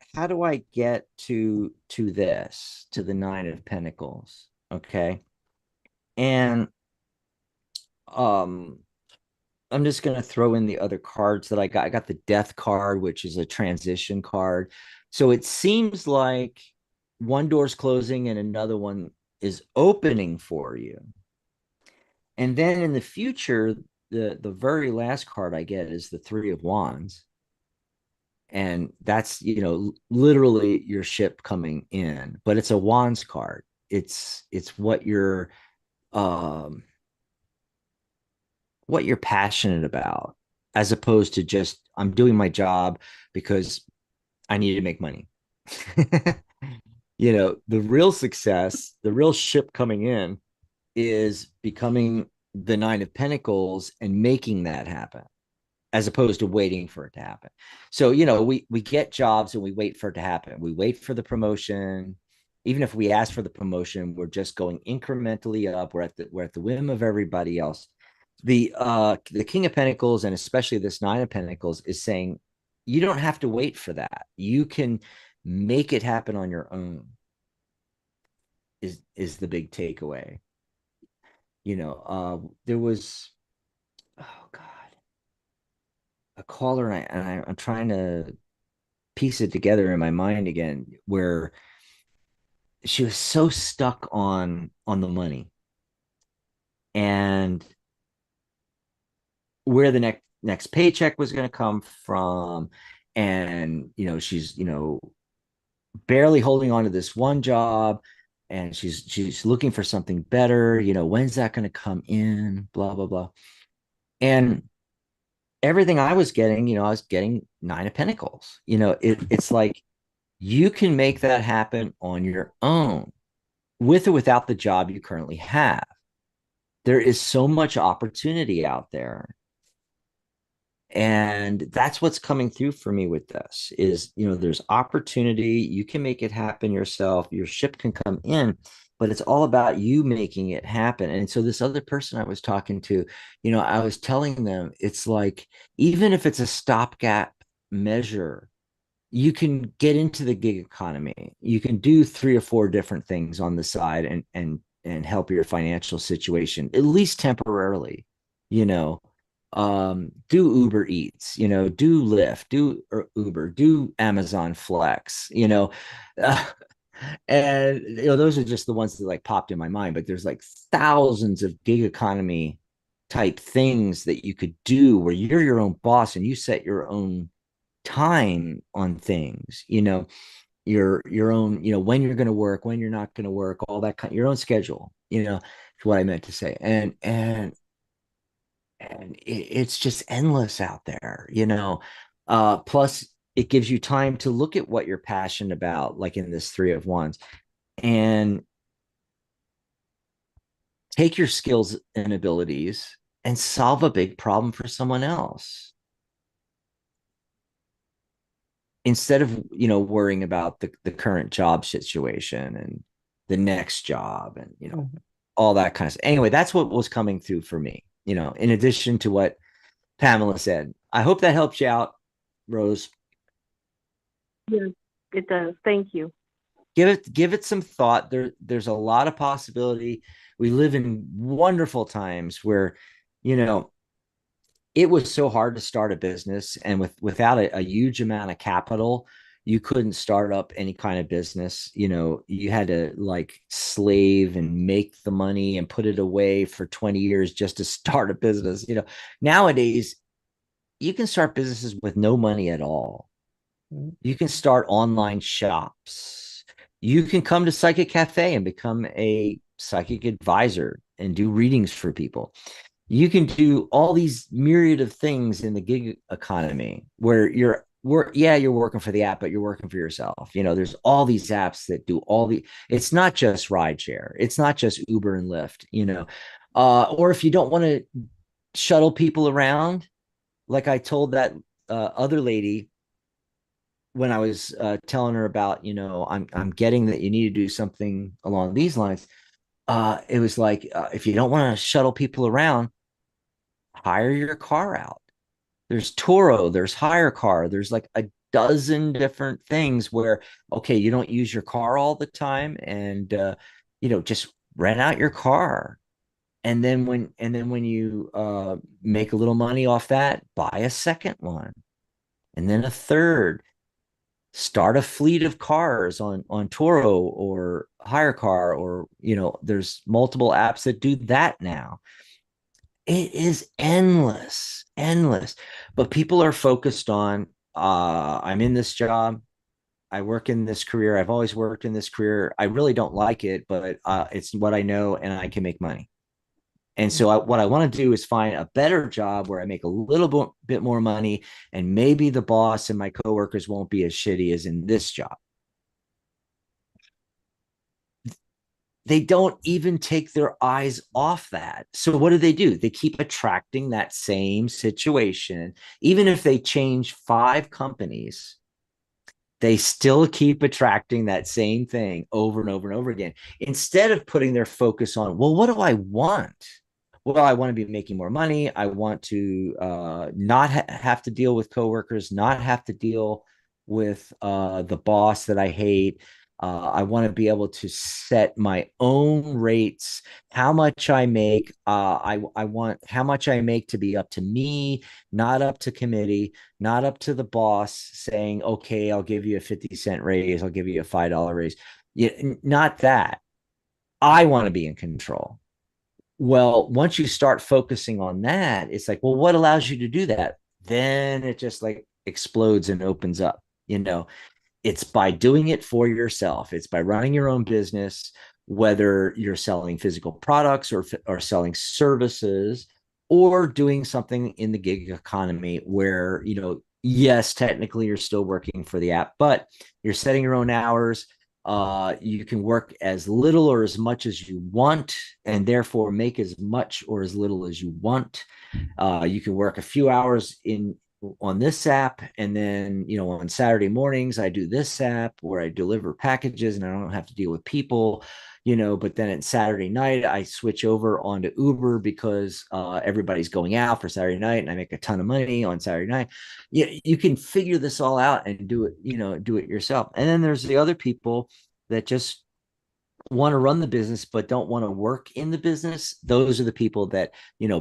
Speaker 1: get to the Nine of Pentacles, okay? And I'm just going to throw in the other cards that I got. I got the Death card, which is a transition card. So it seems like one door's closing and another one is opening for you. And then in the future, the very last card I get is the Three of Wands. And that's, literally your ship coming in, but it's a Wands card. It's what you're passionate about, as opposed to just, I'm doing my job because I need to make money. The real success, the real ship coming in, is becoming the Nine of Pentacles and making that happen, as opposed to waiting for it to happen. So, we get jobs and we wait for it to happen. We wait for the promotion. Even if we ask for the promotion, we're just going incrementally up. We're at the whim of everybody else. The King of Pentacles, and especially this Nine of Pentacles, is saying you don't have to wait for that. You can make it happen on your own. Is the big takeaway. There was, oh God, a caller, and I'm trying to piece it together in my mind again, where she was so stuck on the money and where the next paycheck was going to come from. And, she's, barely holding on to this one job, and she's looking for something better. When's that going to come in? Blah, blah, blah. And everything I was getting, I was getting Nine of Pentacles. It's like you can make that happen on your own, with or without the job you currently have. There is so much opportunity out there. And that's what's coming through for me with this is, there's opportunity. You can make it happen yourself. Your ship can come in, but it's all about you making it happen. And so this other person I was talking to, I was telling them, it's like, even if it's a stopgap measure, you can get into the gig economy. You can do 3 or 4 different things on the side and help your financial situation, at least temporarily. Do Uber Eats, do Lyft, do Uber, do Amazon Flex, and those are just the ones that like popped in my mind. But there's like thousands of gig economy type things that you could do where you're your own boss and you set your own time on things, your own, when you're going to work, when you're not going to work, all that kind, your own schedule, is what I meant to say. And it's just endless out there, plus it gives you time to look at what you're passionate about, like in this Three of Wands, and take your skills and abilities and solve a big problem for someone else, instead of, worrying about the current job situation and the next job and, all that kind of stuff. Anyway, that's what was coming through for me, in addition to what Pamela said. I hope that helps you out, Rose.
Speaker 3: Yeah, it does. Thank you.
Speaker 1: Give it some thought. There's a lot of possibility. We live in wonderful times where, it was so hard to start a business, and without a huge amount of capital, you couldn't start up any kind of business. You had to like slave and make the money and put it away for 20 years just to start a business. Nowadays you can start businesses with no money at all. You can start online shops. You can come to Psychic Cafe and become a psychic advisor and do readings for people. You can do all these myriad of things in the gig economy where you're working for the app, but you're working for yourself. There's all these apps that do it's not just rideshare. It's not just Uber and Lyft. Or if you don't want to shuttle people around, like I told that other lady when I was telling her about, I'm getting that you need to do something along these lines. It was like, if you don't want to shuttle people around, hire your car out. There's Turo, there's hire car, there's like a dozen different things where, okay, you don't use your car all the time, and just rent out your car. And then when you make a little money off that, buy a second one, and then a third. Start a fleet of cars on Turo or hire car, or there's multiple apps that do that now. It is endless, endless. But people are focused on, I'm in this job, I work in this career, I've always worked in this career, I really don't like it, but it's what I know and I can make money. And so what I want to do is find a better job where I make a little bit more money, and maybe the boss and my coworkers won't be as shitty as in this job. They don't even take their eyes off that. So what do? They keep attracting that same situation. Even if they change 5 companies, they still keep attracting that same thing over and over and over again, instead of putting their focus on, well, what do I want? Well, I want to be making more money. I want to not have to deal with coworkers, not have to deal with the boss that I hate. I want to be able to set my own rates, how much I make. I want how much I make to be up to me, not up to committee, not up to the boss saying, okay, I'll give you a 50-cent raise, I'll give you a $5 raise. Yeah, not that. I want to be in control. Well, once you start focusing on that, it's like, well, what allows you to do that? Then it just like explodes and opens up. It's by doing it for yourself. It's by running your own business, whether you're selling physical products or selling services, or doing something in the gig economy where, yes, technically you're still working for the app, but you're setting your own hours. You can work as little or as much as you want, and therefore make as much or as little as you want. You can work a few hours on this app, and then on Saturday mornings I do this app where I deliver packages and I don't have to deal with people. But then at Saturday night I switch over onto Uber because everybody's going out for Saturday night, and I make a ton of money on Saturday night. You can figure this all out and do it yourself. And then there's the other people that just want to run the business but don't want to work in the business. Those are the people that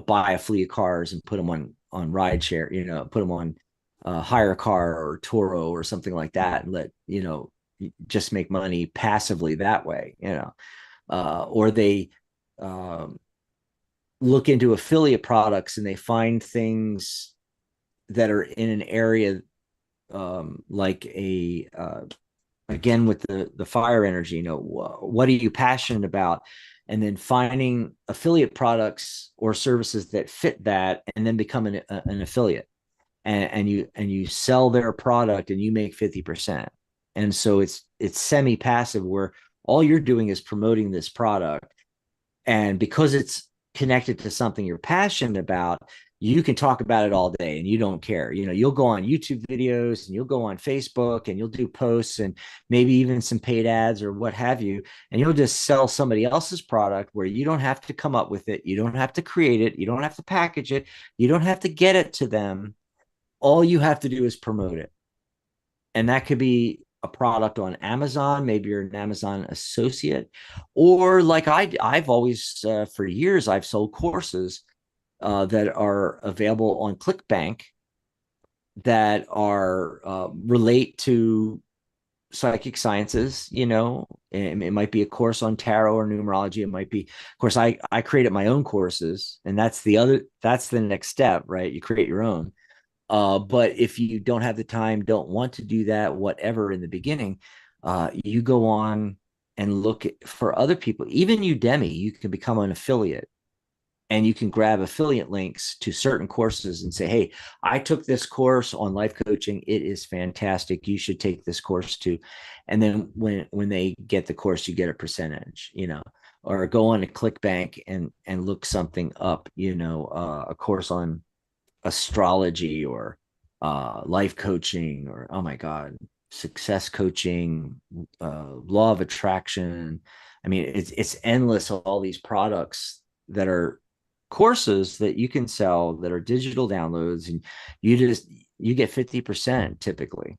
Speaker 1: buy a fleet of cars and put them on rideshare, put them on hire car or Turo or something like that, and let just make money passively that way. Or they look into affiliate products and they find things that are in an area, like again with the fire energy, what are you passionate about, and then finding affiliate products or services that fit that, and then become an affiliate, and you sell their product and you make 50%. And so it's semi-passive, where all you're doing is promoting this product, and because it's connected to something you're passionate about, you can talk about it all day and you don't care. You'll go on YouTube videos and you'll go on Facebook and you'll do posts and maybe even some paid ads or what have you. And you'll just sell somebody else's product where you don't have to come up with it. You don't have to create it. You don't have to package it. You don't have to get it to them. All you have to do is promote it. And that could be a product on Amazon. Maybe you're an Amazon associate, or like I've always, for years, I've sold courses that are available on ClickBank that are relate to psychic sciences. It might be a course on tarot or numerology. It might be, of course, I created my own courses, and that's the next step, right? You create your own. But if you don't have the time, don't want to do that, whatever, in the beginning, you go on and look for other people. Even Udemy, you can become an affiliate, and you can grab affiliate links to certain courses and say, hey, I took this course on life coaching. It is fantastic. You should take this course too. And then when they get the course, you get a percentage, or go on a ClickBank and look something up, a course on astrology or life coaching, or oh my God, success coaching, law of attraction. I mean, it's endless, all these products that are courses that you can sell that are digital downloads, and you get 50% typically,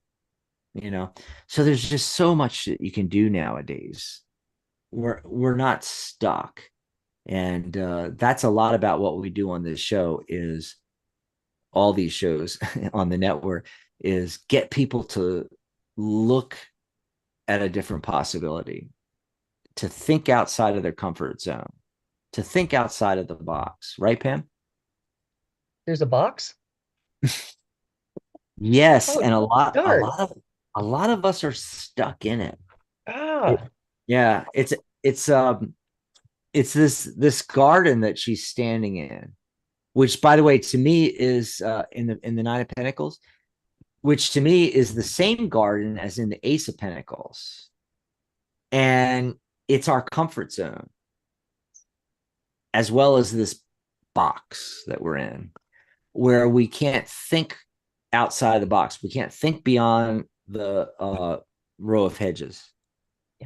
Speaker 1: so there's just so much that you can do nowadays. We're not stuck. And that's a lot about what we do on this show, is all these shows on the network, is get people to look at a different possibility, to think outside of their comfort zone, to think outside of the box. Right, Pam?
Speaker 2: There's a box?
Speaker 1: Yes.
Speaker 2: Oh,
Speaker 1: And
Speaker 2: darn.
Speaker 1: a lot of us are stuck in it.
Speaker 2: Ah,
Speaker 1: Yeah. It's this garden that she's standing in, which, by the way, to me is in the Nine of Pentacles, which to me is the same garden as in the Ace of Pentacles. And it's our comfort zone, as well as this box that we're in, where we can't think outside the box. We can't think beyond the row of hedges.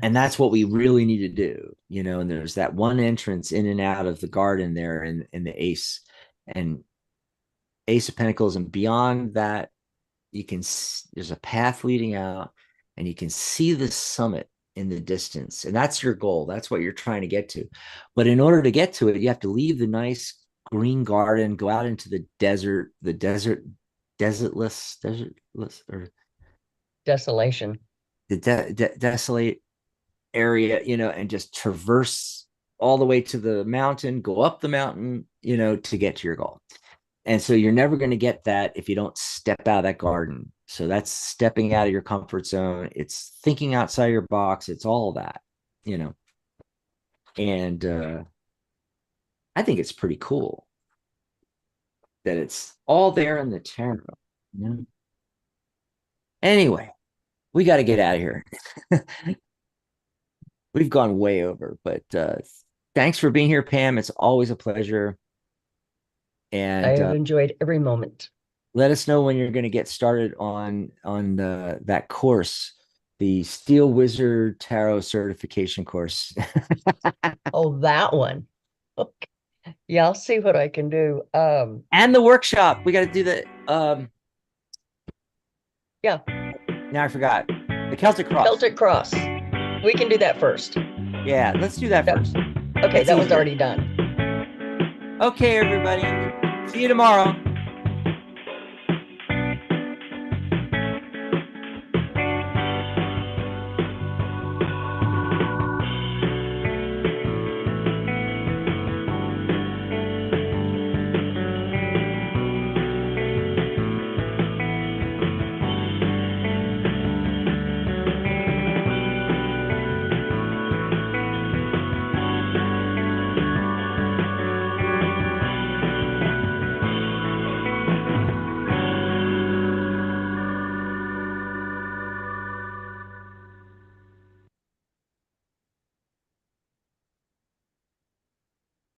Speaker 1: And that's what we really need to do, and there's that one entrance in and out of the garden there in the Ace of Pentacles. And beyond that, there's a path leading out, and you can see the summit in the distance. And that's your goal. That's what you're trying to get to. But in order to get to it, you have to leave the nice green garden, go out into the desert, desertless, or
Speaker 2: desolation.
Speaker 1: the desolate area, and just traverse all the way to the mountain, go up the mountain, to get to your goal. And so you're never going to get that if you don't step out of that garden. So that's stepping out of your comfort zone. It's thinking outside your box. It's all that, and I think it's pretty cool that it's all there in the tarot. Anyway, we got to get out of here. We've gone way over, but thanks for being here, Pam. It's always a pleasure. And
Speaker 2: I have enjoyed every moment.
Speaker 1: Let us know when you're going to get started on that course, the Steel Wizard Tarot certification course.
Speaker 2: Oh, that one. Okay. Yeah, I'll see what I can do.
Speaker 1: And the workshop. We got to do the
Speaker 2: yeah.
Speaker 1: Now I forgot. The Celtic Cross.
Speaker 2: Celtic Cross. We can do that first.
Speaker 1: Yeah, let's do that first.
Speaker 2: Okay, that was already done.
Speaker 1: Okay, everybody. See you tomorrow.